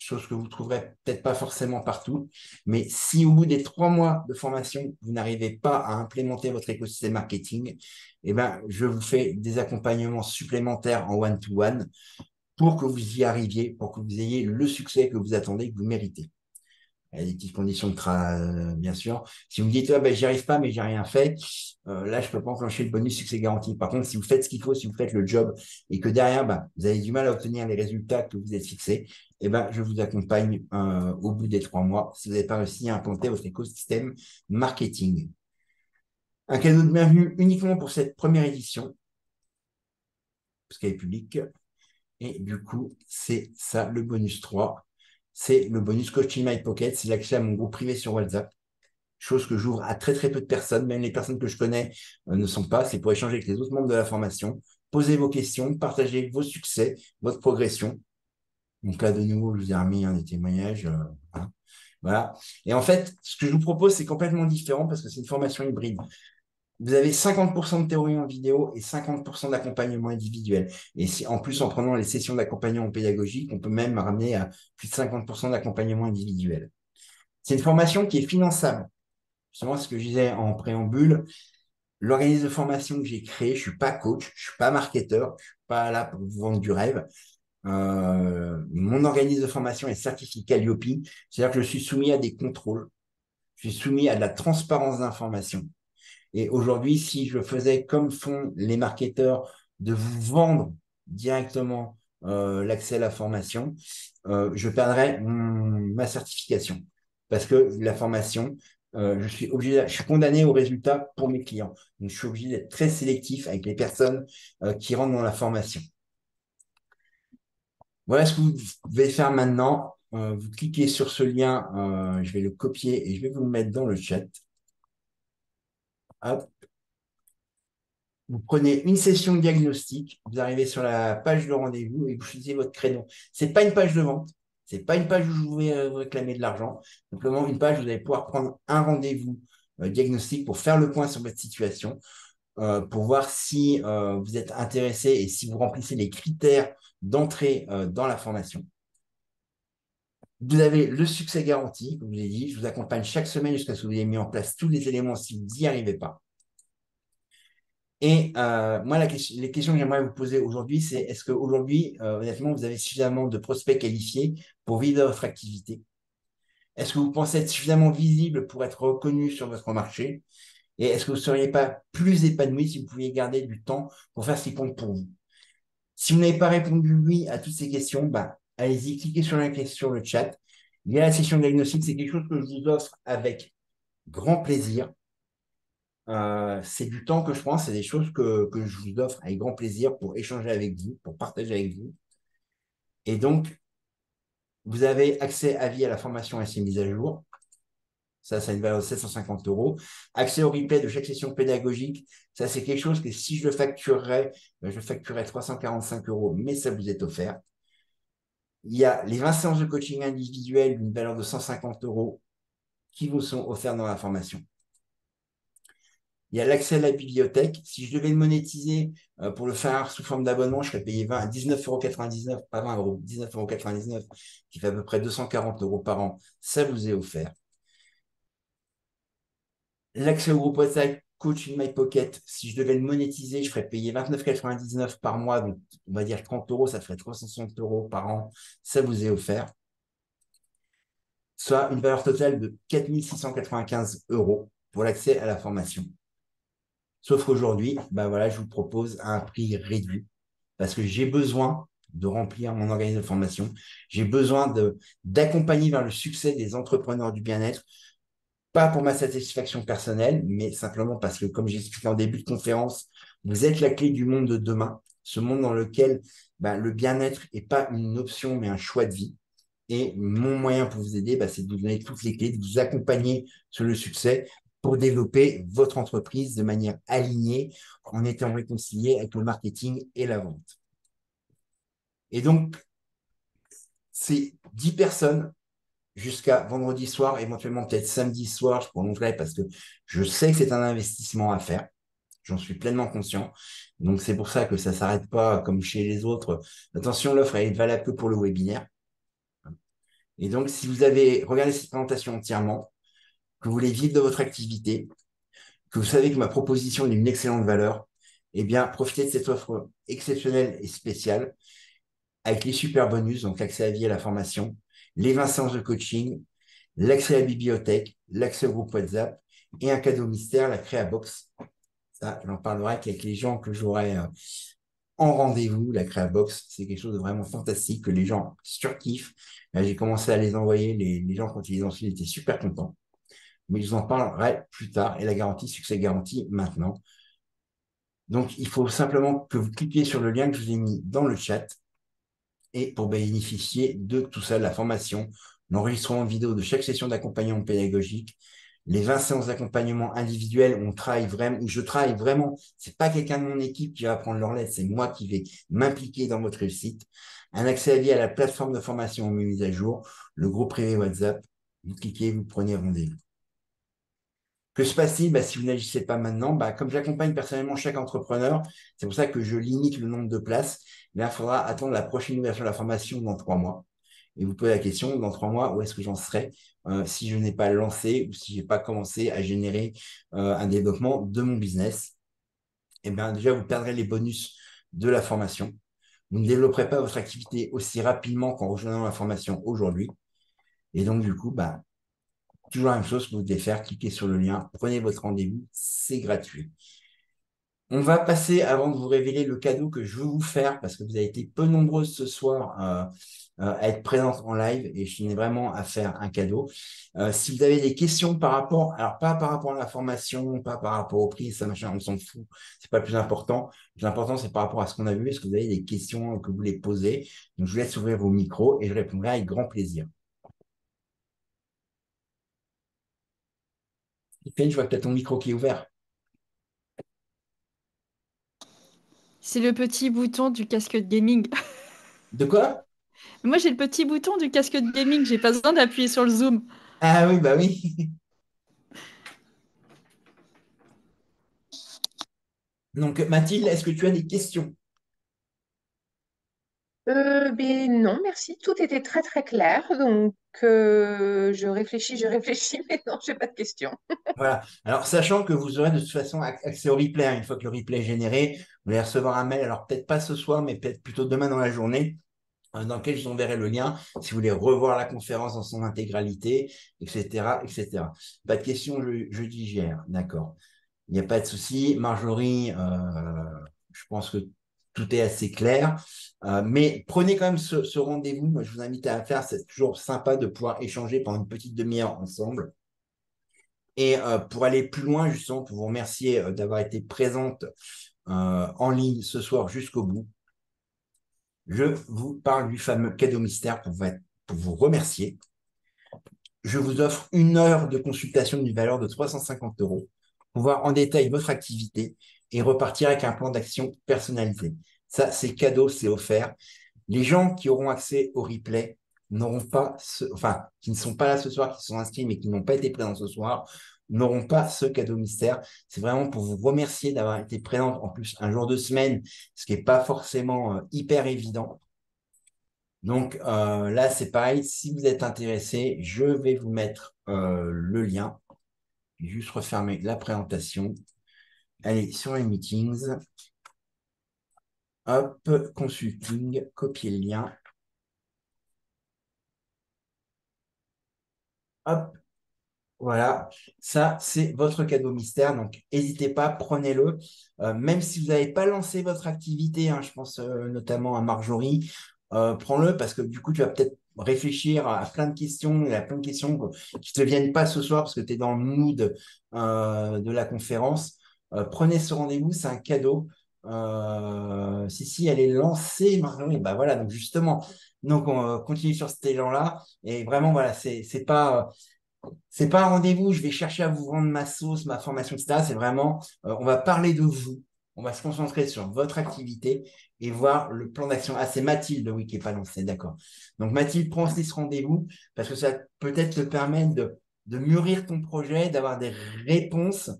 chose que vous ne trouverez peut-être pas forcément partout, mais si au bout des 3 mois de formation, vous n'arrivez pas à implémenter votre écosystème marketing, eh ben, je vous fais des accompagnements supplémentaires en one-to-one pour que vous y arriviez, pour que vous ayez le succès que vous attendez, que vous méritez. Il y a des petites conditions bien sûr. Si vous me dites, j'y arrive pas, mais j'ai rien fait, là, je peux pas enclencher le bonus succès garanti. Par contre, si vous faites ce qu'il faut, si vous faites le job et que derrière, vous avez du mal à obtenir les résultats que vous êtes fixés, je vous accompagne au bout des 3 mois si vous n'avez pas réussi à implanter votre écosystème marketing. Un cadeau de bienvenue uniquement pour cette première édition, parce qu'elle est publique. Et du coup, c'est ça, le bonus 3. C'est le bonus Coaching My Pocket. C'est l'accès à mon groupe privé sur WhatsApp. Chose que j'ouvre à très, très peu de personnes. Même les personnes que je connais ne sont pas. C'est pour échanger avec les autres membres de la formation. Posez vos questions, partagez vos succès, votre progression. Donc là, de nouveau, je vous ai remis des témoignages. Voilà. Et en fait, ce que je vous propose, c'est complètement différent parce que c'est une formation hybride. Vous avez 50% de théorie en vidéo et 50% d'accompagnement individuel. Et si, en plus, en prenant les sessions d'accompagnement pédagogique, on peut même ramener à plus de 50% d'accompagnement individuel. C'est une formation qui est finançable. Justement, ce que je disais en préambule, l'organisme de formation que j'ai créé, je suis pas coach, je suis pas marketeur, je suis pas là pour vous vendre du rêve. Mon organisme de formation est certifié Calliope, c'est-à-dire que je suis soumis à des contrôles, je suis soumis à de la transparence d'information. Et aujourd'hui, si je faisais comme font les marketeurs, de vous vendre directement l'accès à la formation, je perdrais ma certification. Parce que la formation, je suis condamné au résultat pour mes clients. Donc, je suis obligé d'être très sélectif avec les personnes qui rentrent dans la formation. Voilà ce que vous devez faire maintenant. Vous cliquez sur ce lien, je vais le copier et je vais vous le mettre dans le chat. Hop. Vous prenez une session de diagnostic, vous arrivez sur la page de rendez-vous et vous choisissez votre créneau. Ce n'est pas une page de vente, ce n'est pas une page où je vais vous réclamer de l'argent, simplement une page où vous allez pouvoir prendre un rendez-vous diagnostic pour faire le point sur votre situation, pour voir si vous êtes intéressé et si vous remplissez les critères d'entrée dans la formation. Vous avez le succès garanti, comme je vous ai dit, je vous accompagne chaque semaine jusqu'à ce que vous ayez mis en place tous les éléments si vous n'y arrivez pas. Et moi, les questions que j'aimerais vous poser aujourd'hui, c'est est-ce qu'aujourd'hui, honnêtement, vous avez suffisamment de prospects qualifiés pour vivre de votre activité? Est-ce que vous pensez être suffisamment visible pour être reconnu sur votre marché? Et est-ce que vous ne seriez pas plus épanoui si vous pouviez garder du temps pour faire ce qui compte pour vous? Si vous n'avez pas répondu oui à toutes ces questions, allez-y, cliquez sur la question sur le chat. Il y a la session de diagnostic, c'est quelque chose que je vous offre avec grand plaisir. C'est du temps que je prends, c'est des choses que je vous offre avec grand plaisir pour échanger avec vous, pour partager avec vous. Et donc, vous avez accès à vie à la formation et ses mises à jour. Ça a une valeur de 750 euros. Accès au replay de chaque session pédagogique. Ça, c'est quelque chose que si je le facturerais, je facturerais 345 euros, mais ça vous est offert. Il y a les 20 séances de coaching individuel d'une valeur de 150 euros qui vous sont offertes dans la formation. Il y a l'accès à la bibliothèque. Si je devais le monétiser pour le faire sous forme d'abonnement, je serais payé 19,99 €, pas 20 euros, 19,99 €, qui fait à peu près 240 euros par an. Ça vous est offert. L'accès au groupe WhatsApp Coach in My Pocket, si je devais le monétiser, je ferais payer 29,99 € par mois, donc on va dire 30 euros, ça ferait 360 euros par an. Ça vous est offert. Soit une valeur totale de 4 695 euros pour l'accès à la formation. Sauf qu'aujourd'hui, voilà, je vous propose un prix réduit parce que j'ai besoin de remplir mon organisme de formation. J'ai besoin d'accompagner vers le succès des entrepreneurs du bien-être, pas pour ma satisfaction personnelle, mais simplement parce que, comme j'ai expliqué en début de conférence, vous êtes la clé du monde de demain, ce monde dans lequel le bien-être n'est pas une option, mais un choix de vie. Et mon moyen pour vous aider, c'est de vous donner toutes les clés, de vous accompagner sur le succès pour développer votre entreprise de manière alignée en étant réconcilié avec le marketing et la vente. Et donc, c'est 10 personnes jusqu'à vendredi soir, éventuellement peut-être samedi soir, je prolongerai parce que je sais que c'est un investissement à faire. J'en suis pleinement conscient. Donc, c'est pour ça que ça ne s'arrête pas comme chez les autres. Attention, l'offre est valable que pour le webinaire. Et donc, si vous avez regardé cette présentation entièrement, que vous voulez vivre de votre activité, que vous savez que ma proposition est d'une excellente valeur, eh bien, profitez de cette offre exceptionnelle et spéciale avec les super bonus, donc l'accès à vie à la formation, les 20 séances de coaching, l'accès à la bibliothèque, l'accès au groupe WhatsApp et un cadeau mystère, la Créabox. Ça, j'en parlerai avec les gens que j'aurai en rendez-vous. La Créabox, c'est quelque chose de vraiment fantastique que les gens surkiffent. Là, j'ai commencé à les envoyer. Les gens, quand ils les ont reçus, ils étaient super contents. Mais je vous en parlerai plus tard. Et la garantie, succès garanti maintenant. Donc, il faut simplement que vous cliquiez sur le lien que je vous ai mis dans le chat et pour bénéficier de tout ça, de la formation, l'enregistrement vidéo de chaque session d'accompagnement pédagogique, les 20 séances d'accompagnement individuel où je travaille vraiment, c'est pas quelqu'un de mon équipe qui va prendre leur lettre, c'est moi qui vais m'impliquer dans votre réussite, un accès à vie à la plateforme de formation mise à jour, le groupe privé WhatsApp, vous cliquez, vous prenez rendez-vous. Que se passe-t-il si vous n'agissez pas maintenant? Comme j'accompagne personnellement chaque entrepreneur, c'est pour ça que je limite le nombre de places. Il faudra attendre la prochaine ouverture de la formation dans 3 mois. Et vous posez la question, dans 3 mois, où est-ce que j'en serai si je n'ai pas lancé ou si je n'ai pas commencé à générer un développement de mon business? Eh bien, déjà, vous perdrez les bonus de la formation. Vous ne développerez pas votre activité aussi rapidement qu'en rejoignant la formation aujourd'hui. Et donc, du coup, toujours la même chose que vous devez faire, cliquez sur le lien, prenez votre rendez-vous, c'est gratuit. On va passer, avant de vous révéler le cadeau que je veux vous faire, parce que vous avez été peu nombreuses ce soir à être présentes en live, et je tenais vraiment à faire un cadeau. Si vous avez des questions par rapport, alors pas par rapport à la formation, pas par rapport au prix, ça machin, on s'en fout, c'est pas le plus important. Le plus important, c'est par rapport à ce qu'on a vu. Est-ce que vous avez des questions que vous voulez poser? Donc, je vous laisse ouvrir vos micros et je répondrai avec grand plaisir. Stéphane, je vois que tu as ton micro qui est ouvert. C'est le petit bouton du casque de gaming. De quoi? Moi, j'ai le petit bouton du casque de gaming, j'ai pas besoin d'appuyer sur le zoom. Ah oui, bah oui. Donc, Mathilde, est-ce que tu as des questions? Ben non, merci. Tout était très très clair. Donc, je réfléchis, mais non, j'ai pas de questions. Voilà. Alors, sachant que vous aurez de toute façon accès au replay, hein. Une fois que le replay est généré, vous allez recevoir un mail, alors peut-être pas ce soir, mais peut-être plutôt demain dans la journée, dans lequel je vous enverrai le lien si vous voulez revoir la conférence dans son intégralité, etc., etc. Pas de questions, je digère. D'accord. Il n'y a pas de souci. Marjorie, je pense que tout est assez clair. Mais prenez quand même ce rendez-vous. Moi, je vous invite à faire. C'est toujours sympa de pouvoir échanger pendant une petite demi-heure ensemble. Et pour aller plus loin, justement, pour vous remercier d'avoir été présente en ligne ce soir jusqu'au bout, je vous parle du fameux cadeau mystère pour vous remercier. je vous offre 1 heure de consultation d'une valeur de 350 euros pour voir en détail votre activité et repartir avec un plan d'action personnalisé. Ça, c'est cadeau, c'est offert. Les gens qui auront accès au replay n'auront pas enfin, qui ne sont pas là ce soir, qui sont inscrits mais qui n'ont pas été présents ce soir, n'auront pas ce cadeau mystère. C'est vraiment pour vous remercier d'avoir été présent en plus un jour de semaine, ce qui n'est pas forcément hyper évident. Donc là, c'est pareil. Si vous êtes intéressé, je vais vous mettre le lien. Je vais juste refermer la présentation. Allez sur les meetings. Hop, consulting, copier le lien. Hop, voilà. Ça, c'est votre cadeau mystère. Donc, n'hésitez pas, prenez-le. Même si vous n'avez pas lancé votre activité, hein, je pense notamment à Marjorie, prends-le parce que du coup, tu vas peut-être réfléchir à plein de questions. Il y a plein de questions qui ne te viennent pas ce soir parce que tu es dans le mood de la conférence. Prenez ce rendez-vous, c'est un cadeau. Si, elle est lancée, Marjorie. Bah voilà, donc justement, donc on continue sur cet élan-là. Et vraiment, voilà, c'est pas un rendez-vous, je vais chercher à vous vendre ma sauce, ma formation, etc. C'est vraiment, on va parler de vous, on va se concentrer sur votre activité et voir le plan d'action. Ah, c'est Mathilde, oui, qui n'est pas lancée, d'accord. Donc, Mathilde, prends aussi ce rendez-vous parce que ça peut-être te permettre de mûrir ton projet, d'avoir des réponses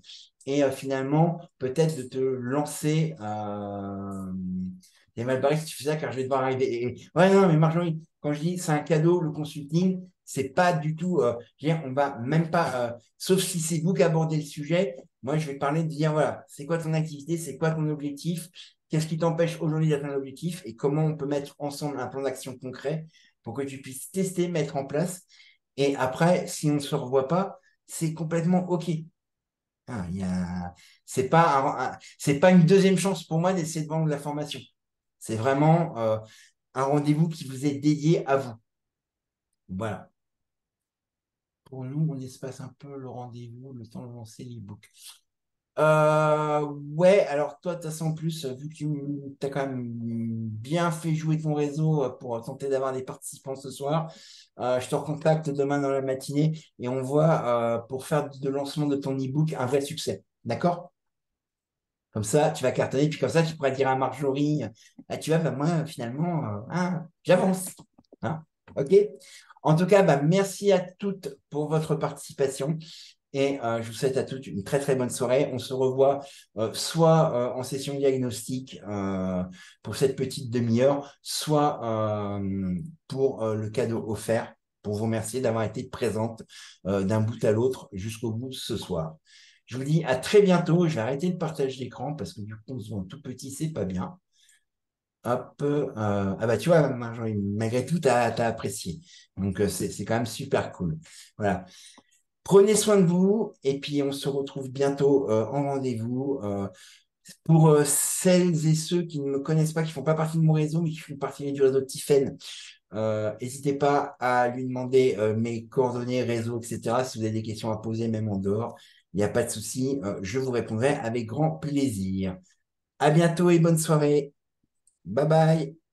et finalement, peut-être de te lancer. T'es mal barré si tu fais ça car je vais devoir arriver. Ouais, non, mais Marjorie, quand je dis c'est un cadeau, le consulting, c'est pas du tout. Je veux dire, on va même pas, sauf si c'est vous qui abordez le sujet. Moi, je vais parler de dire voilà, c'est quoi ton activité, c'est quoi ton objectif, qu'est-ce qui t'empêche aujourd'hui d'atteindre l'objectif et comment on peut mettre ensemble un plan d'action concret pour que tu puisses tester, mettre en place. Et après, si on ne se revoit pas, c'est complètement OK. Ah, c'est pas une deuxième chance pour moi d'essayer de vendre la formation. C'est vraiment un rendez-vous qui vous est dédié à vous. Voilà. Pour nous, on espace un peu le rendez-vous, le temps de lancer l'e-book. Ouais, alors toi, de toute façon, en plus, vu que tu as quand même bien fait jouer ton réseau pour tenter d'avoir des participants ce soir, je te recontacte demain dans la matinée et on voit pour faire de lancement de ton e-book un vrai succès. D'accord? Comme ça, tu vas cartonner, puis comme ça, tu pourras dire à Marjorie, ah, tu vois, bah, moi, finalement, j'avance. Hein. OK? En tout cas, bah, merci à toutes pour votre participation et je vous souhaite à toutes une très, très bonne soirée. On se revoit soit en session diagnostic pour cette petite demi-heure, soit pour le cadeau offert pour vous remercier d'avoir été présente d'un bout à l'autre jusqu'au bout ce soir. Je vous dis à très bientôt. Je vais arrêter le partage d'écran parce que du coup, on se voit tout petit, c'est pas bien. Hop. Ah bah tu vois, malgré tout, tu as apprécié. Donc, c'est quand même super cool. Voilà. Prenez soin de vous et puis on se retrouve bientôt en rendez-vous. Pour celles et ceux qui ne me connaissent pas, qui ne font pas partie de mon réseau, mais qui font partie du réseau Tiffen, n'hésitez pas à lui demander mes coordonnées, réseau, etc. Si vous avez des questions à poser, même en dehors, il n'y a pas de souci, je vous répondrai avec grand plaisir. À bientôt et bonne soirée. Bye bye.